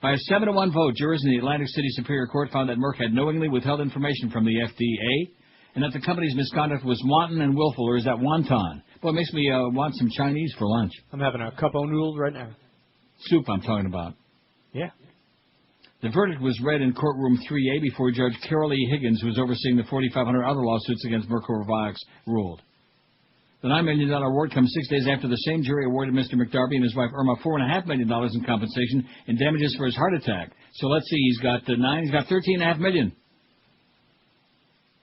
A: By a 7-1 vote, jurors in the Atlantic City Superior Court found that Merck had knowingly withheld information from the FDA and that the company's misconduct was wanton and willful, or is that wonton? Boy, it makes me want some Chinese for lunch.
E: I'm having a cup of noodles right now.
A: Soup I'm talking about.
E: Yeah.
A: The verdict was read in courtroom 3A before Judge Carol E. Higgins, who was overseeing the 4,500 other lawsuits against Merck over Vioxx, ruled. The $9 million award comes 6 days after the same jury awarded Mr. McDarby and his wife Irma $4.5 million in compensation and damages for his heart attack. So let's see, he's got $13.5 million.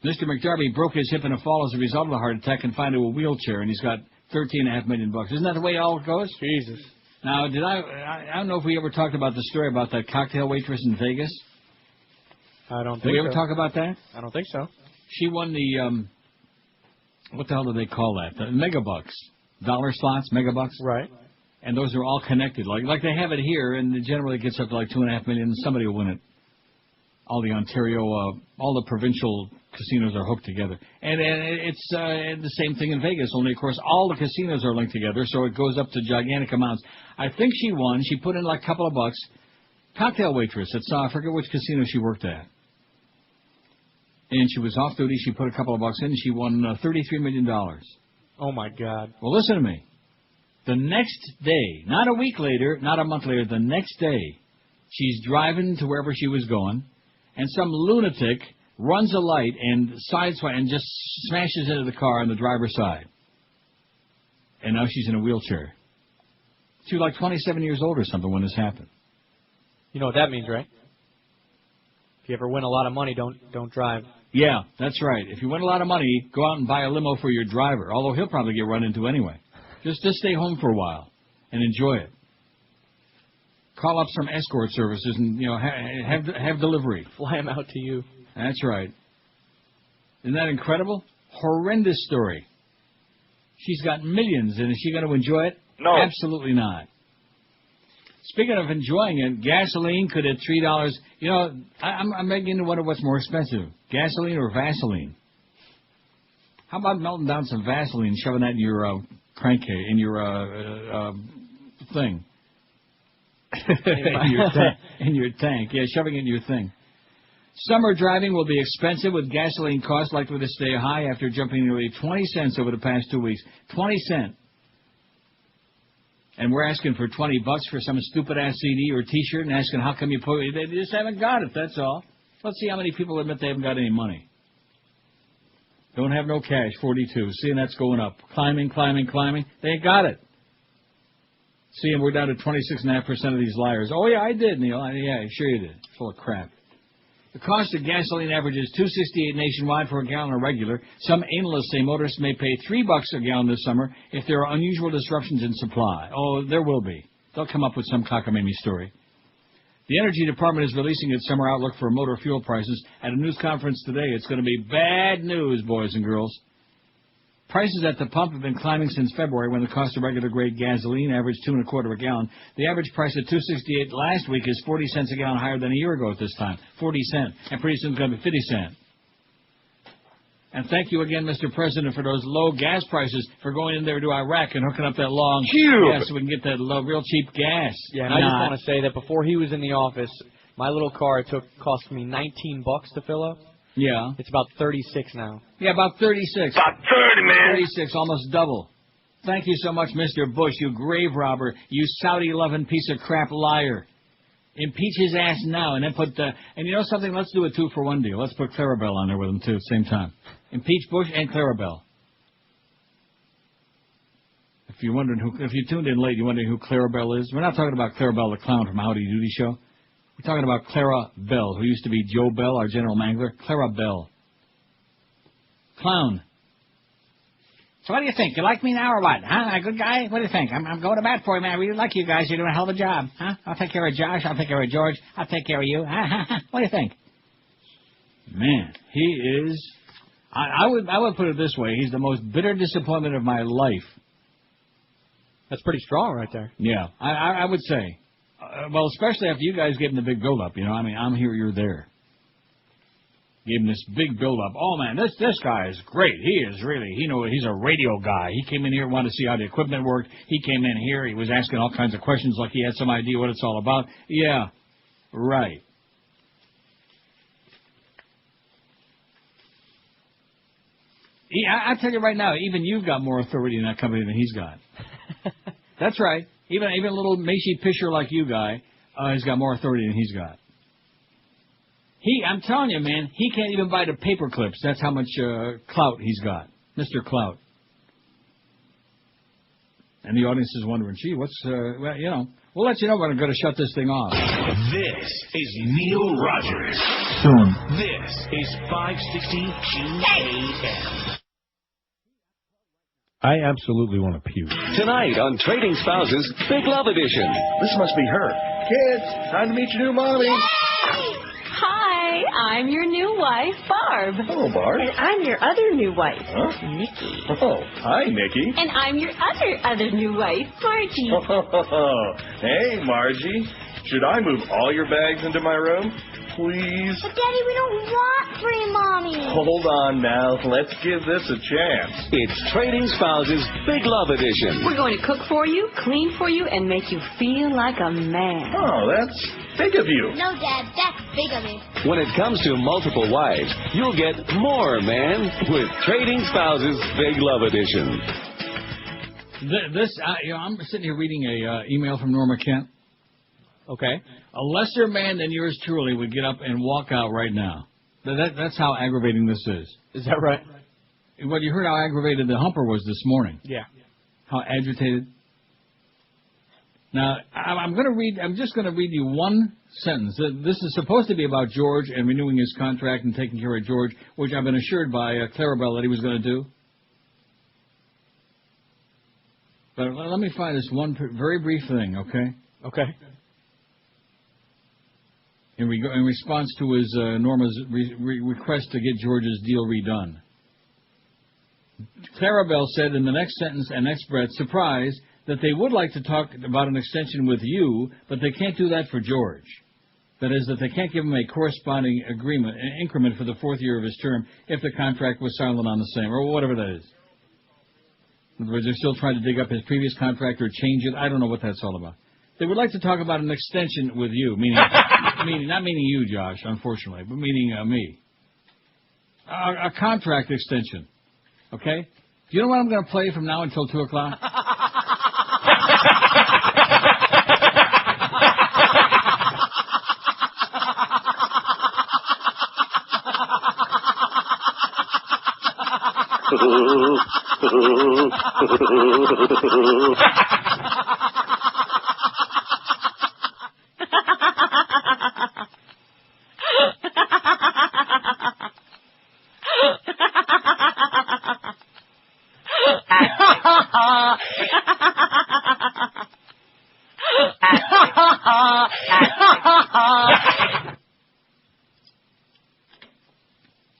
A: Mr. McDarby broke his hip in a fall as a result of the heart attack and confined to a wheelchair, and he's got $13.5 million. Isn't that the way it all goes?
E: Jesus.
A: Now, I don't know if we ever talked about the story about that cocktail waitress in Vegas.
E: I don't think so.
A: Did we ever talk about that?
E: I don't think so.
A: She won the, what the hell do they call that? The megabucks. Dollar slots, megabucks.
E: Right.
A: And those are all connected. Like they have it here, and it generally gets up to like $2.5 million. Somebody will win it. All the Ontario, all the provincial casinos are hooked together. And it's the same thing in Vegas, only, of course, all the casinos are linked together, so it goes up to gigantic amounts. I think she won. She put in like a couple of bucks. Cocktail waitress at, I forget which casino she worked at. And she was off duty. She put a couple of bucks in, and she won $33 million.
E: Oh, my God.
A: Well, listen to me. The next day, not a week later, not a month later, the next day, she's driving to wherever she was going, and some lunatic runs a light and sideswipes and just smashes into the car on the driver's side. And now she's in a wheelchair. She was like 27 years old or something when this happened.
E: You know what that means, right? If you ever win a lot of money, don't drive.
A: Yeah, that's right. If you win a lot of money, go out and buy a limo for your driver, although he'll probably get run into anyway. Just stay home for a while and enjoy it. Call up some escort services and, have delivery.
E: Fly them out to you.
A: That's right. Isn't that incredible? Horrendous story. She's got millions, and is she going to enjoy it?
T: No.
A: Absolutely not. Speaking of enjoying it, gasoline could at $3. I'm beginning to wonder what's more expensive, gasoline or Vaseline. How about melting down some Vaseline and shoving that in your crankcase, in your thing? in your tank. Yeah, shoving it in your thing. Summer driving will be expensive, with gasoline costs likely to stay high after jumping nearly 20 cents over the past 2 weeks. 20 cents. And we're asking for $20 for some stupid-ass CD or T-shirt and asking how come you put it. They just haven't got it, that's all. Let's see how many people admit they haven't got any money. Don't have no cash, 42. See, and that's going up. Climbing. They ain't got it. See, and we're down to 26.5% of these liars. Oh, yeah, I did, Neil. Yeah, sure you did. Full of crap. The cost of gasoline averages $2.68 nationwide for a gallon of regular. Some analysts say motorists may pay $3 a gallon this summer if there are unusual disruptions in supply. Oh, there will be. They'll come up with some cockamamie story. The Energy Department is releasing its summer outlook for motor fuel prices. At a news conference today, it's going to be bad news, boys and girls. Prices at the pump have been climbing since February, when the cost of regular grade gasoline averaged $2.25 a gallon. The average price of $2.68 last week is 40 cents a gallon higher than a year ago at this time. 40 cents. And pretty soon it's going to be 50 cents. And thank you again, Mr. President, for those low gas prices, for going in there to Iraq and hooking up that long... Yeah, so we can get that low, real cheap gas.
E: Yeah, and I just want to say that before he was in the office, my little car cost me $19 to fill up.
A: Yeah.
E: It's about 36 now.
A: Yeah, about 36.
T: About 30, man.
A: 36, almost double. Thank you so much, Mr. Bush, you grave robber, you Saudi-loving piece of crap liar. Impeach his ass now, and then put the... And you know something? Let's do a 2-for-1 deal. Let's put Clarabelle on there with him, too, at the same time. Impeach Bush and Clarabelle. If you tuned in late, you're wondering who Clarabelle is. We're not talking about Clarabelle the clown from Howdy Doody Show. We're talking about Clara Bell, who used to be Joe Bell, our general mangler. Clara Bell. Clown. So what do you think? You like me now or what? Huh? A good guy? What do you think? I'm going to bat for you, man. I really like you guys. You're doing a hell of a job. Huh? I'll take care of Josh. I'll take care of George. I'll take care of you. What do you think? Man, he is... I would put it this way. He's the most bitter disappointment of my life.
E: That's pretty strong right there.
A: Yeah, I would say. Well, especially after you guys gave him the big build-up, I'm here, you're there. Gave him this big build-up. Oh, man, this guy is great. He is really, he's a radio guy. He came in here, wanted to see how the equipment worked. He came in here, he was asking all kinds of questions like he had some idea what it's all about. Yeah, right. I tell you right now, even you've got more authority in that company than he's got. That's right. Even a little Macy Pisher like you guy has got more authority than he's got. I'm telling you, man, he can't even buy the paper clips. That's how much clout he's got. Mr. Clout. And the audience is wondering, gee, what's, we'll let you know when I'm going to shut this thing off.
F: This is Neil Rogers.
A: Soon.
F: This is 560 QAM.
J: I absolutely want to puke.
M: Tonight on Trading Spouses, Big Love Edition.
T: This must be her. Kids, time to meet your new mommy.
L: Hi, I'm your new wife, Barb.
T: Hello, Barb.
L: And I'm your other new wife, Nikki.
T: Oh, hi, Nikki.
L: And I'm your other new wife, Margie.
T: Hey, Margie. Should I move all your bags into my room? Please?
S: But, Daddy, we don't want free mommy.
T: Hold on now. Let's give this a chance.
M: It's Trading Spouses Big Love Edition.
L: We're going to cook for you, clean for you, and make you feel like a man.
T: Oh, that's big of you.
S: No, Dad, that's big of me.
M: When it comes to multiple wives, you'll get more, man, with Trading Spouses Big Love Edition.
A: I'm sitting here reading a email from Norma Kent. Okay. A lesser man than yours truly would get up and walk out right now. That's how aggravating this is.
E: Is that right?
A: Well, you heard how aggravated the humper was this morning.
E: Yeah.
A: How agitated. Now, I'm just going to read you one sentence. This is supposed to be about George and renewing his contract and taking care of George, which I've been assured by Clarabelle that he was going to do. But let me find this one very brief thing, okay?
E: Okay.
A: in response to his Norma's request to get George's deal redone. Clarabelle said in the next sentence and next breath, surprise, that they would like to talk about an extension with you, but they can't do that for George. That is, that they can't give him a corresponding agreement, an increment for the fourth year of his term if the contract was silent on the same, or whatever that is. In other words, they're still trying to dig up his previous contract or change it. I don't know what that's all about. They would like to talk about an extension with you, meaning not meaning you, Josh, unfortunately, but meaning me. A contract extension. Okay? Do you know what I'm going to play from now until 2 o'clock?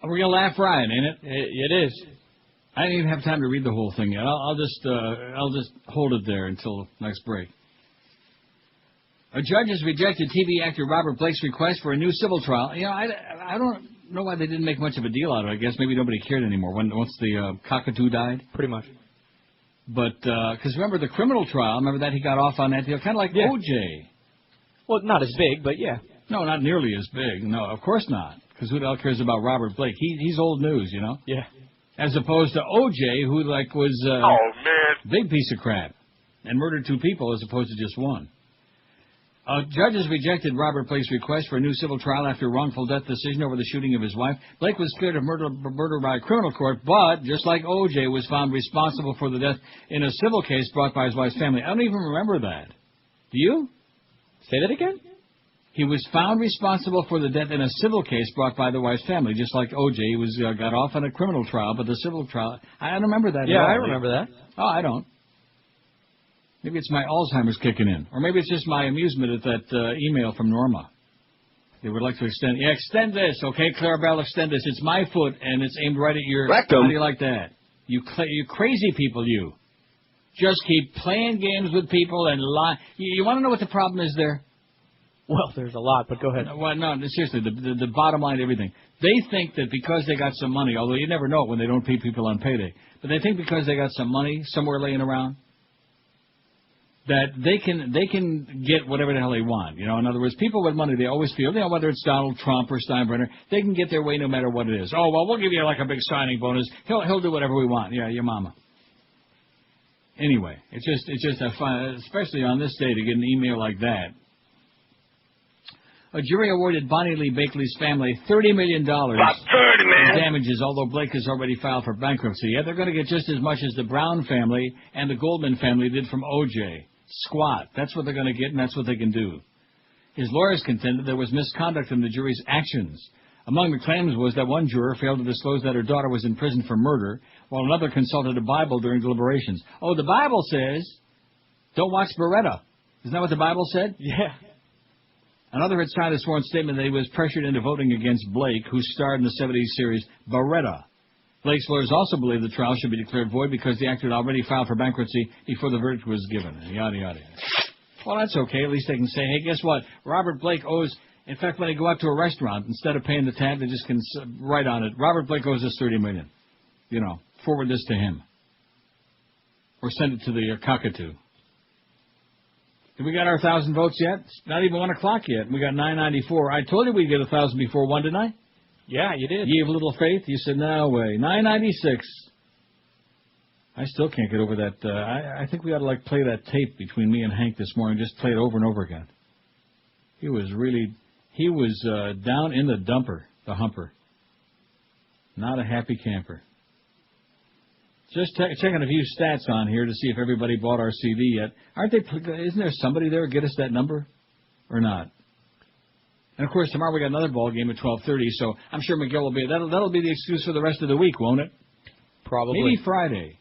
A: We're going to laugh Ryan, ain't it?
E: It is.
A: I didn't even have time to read the whole thing yet. I'll just hold it there until next break. A judge has rejected TV actor Robert Blake's request for a new civil trial. You know, I don't know why they didn't make much of a deal out of it. I guess maybe nobody cared anymore once the cockatoo died.
E: Pretty much.
A: But, because remember the criminal trial, remember that he got off on that deal? Kind of like O.J.
E: Well, not as big, but yeah.
A: No, not nearly as big. No, of course not. Because who the hell cares about Robert Blake? He's old news, you know?
E: Yeah.
A: As opposed to O.J., who, was big piece of crap and murdered 2 people as opposed to just 1. Judges rejected Robert Blake's request for a new civil trial after a wrongful death decision over the shooting of his wife. Blake was cleared of murder by a criminal court, but, just like O.J., was found responsible for the death in a civil case brought by his wife's family. I don't even remember that. Do you?
E: Say that again?
A: He was found responsible for the death in a civil case brought by the wife's family, just like O.J. He got off on a criminal trial, but the civil trial, I don't remember that.
E: Yeah, I remember that.
A: Oh, I don't. Maybe it's my Alzheimer's kicking in. Or maybe it's just my amusement at that email from Norma. They would like to extend. Yeah, extend this, okay, Clarabelle, extend this. It's my foot, and it's aimed right at your
B: rectum.
A: How do you like that? You crazy people, you. Just keep playing games with people and lie. You want to know what the problem is there?
E: Well, there's a lot, but go ahead.
A: Well, no, seriously, the bottom line of everything. They think that because they got some money, although you never know it when they don't pay people on payday, but they think because they got some money somewhere laying around, that they can get whatever the hell they want. You know, in other words, people with money, they always feel, whether it's Donald Trump or Steinbrenner, they can get their way no matter what it is. Oh, well, we'll give you like a big signing bonus. He'll do whatever we want. Yeah, your mama. Anyway, it's just a fun, especially on this day, to get an email like that. A jury awarded Bonnie Lee Bakley's family $30 million in damages, although Blake has already filed for bankruptcy. Yeah, they're going to get just as much as the Brown family and the Goldman family did from O.J. Squat. That's what they're going to get, and that's what they can do. His lawyers contended there was misconduct in the jury's actions. Among the claims was that one juror failed to disclose that her daughter was in prison for murder, while another consulted a Bible during deliberations. Oh, the Bible says, don't watch Beretta. Isn't that what the Bible said?
E: Yeah.
A: Another had signed a sworn statement that he was pressured into voting against Blake, who starred in the 70s series Beretta. Blake's lawyers also believe the trial should be declared void because the actor had already filed for bankruptcy before the verdict was given. Yada, yada. Well, that's okay. At least they can say, hey, guess what? Robert Blake owes... In fact, when they go out to a restaurant, instead of paying the tab, they just can write on it, Robert Blake owes us $30 million. You know, forward this to him. Or send it to the cockatoo. Did we got our 1,000 votes yet? It's not even 1 o'clock yet. We got 994. I told you we'd get 1,000 before 1, didn't I?
E: Yeah, you did.
A: You have little faith? You said, no way. 996. I still can't get over that. I think we ought to, play that tape between me and Hank this morning. Just play it over and over again. He was down in the dumper, the humper. Not a happy camper. Just checking a few stats on here to see if everybody bought our CD yet. Isn't there somebody there to get us that number? Or not? And, of course, tomorrow we got another ball game at 12:30, so I'm sure Miguel will be... That'll be the excuse for the rest of the week, won't it?
E: Probably.
A: Maybe Friday.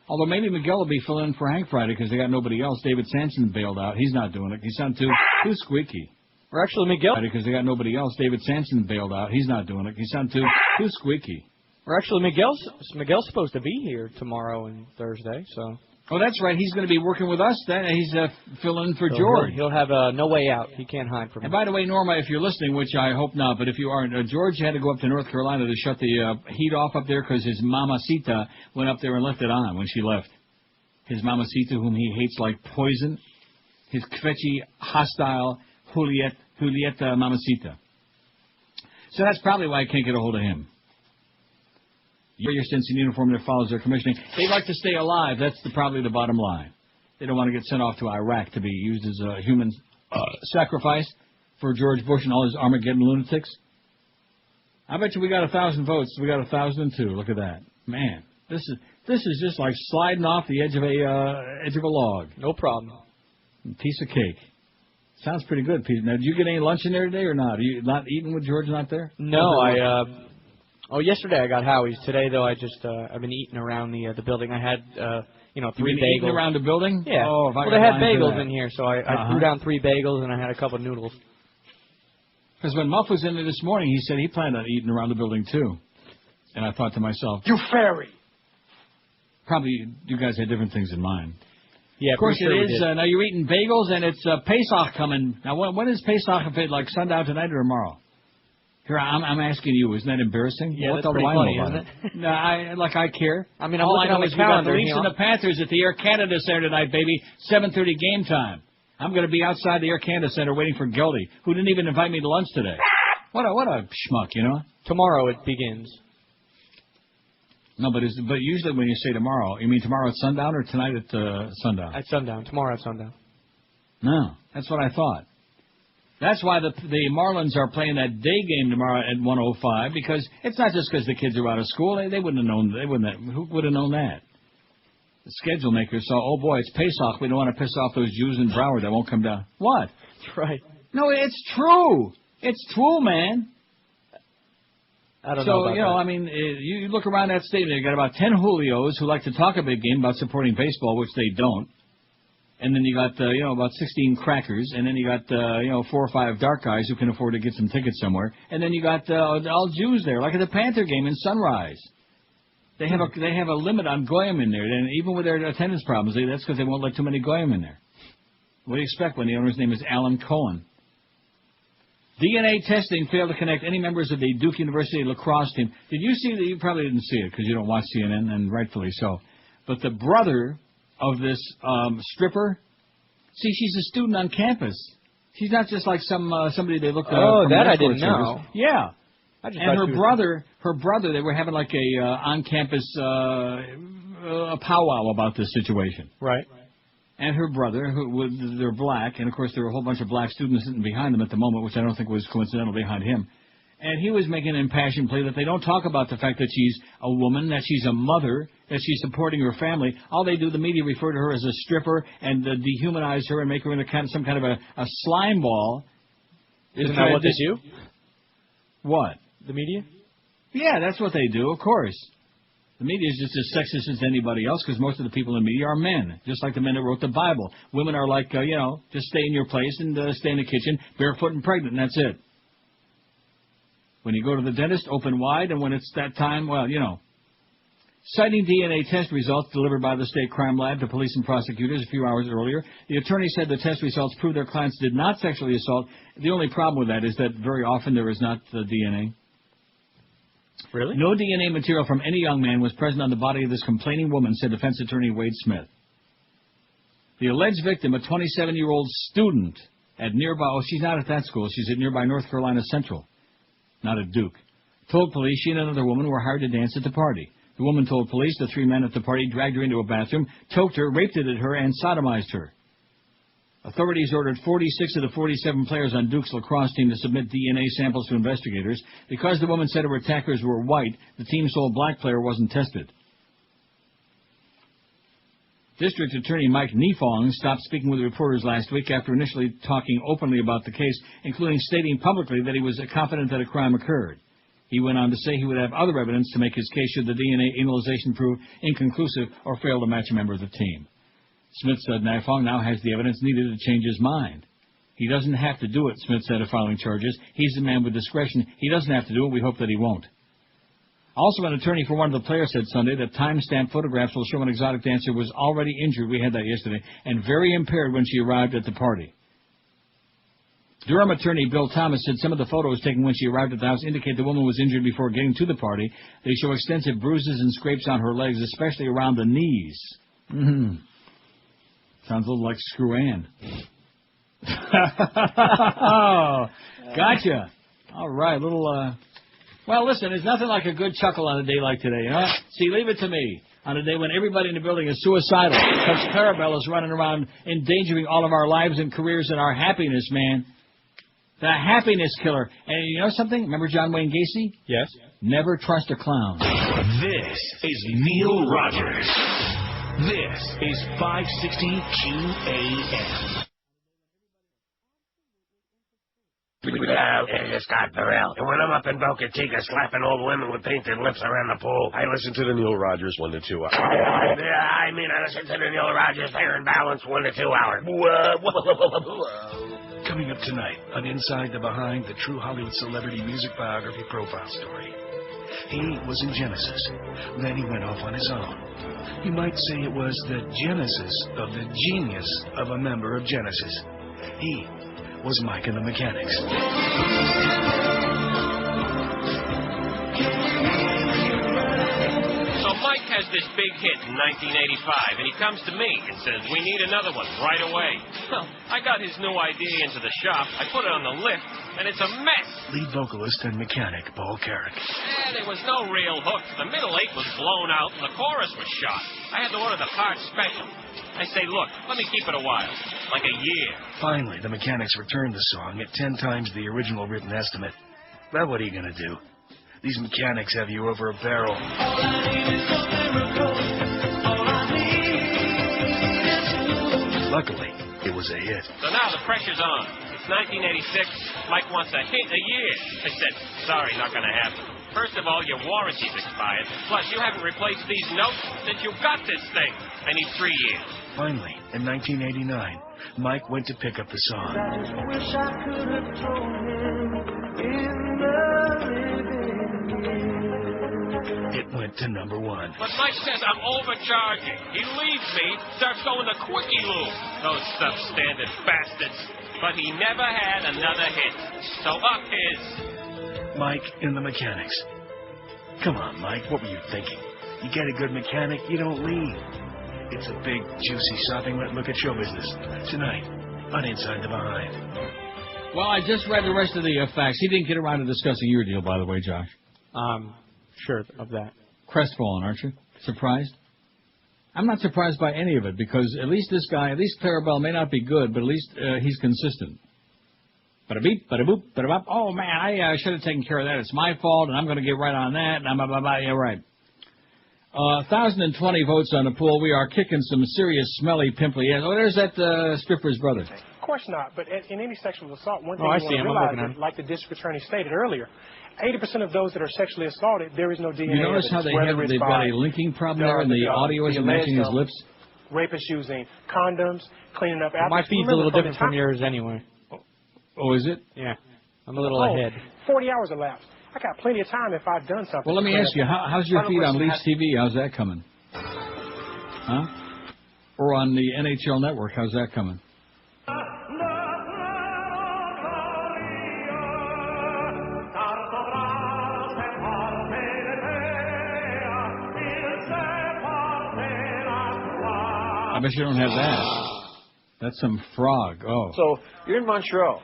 A: Although maybe Miguel will be filling in for Hank Friday because they got nobody else. David Sampson bailed out. He's not doing it. He sounds too squeaky.
E: Or actually, Miguel.
A: Because they got nobody else. David Sampson bailed out. He's not doing it. He sounds too squeaky.
E: Or actually, Miguel's supposed to be here tomorrow and Thursday, so.
A: Oh, that's right. He's going to be working with us. He's filling in for
E: So
A: George.
E: He'll have no way out. He can't hide from it.
A: And by the way, Norma, if you're listening, which I hope not, but if you aren't, George had to go up to North Carolina to shut the heat off up there because his mamacita went up there and left it on when she left. His mamacita, whom he hates like poison. His kvetchy, hostile Julieta mamacita. So that's probably why I can't get a hold of him. Your stints in uniform that follows their commissioning. They like to stay alive. That's probably the bottom line. They don't want to get sent off to Iraq to be used as a human sacrifice for George Bush and all his Armageddon lunatics. I bet you we got 1,000 votes. We got 1,002. Look at that, man. This is just like sliding off the edge of a log.
E: No problem.
A: Piece of cake. Sounds pretty good, Pete. Now, did you get any lunch in there today or not? Are you not eating with George not there?
E: No, yesterday I got Howie's. Today, though, I've been eating around the building. I had, 3 bagels.
A: Eating around the building?
E: Yeah.
A: Oh,
E: well, they had bagels in here, so I threw down 3 bagels and I had a couple of noodles.
A: Because when Muff was in there this morning, he said he planned on eating around the building, too. And I thought to myself,
Q: you fairy.
A: Probably you guys had different things in mind.
E: Yeah,
A: of course
E: sure
A: it is. Now you're eating bagels, and it's Pesach coming. Now, when is Pesach? If it like sundown tonight or tomorrow? Here, I'm asking you. Isn't that embarrassing?
E: Yeah,
A: what
E: that's
A: the
E: pretty
A: hell
E: funny,
A: about
E: isn't
A: it? No, I care.
E: I mean, I'm
A: all I
E: looking
A: know
E: on the
A: is we got the
E: calendar
A: Leafs
E: here.
A: and the Panthers at the Air Canada Center tonight, baby. 7:30 game time. I'm going to be outside the Air Canada Center waiting for Geldy, who didn't even invite me to lunch today. What a schmuck, you know?
E: Tomorrow it begins.
A: No, but usually when you say tomorrow, you mean tomorrow at sundown or tonight at sundown?
E: At sundown. Tomorrow at sundown.
A: No, that's what I thought. That's why the Marlins are playing that day game tomorrow at 1:05 because it's not just because the kids are out of school. They wouldn't have known. Who would have known that? The schedule makers saw. Oh boy, it's Pesach. We don't want to piss off those Jews in Broward that won't come down. What?
E: That's right.
A: No, it's true. It's true, man.
E: I don't know about that.
A: I mean, you look around that stadium, you got about 10 Julios who like to talk a big game about supporting baseball, which they don't. And then you got, about 16 crackers, and then you got, 4 or 5 dark guys who can afford to get some tickets somewhere. And then you got all Jews there, like at the Panther game in Sunrise. They have a limit on Goyim in there, and even with their attendance problems, that's because they won't let too many Goyim in there. What do you expect when the owner's name is Alan Cohen? DNA testing failed to connect any members of the Duke University lacrosse team. Did you see that? You probably didn't see it because you don't watch CNN, and rightfully so. But the brother of this stripper, see, she's a student on campus. She's not just like somebody they looked at.
E: Oh, that I didn't know.
A: Yeah.
E: And
A: her brother, they were having like a on-campus a powwow about this situation.
E: Right.
A: And her brother, they're black, and of course there were a whole bunch of black students sitting behind them at the moment, which I don't think was coincidental behind him. And he was making an impassioned plea that they don't talk about the fact that she's a woman, that she's a mother, that she's supporting her family. All they do, the media refer to her as a stripper and dehumanize her and make her into some kind of a slime ball.
E: Isn't that what they do?
A: What?
E: The media?
A: Yeah, that's what they do, of course. The media is just as sexist as anybody else because most of the people in the media are men, just like the men that wrote the Bible. Women are like, just stay in your place and stay in the kitchen, barefoot and pregnant, and that's it. When you go to the dentist, open wide, and when it's that time, Citing DNA test results delivered by the state crime lab to police and prosecutors a few hours earlier, the attorney said the test results proved their clients did not sexually assault. The only problem with that is that very often there is not the DNA.
E: Really?
A: No DNA material from any young man was present on the body of this complaining woman, said defense attorney Wade Smith. The alleged victim, a 27-year-old student at nearby, she's not at that school, she's at nearby North Carolina Central, not at Duke, told police she and another woman were hired to dance at the party. The woman told police the 3 men at the party dragged her into a bathroom, choked her, raped at her, and sodomized her. Authorities ordered 46 of the 47 players on Duke's lacrosse team to submit DNA samples to investigators. Because the woman said her attackers were white, the team's sole black player wasn't tested. District Attorney Mike Nifong stopped speaking with reporters last week after initially talking openly about the case, including stating publicly that he was confident that a crime occurred. He went on to say he would have other evidence to make his case should the DNA analyzation prove inconclusive or fail to match a member of the team. Smith said Nifong now has the evidence needed to change his mind. He doesn't have to do it, Smith said of filing charges. He's a man with discretion. He doesn't have to do it. We hope that he won't. Also, an attorney for one of the players said Sunday that time-stamped photographs will show an exotic dancer was already injured, we had that yesterday, and very impaired when she arrived at the party. Durham attorney Bill Thomas said some of the photos taken when she arrived at the house indicate the woman was injured before getting to the party. They show extensive bruises and scrapes on her legs, especially around the knees. Sounds a little like Screw Ann. Oh, gotcha. All right, little... Well, listen, there's nothing like a good chuckle on a day like today, huh? See, leave it to me. On a day when everybody in the building is suicidal, because Clarabelle is running around endangering all of our lives and careers and our happiness, man. The happiness killer. And you know something? Remember John Wayne Gacy?
J: Yes.
A: Never trust a clown.
F: This is Neil Rogers. This is 560 QAM.
R: It's Scott Burrell. And when I'm up in Boca Chica slapping old women with painted lips around the pool, I listen to the Neil Rogers 1 to 2 hours. I listen to the Neil Rogers Fair and Balanced 1 to 2 hours.
F: Coming up tonight on Inside the Behind, the true Hollywood celebrity music biography profile story. He was in Genesis. Then he went off on his own. You might say it was the genesis of the genius of a member of Genesis. He was Mike and the Mechanics.
D: So Mike has this big hit in 1985, and he comes to me and says, we need another one right away. Well, I got his new idea into the shop, I put it on the lift, and it's a mess.
F: Lead vocalist and mechanic Paul Carrick.
D: There was no real hook. The middle eight was blown out, and the chorus was shot. I had to order the parts special. I say, look, let me keep it a while, like a year.
F: Finally, the Mechanics returned the song at 10 times the original written estimate. But what are you going to do? These mechanics have you over a barrel. Luckily, it was a hit.
D: So now the pressure's on. It's 1986. Mike wants a hit a year. I said, sorry, not going to happen. First of all, your warranty's expired. Plus, you haven't replaced these notes since you got this thing. I need 3 years.
F: Finally, in 1989, Mike went to pick up the song.
W: Wish I could have told him in the living.
F: It went to number 1.
D: But Mike says I'm overcharging. He leaves me, starts going to Quickie Lube. Those substandard bastards. But he never had another hit. So up his...
F: Mike and the Mechanics. Come on, Mike, what were you thinking? You get a good mechanic, you don't leave. It's a big, juicy, sopping wet look at show business. Tonight, on Inside the Behind.
A: Well, I just read the rest of the facts. He didn't get around to discussing your deal, by the way, Josh.
E: Sure of that.
A: Crestfallen, aren't you? Surprised? I'm not surprised by any of it, because at least this guy, at least Clarabelle may not be good, but at least he's consistent. Bada-beep, bada-boop, bada-bop. Oh, man, I should have taken care of that. It's my fault, and I'm going to get right on that. And yeah, right. 1,020 votes on the poll. We are kicking some serious, smelly, pimply ass. Oh, there's that stripper's brother.
U: Of course not. But in any sexual assault, one thing
E: I
U: you want to realize is, like the district attorney stated earlier, 80% of those that are sexually assaulted, there is no DNA.
A: You notice how they've got a linking problem there, and the audio isn't matching his lips?
U: Rapists using condoms, cleaning up after.
E: My feed's a little different from yours anyway.
A: Oh, is it?
E: Yeah. I'm a little ahead.
U: 40 hours elapsed. I got plenty of time if I've done something.
A: Well, let me ask you, how's your feed on Leafs TV? How's that coming? Huh? Or on the NHL Network, how's that coming? I bet you don't have that. That's some frog. Oh.
V: So, you're in Montreal.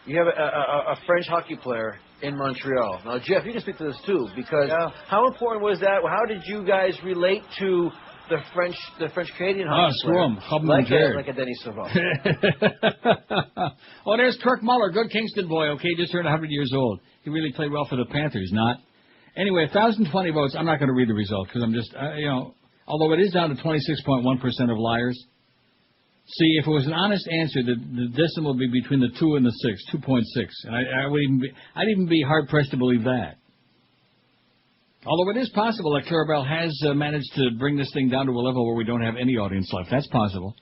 V: You have a French hockey player in Montreal. Now, Jeff, you can speak to this too, because how important was that? How did you guys relate to the French Canadian hockey player? Like a Denis Savard.
A: Oh, there's Kirk Muller, good Kingston boy. Okay, just turned 100 years old. He really played well for the Panthers, not. Anyway, 1,020 votes. I'm not going to read the result because I'm just, although it is down to 26.1% of liars. See, if it was an honest answer, the decimal would be between the 2 and the 6, 2.6, and I'd even be hard pressed to believe that. Although it is possible that Clarabelle has managed to bring this thing down to a level where we don't have any audience left. That's possible.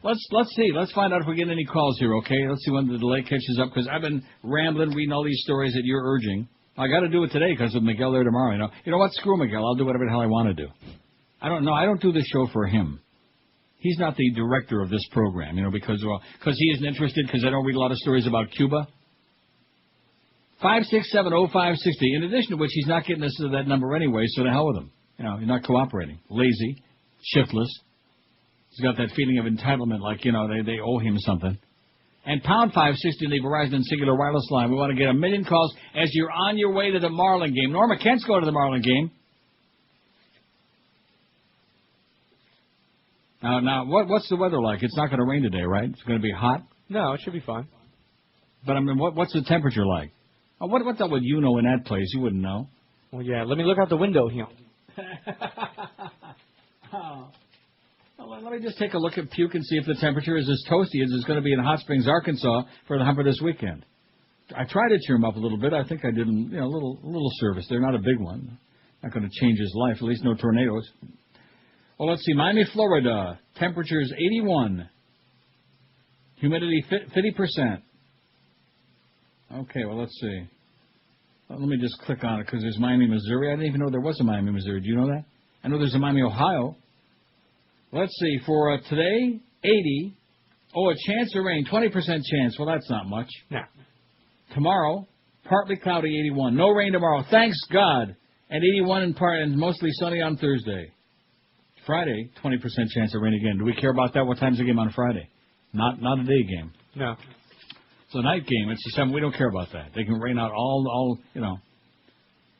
A: let's see. Let's find out if we get any calls here, okay? Let's see when the delay catches up, because I've been rambling, reading all these stories that you're urging. I got to do it today because of Miguel there tomorrow. You know what? Screw Miguel. I'll do whatever the hell I want to do. I don't do this show for him. He's not the director of this program, because he isn't interested, because I don't read a lot of stories about Cuba. 5670560. In addition to which, he's not getting us to that number anyway, so to hell with him. He's not cooperating. Lazy, shiftless. He's got that feeling of entitlement, like, they owe him something. And pound 560 in the Verizon Singular Wireless line. We want to get 1 million calls as you're on your way to the Marlin game. Norma Kent's going to the Marlin game. Now, what's the weather like? It's not going to rain today, right? It's going to be hot?
E: No, it should be fine.
A: But, I mean, what's the temperature like? What the would you know in that place? You wouldn't know.
E: Well, yeah, let me look out the window here.
A: Well, let me just take a look at Puke and see if the temperature is as toasty as it's going to be in Hot Springs, Arkansas for the Humper this weekend. I tried to cheer him up a little bit. I think I did him, a little service. They're not a big one. Not going to change his life. At least no tornadoes. Well, let's see. Miami, Florida. Temperatures 81. Humidity 50%. Okay, well, let's see. Well, let me just click on it because there's Miami, Missouri. I didn't even know there was a Miami, Missouri. Do you know that? I know there's a Miami, Ohio. Let's see. For today, 80. Oh, a chance of rain, 20% chance. Well, that's not much.
E: Yeah.
A: Tomorrow, partly cloudy, 81. No rain tomorrow. Thanks God. And 81 and mostly sunny on Thursday. Friday, 20% chance of rain again. Do we care about that? What time's the game on Friday? Not a day game.
E: No.
A: It's a night game. It's the 7. We don't care about that. They can rain out all.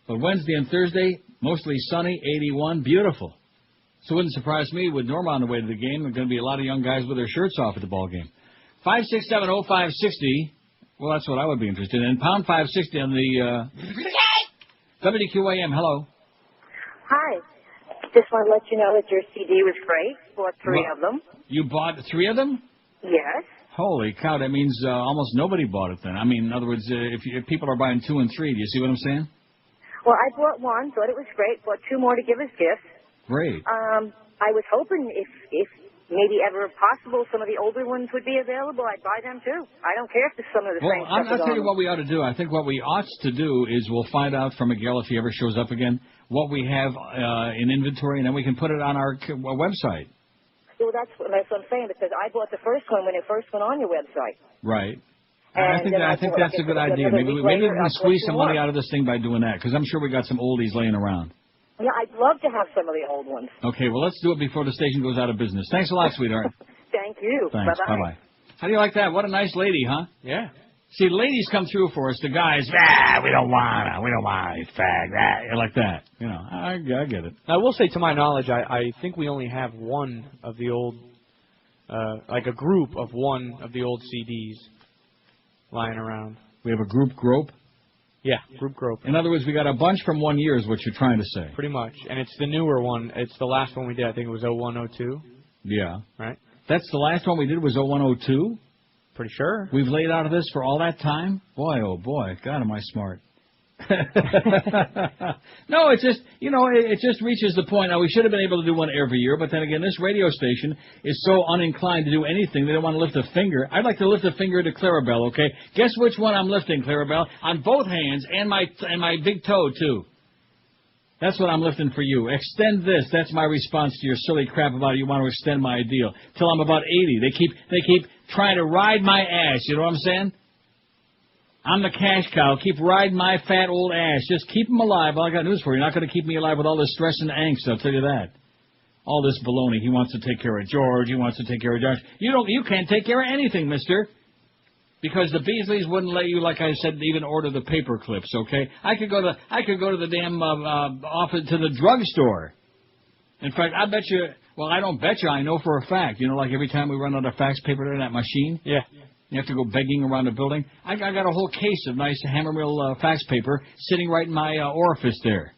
A: But Wednesday and Thursday, mostly sunny, 81. Beautiful. So it wouldn't surprise me with Norma on the way to the game. There are going to be a lot of young guys with their shirts off at the ball game. 5670560. Well, that's what I would be interested in. Pound 560 on the WQAM. Hello.
I: Hi. Just want to let you know that your CD was great. Bought 3 of them.
A: You bought 3 of them?
I: Yes.
A: Holy cow, that means almost nobody bought it then. I mean, in other words, if people are buying 2 and 3, do you see what I'm saying?
I: Well, I bought 1, thought it was great. Bought 2 more to give as gifts.
A: Great.
I: I was hoping if maybe ever possible, some of the older ones would be available. I'd buy them too. I don't care if there's some of the same stuff.
A: I'll tell you what we ought to do. I think what we ought to do is we'll find out from Miguel if he ever shows up again what we have in inventory, and then we can put it on our website.
I: Well, that's what I'm saying, because I bought the first one when it first went on your website.
A: Right.
I: And
A: I think that's a good idea. Maybe we can squeeze some money out of this thing by doing that, because I'm sure we got some oldies laying around.
I: Yeah, I'd love to have some of the old ones.
A: Okay, well, let's do it before the station goes out of business. Thanks a lot, sweetheart.
I: Thank you.
A: Thanks.
I: Bye-bye.
A: Bye-bye. How do you like that? What a nice lady, huh?
E: Yeah.
A: See, ladies come through for us. The guys, we don't want it, fag, like that. I get it.
E: I will say, to my knowledge, I think we only have one of the old, like a group of one of the old CDs lying around.
A: We have a group grope?
E: Yeah, group grope.
A: In other words, we got a bunch from 1 year is what you're trying to say.
E: Pretty much. And it's the newer one. It's the last one we did. I think it was 0102.
A: Yeah.
E: Right?
A: That's the last one we did was 0102?
E: Pretty sure.
A: We've laid out of this for all that time? Boy, oh boy. God, am I smart. No, it's just, it just reaches the point. Now, we should have been able to do one every year, but then again, this radio station is so uninclined to do anything, they don't want to lift a finger. I'd like to lift a finger to Clarabelle, okay? Guess which one I'm lifting, Clarabelle? On both hands and my big toe, too. That's what I'm lifting for you. Extend this. That's my response to your silly crap about you want to extend my deal. Till I'm about 80. They keep trying to ride my ass, you know what I'm saying? I'm the cash cow. Keep riding my fat old ass. Just keep them alive. Well, I got news for you. You're not going to keep me alive with all this stress and angst, I'll tell you that. All this baloney. He wants to take care of George. He wants to take care of Josh. You can't take care of anything, mister. Because the Beasleys wouldn't let you, like I said, even order the paper clips, okay? I could go to the damn office, to the drugstore. In fact, I bet you, well, I don't bet you, I know for a fact. Like every time we run out of fax paper in that machine?
E: Yeah.
A: You have to go begging around the building. I got a whole case of nice hammer-mill fax paper sitting right in my orifice there.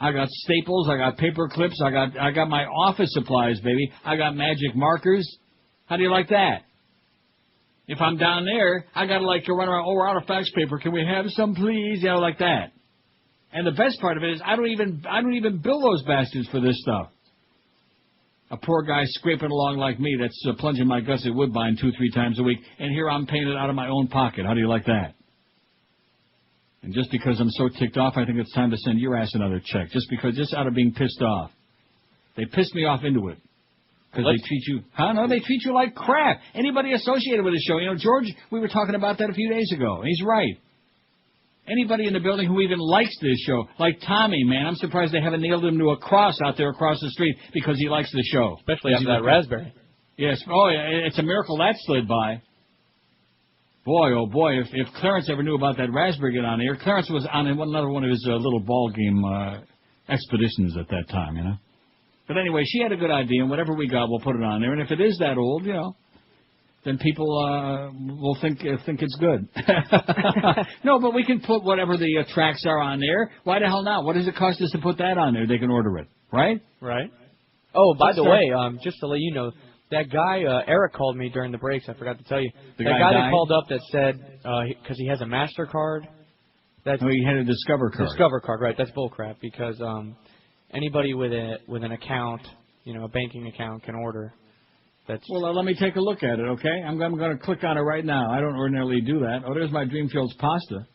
A: I got staples. I got paper clips. I got my office supplies, baby. I got magic markers. How do you like that? If I'm down there, I got to run around. Oh, we're out of fax paper. Can we have some, please? Like that. And the best part of it is I don't even bill those bastards for this stuff. A poor guy scraping along like me that's plunging my guts at Woodbine 2-3 times a week, and here I'm paying it out of my own pocket. How do you like that? And just because I'm so ticked off, I think it's time to send your ass another check. Just out of being pissed off. They pissed me off into it. Because they treat you, No, they treat you like crap. Anybody associated with the show. You know, George, we were talking about that a few days ago. He's right. Anybody in the building who even likes this show, like Tommy, man, I'm surprised they haven't nailed him to a cross out there across the street because he likes the show.
E: Especially after that raspberry.
A: Yes. Oh, yeah, it's a miracle that slid by. Boy, oh boy, if Clarence ever knew about that raspberry get on here. Clarence was on another one of his little ball game expeditions at that time, you know. But anyway, she had a good idea, and whatever we got, we'll put it on there. And if it is that old, you know, then people will think it's good. No, but we can put whatever the tracks are on there. Why the hell not? What does it cost us to put that on there? They can order it, right?
E: Right. Oh, by the way, just to let you know, that guy, Eric called me during the breaks. I forgot to tell you.
A: The
E: guy
A: guy
E: that called up that said, because he has a MasterCard.
A: He had a Discover card.
E: Discover card, right. That's bullcrap because anybody with an account, you know, a banking account can order.
A: Well, let me take a look at it, okay? I'm going to click on it right now. I don't ordinarily do that. Oh, there's my Dreamfields pasta.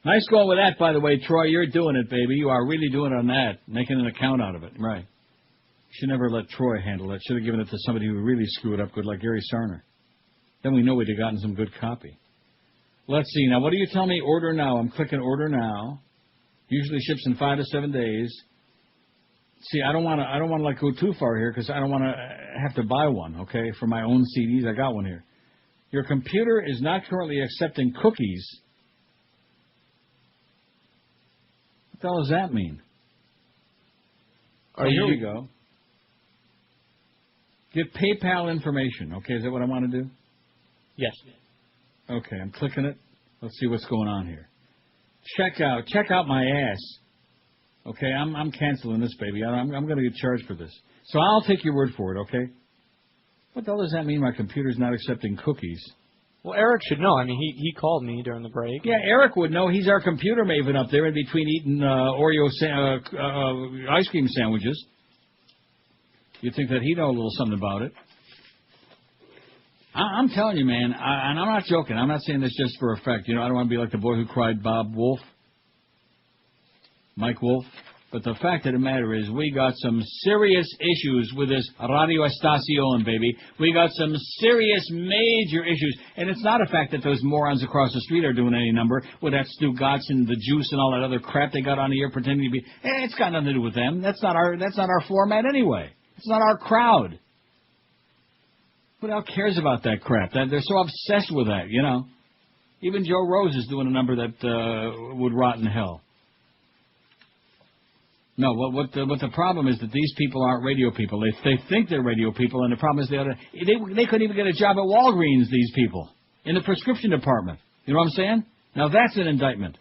A: Nice going with that, by the way, Troy. You're doing it, baby. You are really doing it on that, making an account out of it. Right. Should never let Troy handle that. Should have given it to somebody who really screwed up good, like Gary Sarner. Then we know we'd have gotten some good copy. Let's see. Now, what do you tell me? Order now. I'm clicking order now. Usually ships in 5 to 7 days. See, I don't want to like go too far here because I don't want to have to buy one, okay, for my own CDs. I got one here. Your computer is not currently accepting cookies. What the hell does that mean? Here we go. Get PayPal information. Okay, is that what I want to do?
E: Yes.
A: Okay, I'm clicking it. Let's see what's going on here. Check out my ass. Okay, I'm canceling this, baby. I'm going to get charged for this. So I'll take your word for it, okay? What the hell does that mean, my computer's not accepting cookies?
E: Well, Eric should know. I mean, he called me during the break.
A: Yeah, Eric would know. He's our computer maven up there in between eating Oreo ice cream sandwiches. You'd think that he'd know a little something about it. I'm telling you, man, and I'm not joking. I'm not saying this just for effect. You know, I don't want to be like the boy who cried Bob Wolf. Mike Wolf. But the fact of the matter is we got some serious issues with this Radio Estacion, baby. We got some serious major issues. And it's not a fact that those morons across the street are doing any number with that Stu Gotts and the Juice and all that other crap they got on the air pretending to be. It's got nothing to do with them. That's not our format anyway. It's not our crowd. Who the hell cares about that crap? They're so obsessed with that, you know. Even Joe Rose is doing a number that would rot in hell. No, what the problem is that these people aren't radio people. They think they're radio people, and the problem is they couldn't even get a job at Walgreens, these people, in the prescription department. You know what I'm saying? Now that's an indictment.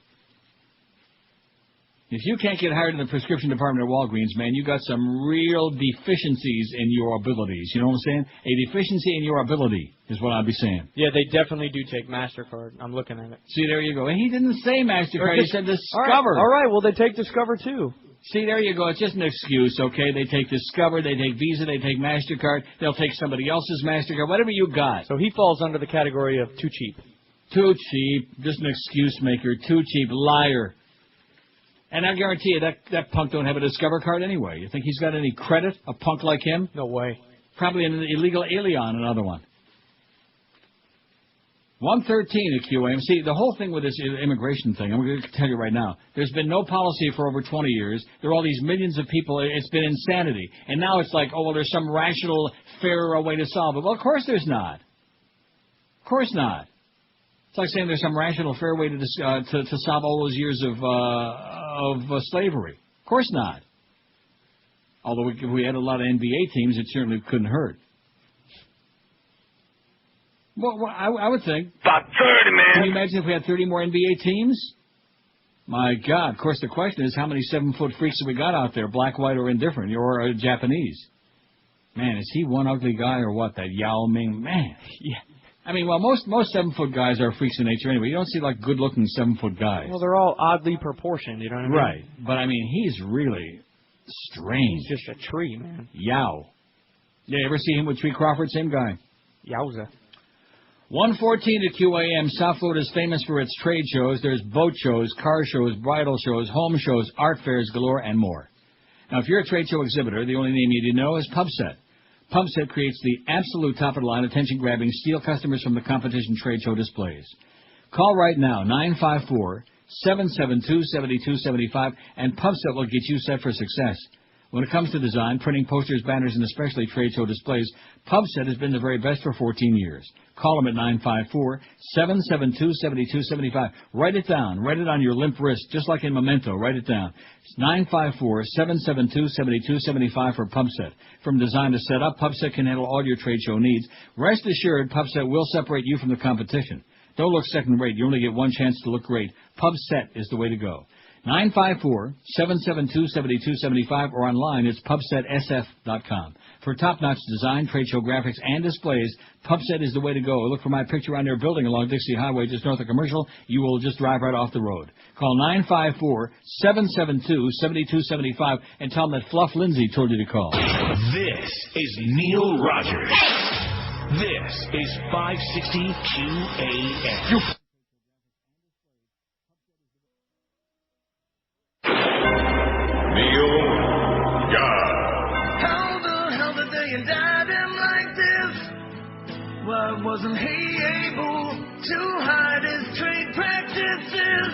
A: If you can't get hired in the prescription department at Walgreens, man, you got some real deficiencies in your abilities. You know what I'm saying? A deficiency in your ability is what I'd be saying.
E: Yeah, they definitely do take MasterCard. I'm looking at it.
A: See, there you go. And he didn't say MasterCard. He said Discover.
E: All right, well, they take Discover, too.
A: See, there you go. It's just an excuse, okay? They take Discover, they take Visa, they take MasterCard. They'll take somebody else's MasterCard, whatever you got.
E: So he falls under the category of too cheap.
A: Too cheap. Just an excuse maker. Too cheap. Liar. And I guarantee you that punk don't have a Discover card anyway. You think he's got any credit, a punk like him?
E: No way.
A: Probably an illegal alien, another one. 113 at QAM. See, the whole thing with this immigration thing, I'm going to tell you right now, there's been no policy for over 20 years. There are all these millions of people. It's been insanity. And now it's like, oh, well, there's some rational, fair way to solve it. Well, of course there's not. Of course not. It's like saying there's some rational, fair way to solve all those years of slavery. Of course not. Although if we had a lot of NBA teams, it certainly couldn't hurt. Well, I would think.
C: About 30, man.
A: Can you imagine if we had 30 more NBA teams? My God. Of course, the question is how many 7-foot freaks have we got out there, black, white, or indifferent, or Japanese? Man, is he one ugly guy or what, that Yao Ming? Man, yeah. I mean, well, most 7-foot guys are freaks of nature anyway. You don't see, like, good-looking 7-foot guys.
E: Well, they're all oddly proportioned, you know what I mean?
A: Right. But, I mean, he's really strange.
E: He's just a tree, man.
A: Yao. Yeah, you ever see him with Tree Crawford? Same guy.
E: Yowza.
A: 114 at QAM. South Florida is famous for its trade shows. There's boat shows, car shows, bridal shows, home shows, art fairs galore, and more. Now, if you're a trade show exhibitor, the only name you need to know is PubSet. PubSet creates the absolute top-of-the-line, attention-grabbing, steal customers from the competition trade show displays. Call right now, 954-772-7275, and PubSet will get you set for success. When it comes to design, printing, posters, banners, and especially trade show displays, PubSet has been the very best for 14 years. Call them at 954-772-7275. Write it down. Write it on your limp wrist, just like in Memento. Write it down. It's 954-772-7275 for PubSet. From design to set up, PubSet can handle all your trade show needs. Rest assured, PubSet will separate you from the competition. Don't look second rate. You only get one chance to look great. PubSet is the way to go. 954-772-7275 or online, it's PubSetSF.com. For top-notch design, trade show graphics, and displays, PubSet is the way to go. Look for my picture on their building along Dixie Highway just north of Commercial. You will just drive right off the road. Call 954-772-7275 and tell them that Fluff Lindsay told you to call.
F: This is Neil Rogers. This is 560 QAM.
W: Indict him like this. Why wasn't he able to hide his trade practices?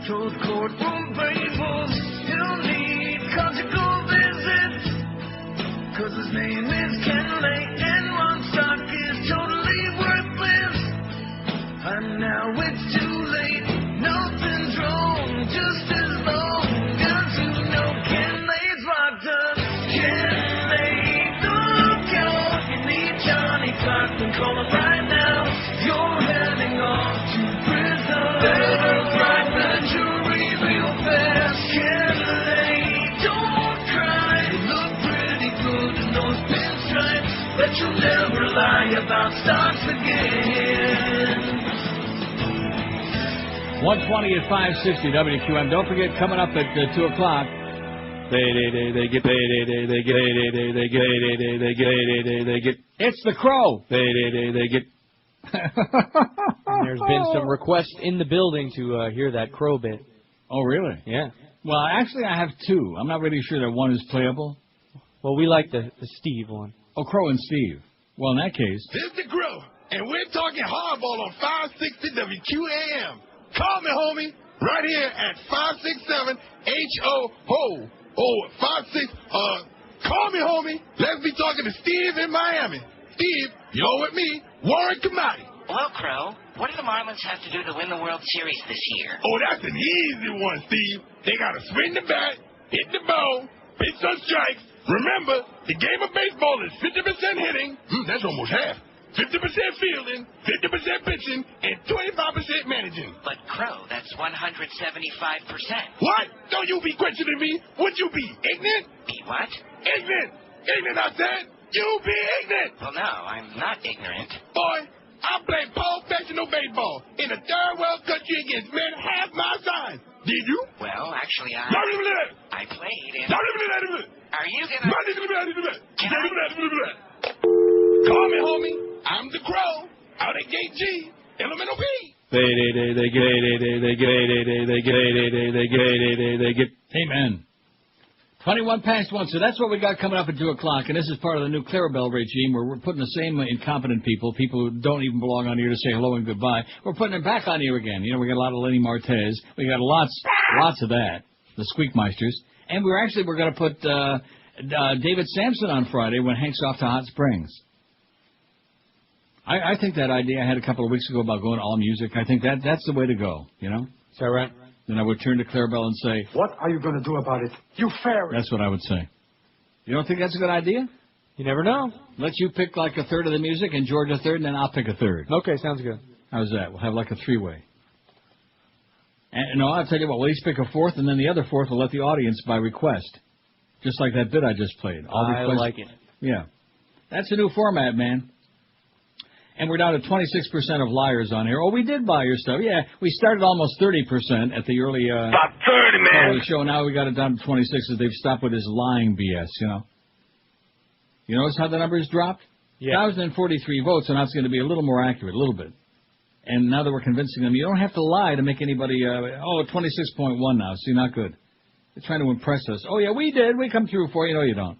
W: Told courtroom fables he'll need conjugal visits. 'Cause his name is Ken Lay and one stock is totally worthless. And now it's too late. Nothing's wrong, just as long as you know Ken Lay's locked up. Ken call him right now. You're heading off to prison. Better write the jury real fast. Ken Lay, don't cry. You look pretty good in those pinstripes, but you'll never lie about stocks again.
A: 120 at 560 WQAM. Don't forget, coming up at 2 o'clock. They get. It's the Crow. They get.
E: There's been some requests in the building to hear that Crow bit.
A: Oh, really?
E: Yeah.
A: Well, actually, I have two. I'm not really sure that one is playable.
E: Well, we like the Steve one.
A: Oh, Crow and Steve. Well, in that case.
K: This is the Crow, and we're talking hardball on 560 WQAM. Call me, homie, right here at 567 HO. Oh, 56, call me, homie. Let's be talking to Steve in Miami. Steve, you're with me, Warren Kamati.
O: Well, Crow, what do the Marlins have to do to win the World Series this year?
K: Oh, that's an easy one, Steve. They got to swing the bat, hit the ball, pitch some strikes. Remember, the game of baseball is 50% hitting. That's almost half. 50% fielding, 50% pitching, and 25% managing.
O: But, Crow, that's 175%.
K: What? Don't you be questioning me. Would you be ignorant?
O: Be what?
K: Ignorant. Ignorant, I said. You be ignorant.
O: Well, no, I'm not ignorant.
K: Boy, I played professional baseball in a third world country against men half my size. Did you?
O: Well, actually, I played in... Are you gonna...
K: Call me, homie. I'm the Crow, out at Gate G, Elemental P.
A: They get. Amen. 21 past 1, so that's what we got coming up at 2 o'clock, and this is part of the new Clarabelle regime where we're putting the same incompetent people who don't even belong on here to say hello and goodbye, we're putting them back on here again. You know, we got a lot of Lenny Martez, we got lots of that, the Squeakmeisters, and we're going to put David Sampson on Friday when Hank's off to Hot Springs. I think that idea I had a couple of weeks ago about going all music, I think that's the way to go, you know?
E: Is that right?
A: Then I would turn to Clarabelle and say,
P: what are you going to do about it, you fairy?
A: That's what I would say. You don't think that's a good idea?
E: You never know.
A: Let you pick like a third of the music and George a third, and then I'll pick a third.
E: Okay, sounds good.
A: How's that? We'll have like a three-way. And no, I'll tell you what, we'll each pick a fourth, and then the other fourth we'll let the audience by request. Just like that bit I just played.
E: I like it.
A: Yeah. That's a new format, man. And we're down to 26% of liars on here. Oh, we did buy your stuff. Yeah, we started almost 30% at the early
K: About 30, man.
A: Show. Now we got it down to 26 as they've stopped with this lying BS, you know. You notice how the numbers dropped?
E: Yeah.
A: 1,043 votes, so now it's going to be a little more accurate, a little bit. And now that we're convincing them, you don't have to lie to make anybody, 26.1 now. See, not good. They're trying to impress us. Oh, yeah, we did. We come through for you. No, you don't.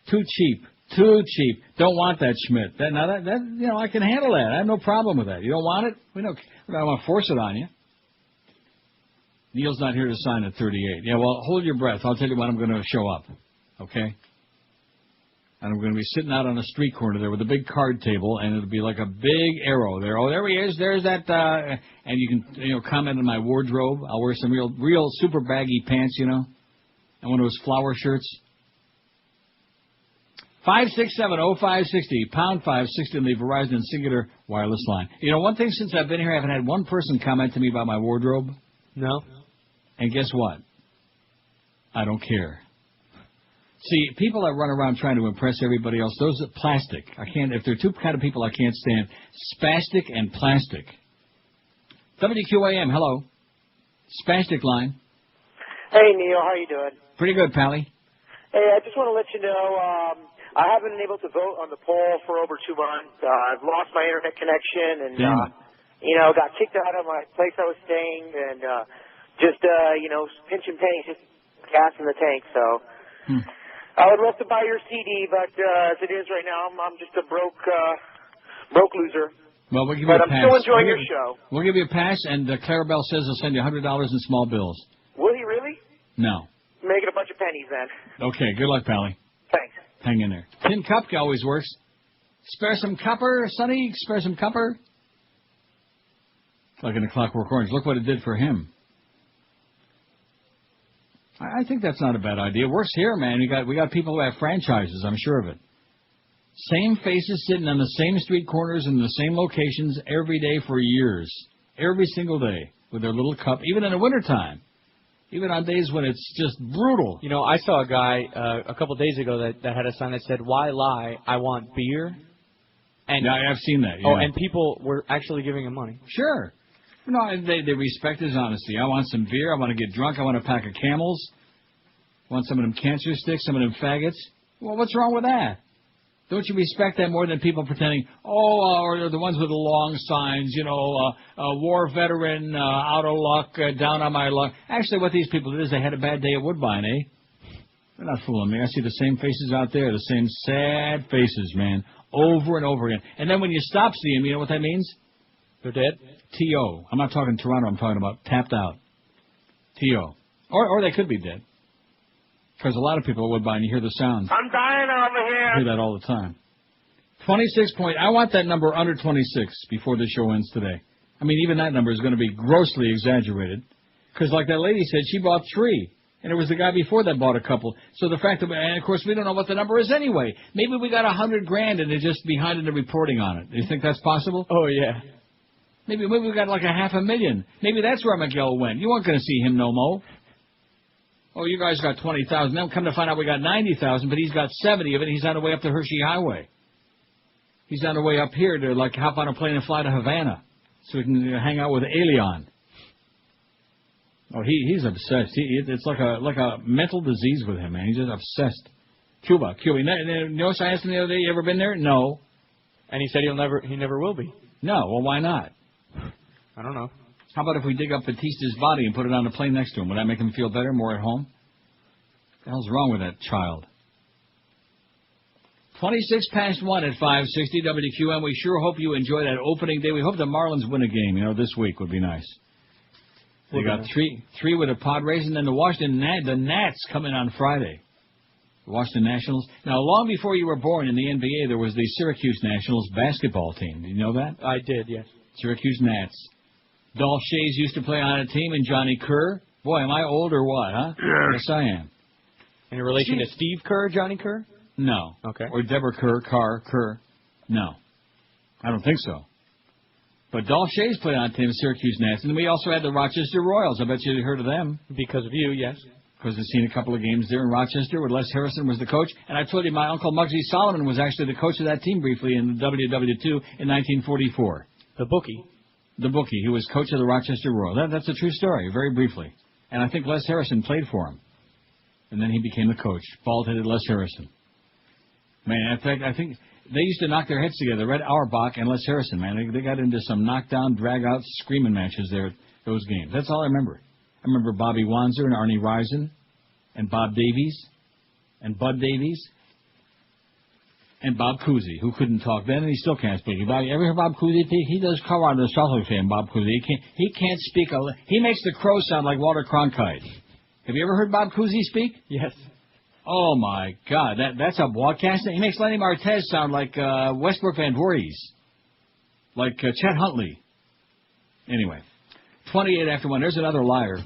A: Too cheap. Too cheap. Don't want that, Schmidt. That, I can handle that. I have no problem with that. You don't want it? We don't want to force it on you. Neil's not here to sign at 38. Yeah, well, hold your breath. I'll tell you when I'm going to show up. Okay? And I'm going to be sitting out on a street corner there with a big card table, and it'll be like a big arrow there. Oh, there he is. There's that. And you can, comment on my wardrobe. I'll wear some real super baggy pants, and one of those flower shirts. 567-0560, pound 560 on the Verizon Singular wireless line. One thing since I've been here, I haven't had one person comment to me about my wardrobe.
E: No.
A: And guess what? I don't care. See, people that run around trying to impress everybody else, those are plastic. I can't, if there are two kind of people I can't stand, spastic and plastic. WQAM, hello. Spastic line.
G: Hey, Neil, how you doing?
A: Pretty good, Pally.
G: Hey, I just want to let you know, I haven't been able to vote on the poll for over 2 months. I've lost my internet connection and, got kicked out of my place I was staying and, pinching pennies, just gas in the tank, so. I would love to buy your CD, but as it is right now, I'm just a broke loser.
A: Well, we'll give you a pass.
G: But I'm still enjoying your show.
A: We'll give you a pass, and Clarabelle says he'll send you $100 in small bills.
G: Will he really?
A: No.
G: Make it a bunch of pennies then.
A: Okay, good luck, Pally.
G: Thanks.
A: Hang in there. Tin cup always works. Spare some copper, Sonny. Spare some copper. Like in the Clockwork Orange. Look what it did for him. I think that's not a bad idea. It works here, man. We got people who have franchises. I'm sure of it. Same faces sitting on the same street corners in the same locations every day for years. Every single day with their little cup, even in the wintertime. Even on days when it's just brutal.
E: I saw a guy a couple days ago that had a sign that said, "Why lie? I want beer." And
A: yeah, I've seen that. Yeah.
E: Oh, and people were actually giving him money.
A: Sure. They respect his honesty. I want some beer. I want to get drunk. I want a pack of Camels. I want some of them cancer sticks, some of them faggots. Well, what's wrong with that? Don't you respect that more than people pretending, or the ones with the long signs, war veteran, out of luck, down on my luck. Actually, what these people did is they had a bad day at Woodbine, eh? They're not fooling me. I see the same faces out there, the same sad faces, man, over and over again. And then when you stop seeing them, you know what that means?
E: They're dead?
A: T.O. I'm not talking Toronto. I'm talking about tapped out. T.O. Or they could be dead. Because a lot of people at Woodbine, you hear the sounds.
G: I'm dying over here.
A: I hear that all the time. 26 point. I want that number under 26 before the show ends today. I mean, even that number is going to be grossly exaggerated. Because like that lady said, she bought 3. And it was the guy before that bought a couple. So the fact that, and of course, we don't know what the number is anyway. Maybe we got $100,000 and they're just behind in the reporting on it. Do you think that's possible?
E: Oh, yeah.
A: Maybe we got like $500,000. Maybe that's where Miguel went. You weren't going to see him no more. Oh, you guys got 20,000. Then come to find out we got 90,000, but he's got 70 of it. He's on the way up the Hershey Highway. He's on the way up here to like hop on a plane and fly to Havana so he can hang out with Elion. Oh, he's obsessed. It's like a mental disease with him, man. He's just obsessed. Cuba. You know what I asked him the other day? You ever been there? No.
E: And he said he never will be.
A: No. Well, why not?
E: I don't know.
A: How about if we dig up Batista's body and put it on a plane next to him? Would that make him feel better, more at home? What the hell's wrong with that child? 26 past 1 at 560 WQAM. We sure hope you enjoy that opening day. We hope the Marlins win a game, this week would be nice. They got three with the Padres, and then the Nats come in on Friday. The Washington Nationals. Now, long before you were born in the NBA, there was the Syracuse Nationals basketball team. Did you know that?
E: I did, yes.
A: Syracuse Nats. Dolph Shays used to play on a team, and Johnny Kerr. Boy, am I old or what, huh? Yes, I am.
E: In relation to Steve Kerr, Johnny Kerr?
A: No.
E: Okay.
A: Or Deborah Kerr. No. I don't think so. But Dolph Shays played on a team, Syracuse Nats. And we also had the Rochester Royals. I bet you heard of them.
E: Because of you, yes.
A: Because I've seen a couple of games there in Rochester where Les Harrison was the coach. And I told you my uncle Muggsy Solomon was actually the coach of that team briefly in the WW2 in 1944.
E: The bookie.
A: The bookie. He was coach of the Rochester Royals. That's a true story, very briefly. And I think Les Harrison played for him. And then he became the coach. Bald-headed Les Harrison. Man, in fact, I think they used to knock their heads together. Red Auerbach and Les Harrison, man. They got into some knockdown, drag-out, screaming matches there at those games. That's all I remember. I remember Bobby Wanzer and Arnie Risen and Bob Davies and Bud Davies and Bob Cousy, who couldn't talk then and he still can't speak. Ever hear Bob Cousy? He does cover on the Southern fan, Bob Cousy. He can't speak. He makes the crow sound like Walter Cronkite. Have you ever heard Bob Cousy speak?
E: Yes.
A: Oh, my God. That's a broadcast. He makes Lenny Martez sound like Westbrook Van Voorhees. Like Chet Huntley. Anyway, 28 after 1. There's another liar.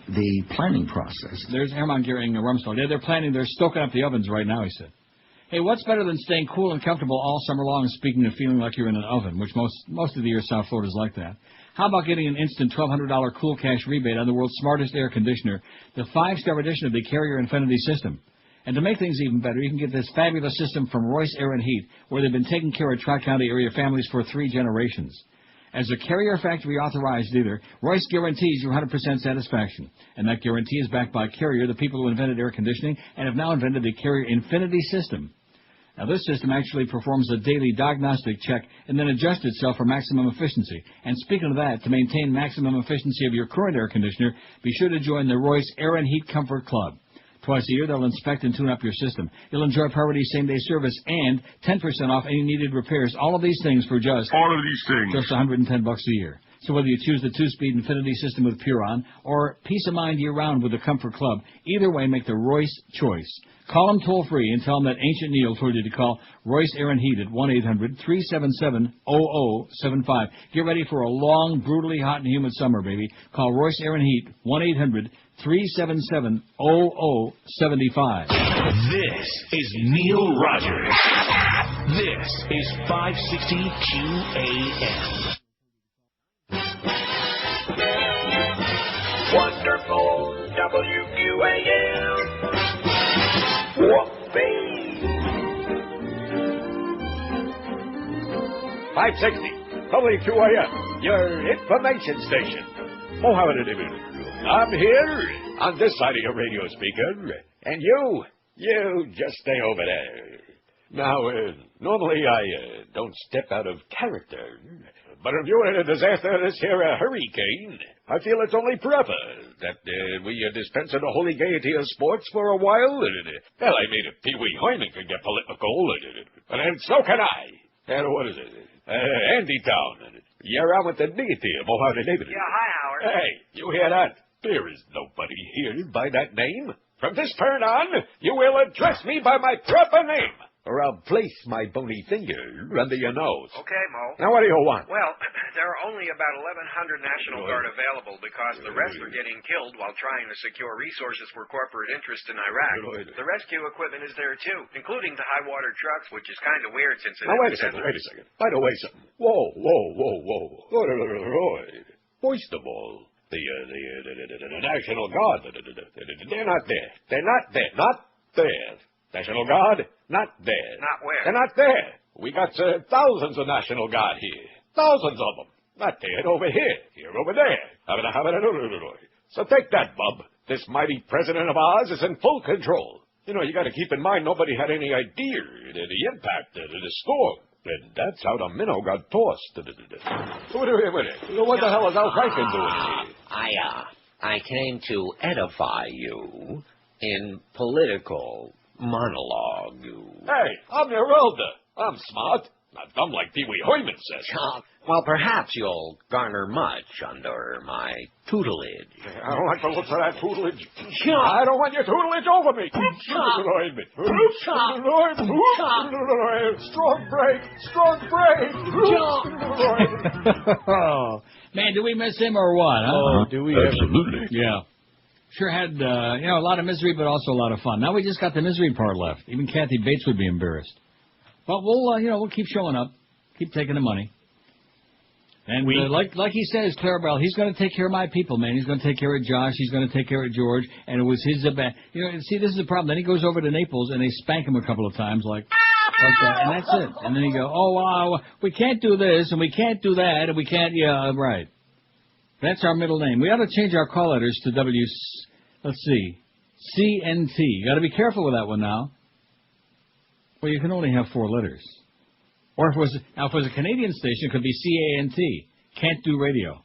H: The planning process.
A: There's Hermann Goering and Rumsfeld. Yeah, they're planning. They're stoking up the ovens right now, he said. Hey, what's better than staying cool and comfortable all summer long and speaking of feeling like you're in an oven, which most of the year South Florida's like that? How about getting an instant $1,200 cool cash rebate on the world's smartest air conditioner, the 5-star edition of the Carrier Infinity system? And to make things even better, you can get this fabulous system from Royce Air and Heat, where they've been taking care of Tri-County area families for 3 generations. As a Carrier Factory authorized dealer, Royce guarantees you 100% satisfaction. And that guarantee is backed by Carrier, the people who invented air conditioning, and have now invented the Carrier Infinity system. Now, this system actually performs a daily diagnostic check and then adjusts itself for maximum efficiency. And speaking of that, to maintain maximum efficiency of your current air conditioner, be sure to join the Royce Air and Heat Comfort Club. Twice a year, they'll inspect and tune up your system. You'll enjoy priority same-day service and 10% off any needed repairs. All of these things for just $110 a year. So whether you choose the 2-speed Infinity system with Puron or peace of mind year-round with the Comfort Club, either way, make the Royce choice. Call them toll-free and tell them that Ancient Neil told you to call Royce Air and Heat at 1-800-377-0075. Get ready for a long, brutally hot and humid summer, baby. Call Royce Air and Heat, 1-800-377-0075.
F: This is Neil Rogers. This is 560 QAM.
W: Wonderful WQAM. Whoopee.
L: 560 WQAM, your information station. Oh, how did it do? I'm here on this side of your radio speaker, and you just stay over there. Now, normally I don't step out of character, but if you're in a disaster this here hurricane, I feel it's only proper that we dispense the holy gaiety of sports for a while. Well, I mean, if Pee Wee Hoyman can get political, and so can I. And what is it? Andy Town. You're on with the deity of Ohio David.
O: Yeah, hi, Howard.
L: Hey, you hear that? There is nobody here by that name. From this turn on, you will address me by my proper name, or I'll place my bony finger under your nose.
O: Okay, Mo.
L: Now, what do you want?
O: Well, there are only about 1,100 National Guard available because the rest are getting killed while trying to secure resources for corporate interest in Iraq. The rescue equipment is there, too, including the high-water trucks, which is kind of weird since it
L: Now, wait a second. By the way, something. Whoa. First of all, the National Guard, they're not there. They're not there. Not there. National Guard, not there.
O: Not where?
L: They're not there. We got thousands of National Guard here. Thousands of them. Not there, over here. Here, over there. So take that, bub. This mighty president of ours is in full control. You know, you got to keep in mind nobody had any idea of the impact of the storm. And that's how the minnow got tossed. What the hell is Al Franken doing here?
N: I came to edify you in political monologue.
L: Hey, I'm your elder. I'm smart. Not dumb like Pee Wee Hoyman says.
N: Well, perhaps you'll garner much under my tutelage.
L: I don't like the looks of that tutelage. I don't want your tutelage over me. Strong break.
A: Oh, man, do we miss him or what? Huh?
E: Oh, do we?
L: Absolutely.
A: Yeah. Sure had, a lot of misery, but also a lot of fun. Now we just got the misery part left. Even Kathy Bates would be embarrassed. But we'll keep showing up, keep taking the money. And like he says, Clarabelle, he's going to take care of my people, man. He's going to take care of Josh. He's going to take care of George. And it was his see, this is the problem. Then he goes over to Naples and they spank him a couple of times, like that, and that's it. And then he go, we can't do this and we can't do that and we can't. Yeah, right. That's our middle name. We ought to change our call letters to CNT. You got to be careful with that one now. Well, you can only have 4 letters. Or if it was a Canadian station, it could be C-A-N-T. Can't do radio.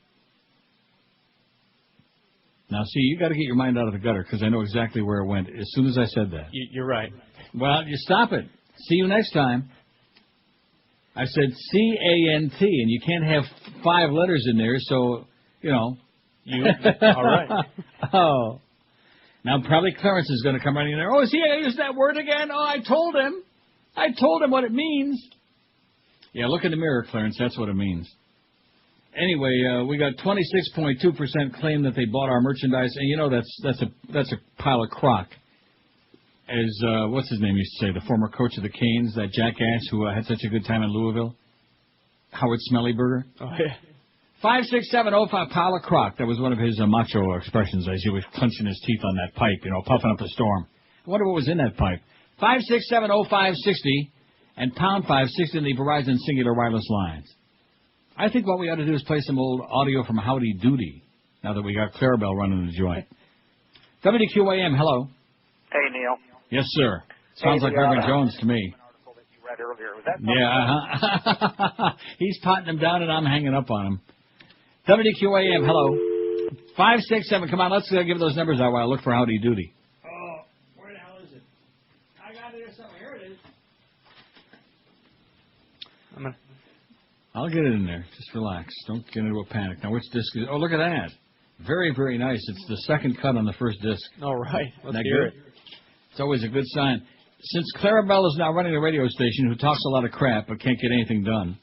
A: Now, see, you got to get your mind out of the gutter because I know exactly where it went as soon as I said that.
E: You're right.
A: Well, you stop it. See you next time. I said C-A-N-T, and you can't have 5 letters in there, so, you know.
E: All right.
A: Oh. Now, probably Clarence is going to come running in there. Oh, is he going to use that word again? Oh, I told him. I told him what it means. Yeah, look in the mirror, Clarence. That's what it means. Anyway, we got 26.2% claim that they bought our merchandise, and you know that's a pile of crock. As what's his name used to say, the former coach of the Canes, that jackass who had such a good time in Louisville, Howard Smellyburger.
E: Oh yeah.
A: 56705 pile of crock. That was one of his macho expressions as he was clenching his teeth on that pipe, you know, puffing up a storm. I wonder what was in that pipe. 5670560 and pound 560 in the Verizon Singular Wireless lines. I think what we ought to do is play some old audio from Howdy Doody, now that we got Clarabelle running the joint. WQAM, hello.
C: Hey, Neil.
A: Yes, sir. Sounds like Reverend Jones to me.
C: Read earlier. Was that
A: Yeah, he's potting him down and I'm hanging up on him. WQAM, hello. 567, come on, let's give those numbers out while I look for Howdy Doody.
M: Oh, where the hell is it? I got it here somewhere. Here it is.
A: I'll get it in there. Just relax. Don't get into a panic. Now, which disc is... Oh, look at that. Very, very nice. It's the second cut on the first disc.
E: All right. Let's
A: Isn't that
E: hear
A: good? It's always a good sign. Since Clarabelle is now running a radio station who talks a lot of crap but can't get anything done,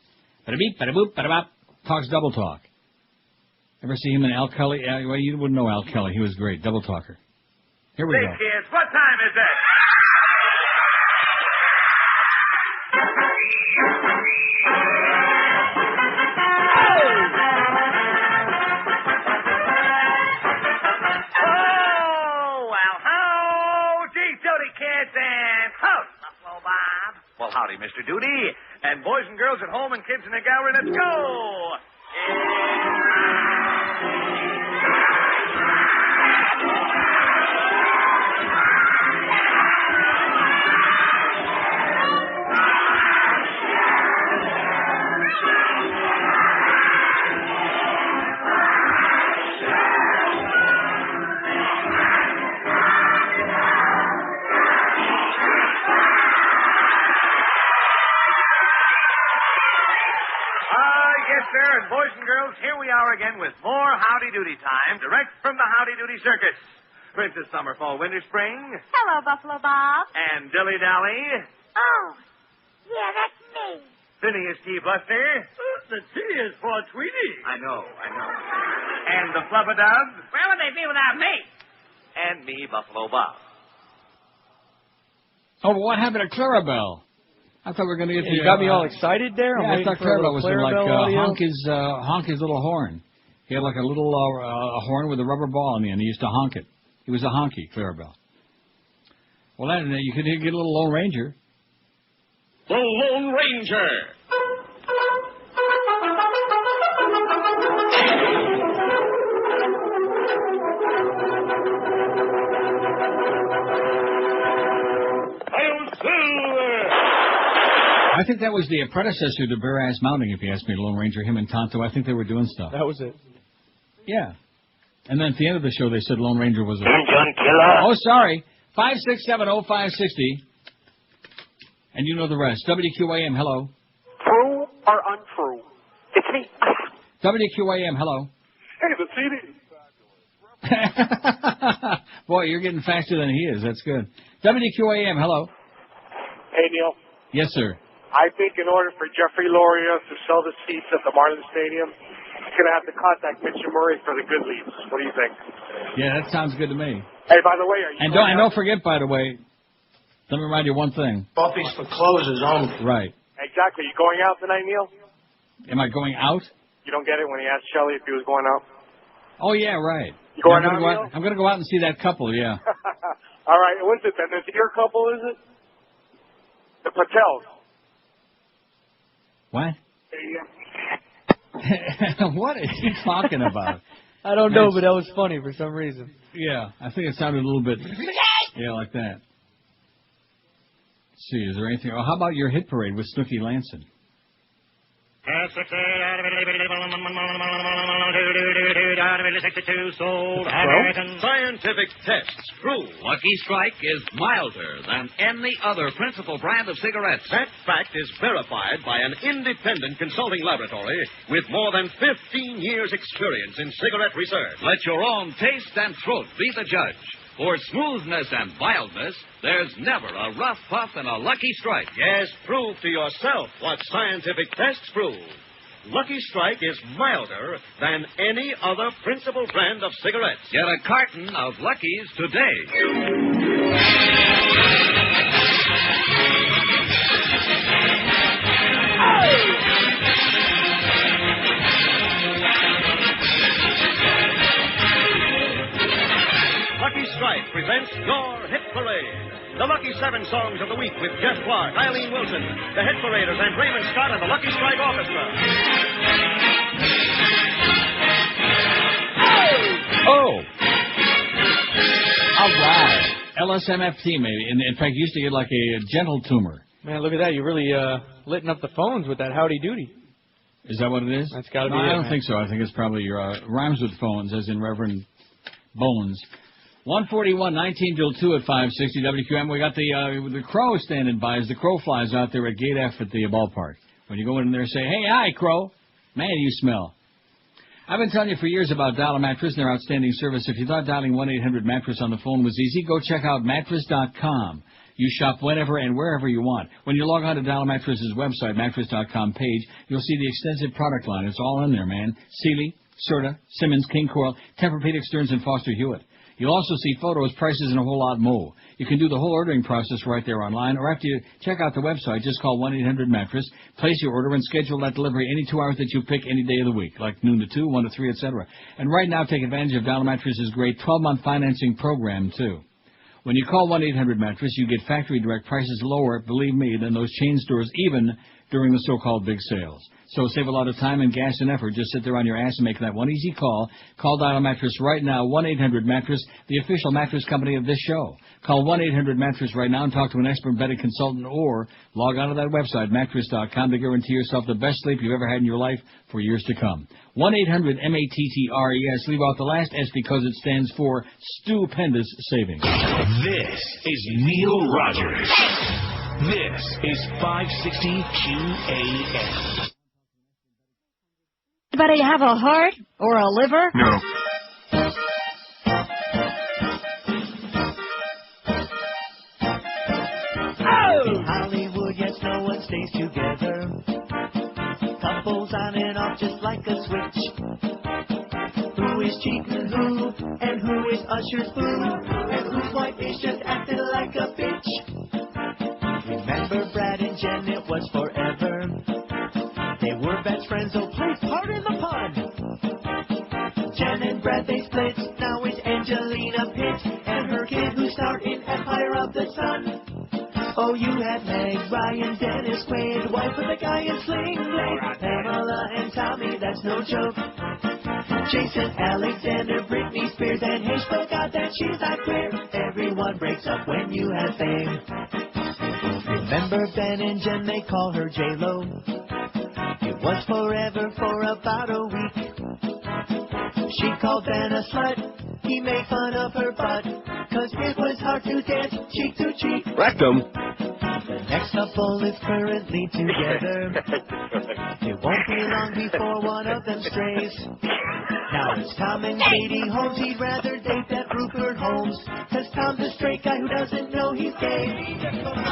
A: bada-beep, bada-boop, bada-bop, talks double talk. Ever see him and Al Kelly? Well, you wouldn't know Al Kelly. He was great. Double talker. Here we
W: Hey,
A: go.
W: kids, what time is it? Oh, well, howdy, Doody kids, and howdy, Buffalo Bob. Well, howdy, Mr. Doody, and boys and girls at home and kids in the gallery, let's go. And boys and girls, here we are again with more Howdy Doody time, direct from the Howdy Doody Circus. Princess Summer, Fall, Winter, Spring.
S: Hello, Buffalo Bob.
W: And Dilly Dally.
S: Oh, yeah, that's me.
W: Phineas T. Buster.
M: The T is for Tweety.
W: I know. And the Flubadub.
S: Where would they be without me?
W: And me, Buffalo Bob.
A: Oh, but what happened to Clarabelle? I thought we were going to get
E: You got me all excited there.
A: Yeah, I thought Clarabelle was going to honk his little horn. He had like a little horn with a rubber ball in the end. He used to honk it. He was a honky, Clarabelle. Well, then you could get a little Lone Ranger.
F: The Lone Ranger.
A: I think that was the predecessor to Bare Ass Mounting, if you ask me, Lone Ranger, him and Tonto. I think they were doing stuff.
E: That was it.
A: Yeah. And then at the end of the show, they said Lone Ranger was a...
W: John Killer.
A: Oh, sorry. 5670560. And you know the rest. WQAM, hello.
C: True or untrue? It's me.
A: WQAM, hello.
C: Hey, the CD.
A: Boy, you're getting faster than he is. That's good. WQAM, hello.
C: Hey, Neil.
A: Yes, sir.
C: I think in order for Jeffrey Loria to sell the seats at the Marlins Stadium, he's going to have to contact Mitch and Murray for the good leads. What do you think?
A: Yeah, that sounds good to me.
C: Hey, by the way, are you...
A: And don't forget, by the way, let me remind you one thing.
P: Coffee's for closers only.
A: Right.
C: Exactly. You going out tonight, Neil?
A: Am I going out?
C: You don't get it when he asked Shelley if he was going out?
A: Oh, yeah, right.
C: You going
A: I'm
C: out,
A: gonna
C: Neil?
A: I'm going to go out and see that couple, yeah.
C: All right. What's it then? Is it your couple, is it? The Patels.
A: What? What is he talking about?
E: I don't know, but that was funny for some reason.
A: Yeah, I think it sounded a little bit, like that. see, is there anything? Oh, how about your hit parade with Snooky Lanson?
B: Scientific tests prove Lucky Strike is milder than any other principal brand of cigarettes. That fact is verified by an independent consulting laboratory with more than 15 years' experience in cigarette research. Let your own taste and throat be the judge. For smoothness and mildness, there's never a rough puff in a Lucky Strike. Yes, prove to yourself what scientific tests prove. Lucky Strike is milder than any other principal brand of cigarettes. Get a carton of Luckies today. Lucky Strike presents your Hit Parade. The Lucky 7 Songs of the Week with Jeff Clark, Eileen Wilson, the Hit Paraders, and Raymond Scott and the Lucky Strike Orchestra.
A: Oh! All right. LSMFT, maybe. In fact, you used to get like a gentle tumor.
E: Man, look at that. You're really lighting up the phones with that howdy doody.
A: Is that what it is?
E: That's got to be
A: no,
E: it,
A: I don't
E: man.
A: think so. I think it's probably rhymes with phones, as in Reverend Bones. 141, 19 till 2 at 560 WQAM. We got the crow standing by as the crow flies out there at Gate F at the ballpark. When you go in there, say, hey, hi, crow. Man, you smell. I've been telling you for years about Dollar Mattress and their outstanding service. If you thought dialing 1-800-MATTRESS on the phone was easy, go check out mattress.com. You shop whenever and wherever you want. When you log on to Dollar Mattress's website, mattress.com page, you'll see the extensive product line. It's all in there, man. Sealy, Serta, Simmons, King Coral, Tempur-Pedic, Stearns, and Foster Hewitt. You'll also see photos, prices, and a whole lot more. You can do the whole ordering process right there online, or after you check out the website, just call 1-800-MATTRESS, place your order, and schedule that delivery any 2 hours that you pick any day of the week, like noon to 2, 1 to 3, etc. And right now, take advantage of Dollar Mattress's great 12-month financing program, too. When you call 1-800-MATTRESS, you get factory direct prices lower, believe me, than those chain stores, even during the so-called big sales. So save a lot of time and gas and effort. Just sit there on your ass and make that one easy call. Call Dollar Mattress right now, 1-800-MATTRESS, the official mattress company of this show. Call 1-800-MATTRESS right now and talk to an expert bedding consultant, or log on to that website, mattress.com, to guarantee yourself the best sleep you've ever had in your life for years to come. 1-800-MATTRES. Leave out the last S because it stands for stupendous savings.
F: This is Neil Rogers. This is 560 QAM.
Q: Anybody have a heart or a liver?
F: No.
W: In Hollywood, yes, no one stays together. Couples on and off just like a switch. Who is cheating who, and who is Usher's boo, and whose wife is just acting like a bitch. Remember Brad and Jen, it was forever. They were best friends, oh please pardon the pun. Jen and Brad, they split, now it's Angelina Pitt and her kid who starred in Empire of the Sun. Oh, you had Meg, Ryan, Dennis Quaid, wife of the guy in Sling Blade, Pamela and Tommy, that's no joke. Jason Alexander, Britney Spears, and Hayes forgot that she's not queer. Everyone breaks up when you have fame. Remember Ben and Jen, they call her J-Lo. It was forever for about a week. She called Ben a slut, he made fun of her butt, 'cause it was hard to dance cheek to cheek.
J: Rectum.
W: The next couple is currently together. It won't be long before one of them strays. Now it's Tom and Katie Holmes, he'd rather date that Rupert Holmes, 'cause Tom's a straight guy who doesn't know he's gay.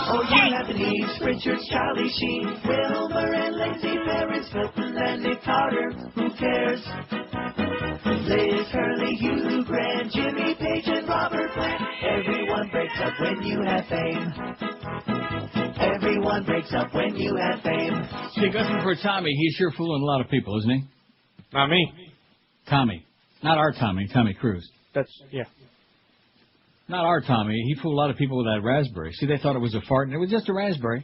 W: Oh, you have Denise Richards, Charlie Sheen, Wilmer and Lindsay Paris, Hilton and Nick Carter, who cares? Liz Hurley, Hugh Grant, Jimmy Page, and Robert Plant. Everyone breaks up when you have fame. Everyone breaks up when you have fame.
A: See, it wasn't for Tommy. He's sure fooling a lot of people, isn't he?
E: Not me.
A: Tommy. Not our Tommy, Tommy Cruise.
E: Yeah.
A: Not our Tommy. He fooled a lot of people with that raspberry. See, they thought it was a fart, and it was just a raspberry.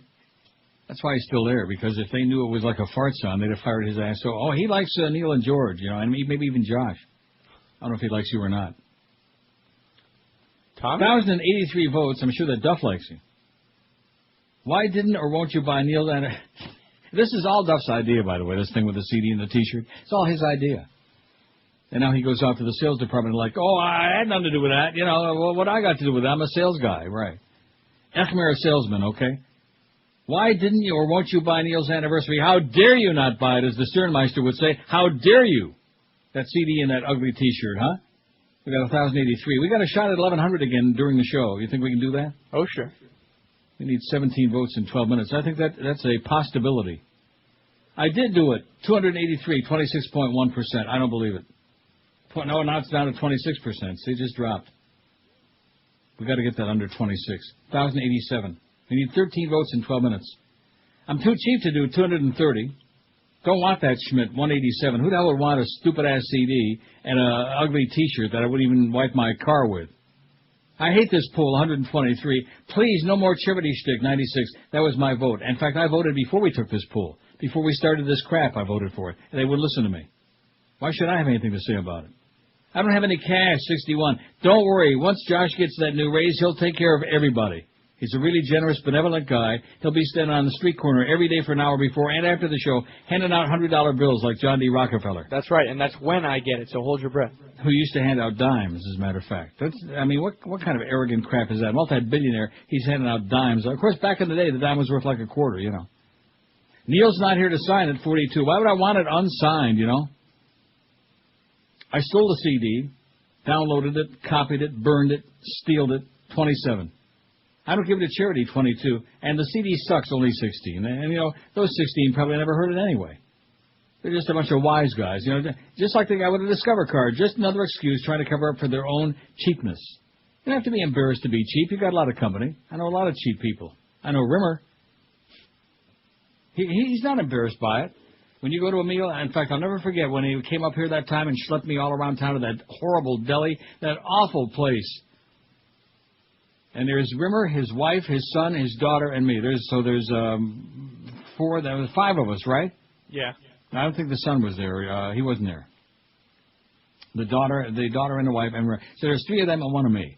A: That's why he's still there, because if they knew it was like a fart sound, they'd have fired his ass. So, he likes Neil and George, and maybe even Josh. I don't know if he likes you or not.
E: Tommy?
A: 1,083 votes. I'm sure that Duff likes you. Why didn't or won't you buy Neil and... This is all Duff's idea, by the way, this thing with the CD and the T-shirt. It's all his idea. And now he goes out to the sales department like, oh, I had nothing to do with that. You know, well, what I got to do with that? I'm a sales guy, right. Echmer, a salesman, okay? Why didn't you or won't you buy Neil's anniversary? How dare you not buy it, as the Sternmeister would say. How dare you? That CD and that ugly T-shirt, huh? We got 1,083. We got a shot at 1,100 again during the show. You think we can do that?
E: Oh, sure.
A: We need 17 votes in 12 minutes. I think that's a possibility. I did do it. 283, 26.1%. I don't believe it. No, now it's down to 26%. See, it just dropped. We got to get that under 26. 1,087. We need 13 votes in 12 minutes. I'm too cheap to do 230. Don't want that, Schmidt. 187. Who the hell would want a stupid-ass CD and an ugly T-shirt that I wouldn't even wipe my car with? I hate this poll, 123. Please, no more charity shtick, 96. That was my vote. In fact, I voted before we took this poll. Before we started this crap, I voted for it. And they wouldn't listen to me. Why should I have anything to say about it? I don't have any cash, 61. Don't worry. Once Josh gets that new raise, he'll take care of everybody. He's a really generous, benevolent guy. He'll be standing on the street corner every day for an hour before and after the show, handing out $100 bills like John D. Rockefeller.
E: That's right, and that's when I get it, so hold your breath.
A: Who used to hand out dimes, as a matter of fact. What kind of arrogant crap is that? Multi-billionaire, he's handing out dimes. Of course, back in the day, the dime was worth like a quarter, you know. Neil's not here to sign it, 42. Why would I want it unsigned, you know? I stole the CD, downloaded it, copied it, burned it, stealed it, 27. I don't give it to charity, 22. And the CD sucks, only 16. And, you know, those 16 probably never heard it anyway. They're just a bunch of wise guys, you know, just like the guy with a Discover card. Just another excuse trying to cover up for their own cheapness. You don't have to be embarrassed to be cheap. You've got a lot of company. I know a lot of cheap people. I know Rimmer. He's not embarrassed by it. When you go to a meal, in fact, I'll never forget when he came up here that time and schlepped me all around town to that horrible deli, that awful place. And there's Rimmer, his wife, his son, his daughter, and me. There's 5 of us, right?
E: Yeah.
A: I don't think the son was there. He wasn't there. The daughter and the wife, and so there's 3 of them and 1 of me.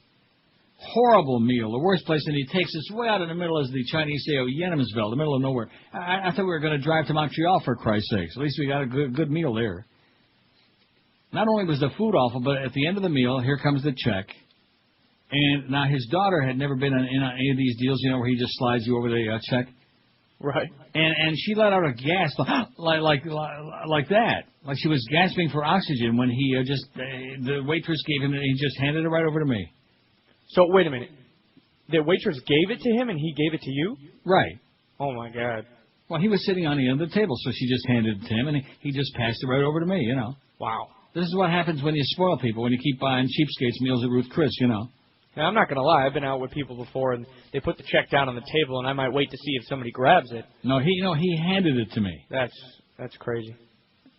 A: Horrible meal, the worst place, and he takes us way out in the middle, as the Chinese say, Yenemsville, the middle of nowhere. I thought we were going to drive to Montreal, for Christ's sakes. At least we got a good meal there. Not only was the food awful, but at the end of the meal, here comes the check. And now his daughter had never been in on any of these deals, you know, where he just slides you over the check.
E: Right.
A: And she let out a gasp like that, like she was gasping for oxygen when he the waitress gave him, and he just handed it right over to me.
E: So wait a minute, the waitress gave it to him and he gave it to you?
A: Right.
E: Oh my God.
A: Well, he was sitting on the end of the table, so she just handed it to him, and he just passed it right over to me, you know.
E: Wow.
A: This is what happens when you spoil people, when you keep buying cheapskates meals at Ruth Chris, you know.
E: Now, I'm not going to lie. I've been out with people before, and they put the check down on the table, and I might wait to see if somebody grabs it.
A: No, he handed it to me.
E: That's crazy.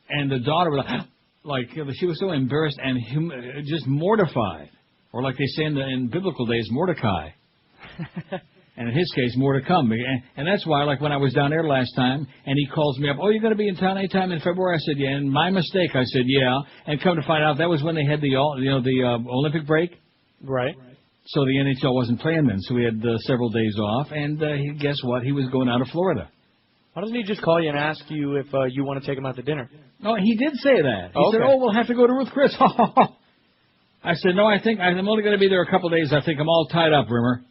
A: And the daughter was like she was so embarrassed and just mortified, or like they say in biblical days, Mordecai. And in his case, more to come. And that's why, like when I was down there last time, and he calls me up, oh, you're going to be in town anytime in February? I said, yeah. And my mistake, I said, yeah. And come to find out, that was when they had the Olympic break.
E: Right.
A: So the NHL wasn't playing then, so we had several days off. And guess what? He was going out of Florida.
E: Why doesn't he just call you and ask you if you want to take him out to dinner?
A: No, he did say that. He said, oh, we'll have to go to Ruth Chris. I said, no, I think I'm only going to be there a couple of days. I think I'm all tied up, Rimmer.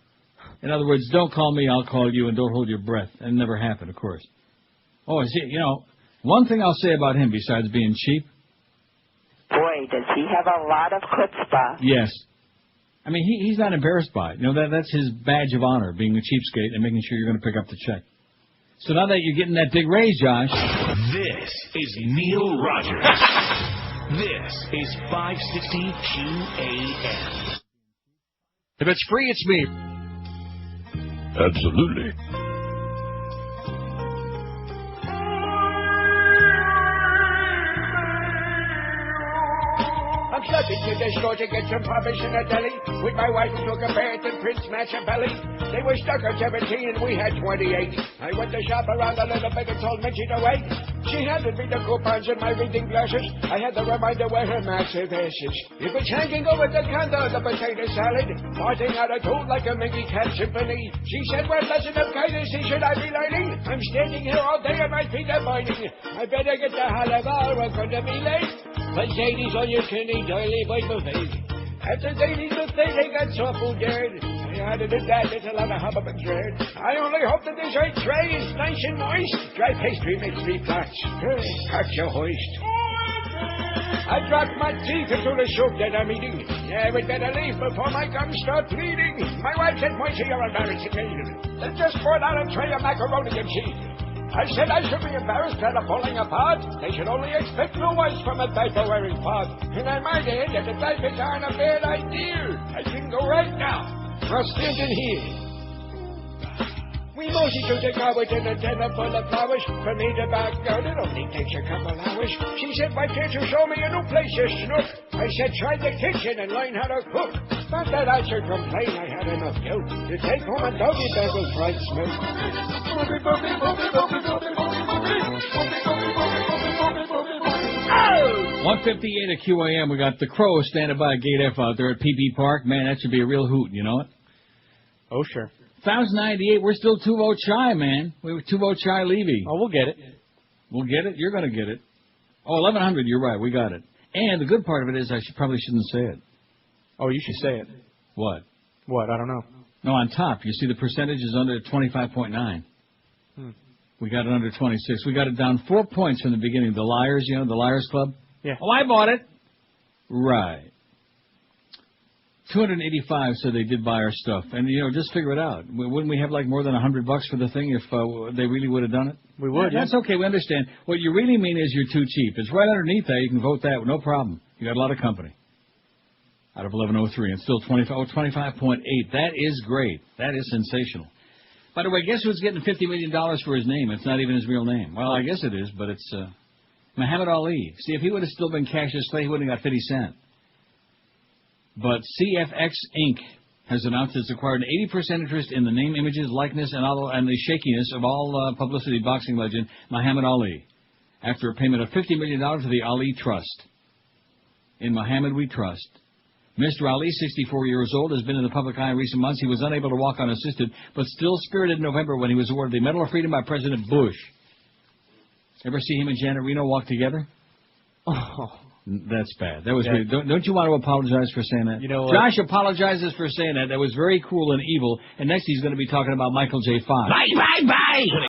A: In other words, don't call me, I'll call you, and don't hold your breath. And it never happened, of course. Oh, one thing I'll say about him besides being cheap.
D: Boy, does he have a lot of chutzpah.
A: Yes. I mean, he's not embarrassed by it. You know, that's his badge of honor, being a cheapskate and making sure you're going to pick up the check. So now that you're getting that big raise, Josh.
F: This is Neil Rogers. This is 560 QAM.
L: If it's free, it's me.
F: Absolutely.
R: I'm slugging to the store to get some polish in a deli. With my wife who took a bath and Prince Machiavelli. They were stuck at 17 and we had 28. I went to shop around a little bit and told Mitchie to wait. She handed me the coupons and my reading glasses. I had to remind her where her massive ass is. It was hanging over the counter of the potato salad, farting out a tune like a Mickey Cat symphony. She said, what lesson of courtesy should I be learning? I'm standing here all day and my feet are burning. I better get the hell of out, we're going to be late. Mercedes all you can eat, oily white buffet. After Sadie's buffet, they got soft food there. I added to that, there's a lot of hubbub and dread. I only hope the dessert tray is nice and moist. Dry pastry makes me flats. Catch your hoist. I dropped my teeth into the soup that I'm eating. Yeah, we'd better leave before my gums start bleeding. My wife said, Moisey, you're embarrassing me. They just poured out a tray of macaroni and cheese. I said I should be embarrassed at a falling apart. They should only expect no worse from a diaper-wearing pot. And I might add that the diapers aren't a bad idea. I can go right now. We're standing here. We mosey to the car with an antenna full of flowers. For me to back out, it only takes a couple hours. She said, why can't you show me a new place to snook? I said, try the kitchen and learn how to cook. Not that I should complain, I had enough guilt to take home a doggy bag with fried smoke.
A: 1:58 at QAM. We got the Crow standing by Gate F out there at PP Park. Man, that should be a real hoot, you know it?
E: Oh, sure.
A: 1,098. We're still 2 votes shy, man. We were 2 votes shy, Levy.
E: Oh, we'll get it.
A: We'll get it? You're going to get it. Oh, 1,100. You're right. We got it. And the good part of it is I probably shouldn't say it.
E: Oh, you should say it.
A: What?
E: What? I don't know.
A: No, on top. You see the percentage is under 25.9. We got it under 26. We got it down 4 points from the beginning. The Liars, you know, the Liars Club?
E: Yeah.
A: Oh, I bought it. Right. 285 said they did buy our stuff. And, you know, just figure it out. Wouldn't we have like more than $100 for the thing if they really would have done it?
E: We would,
A: yeah. That's okay. We understand. What you really mean is you're too cheap. It's right underneath that. You can vote that. No problem. You got a lot of company. Out of 1103. And still 25.8. That is great. That is sensational. By the way, guess who's getting $50 million for his name? It's not even his real name. Well, I guess it is, but it's Muhammad Ali. See, if he would have still been Cassius Clay, he wouldn't have got 50 cents. But CFX Inc. has announced it's acquired an 80% interest in the name, images, likeness, and the shakiness of all publicity boxing legend Muhammad Ali, after a payment of $50 million to the Ali Trust. In Muhammad we trust. Mr. Ali, 64 years old, has been in the public eye in recent months. He was unable to walk unassisted, but still spirited in November when he was awarded the Medal of Freedom by President Bush. Ever see him and Janet Reno walk together? Oh, that's bad. That was really, don't you want to apologize for saying that?
E: You know what?
A: Josh apologizes for saying that. That was very cruel and evil. And next he's going to be talking about Michael J. Fox.
F: Bye, bye, bye.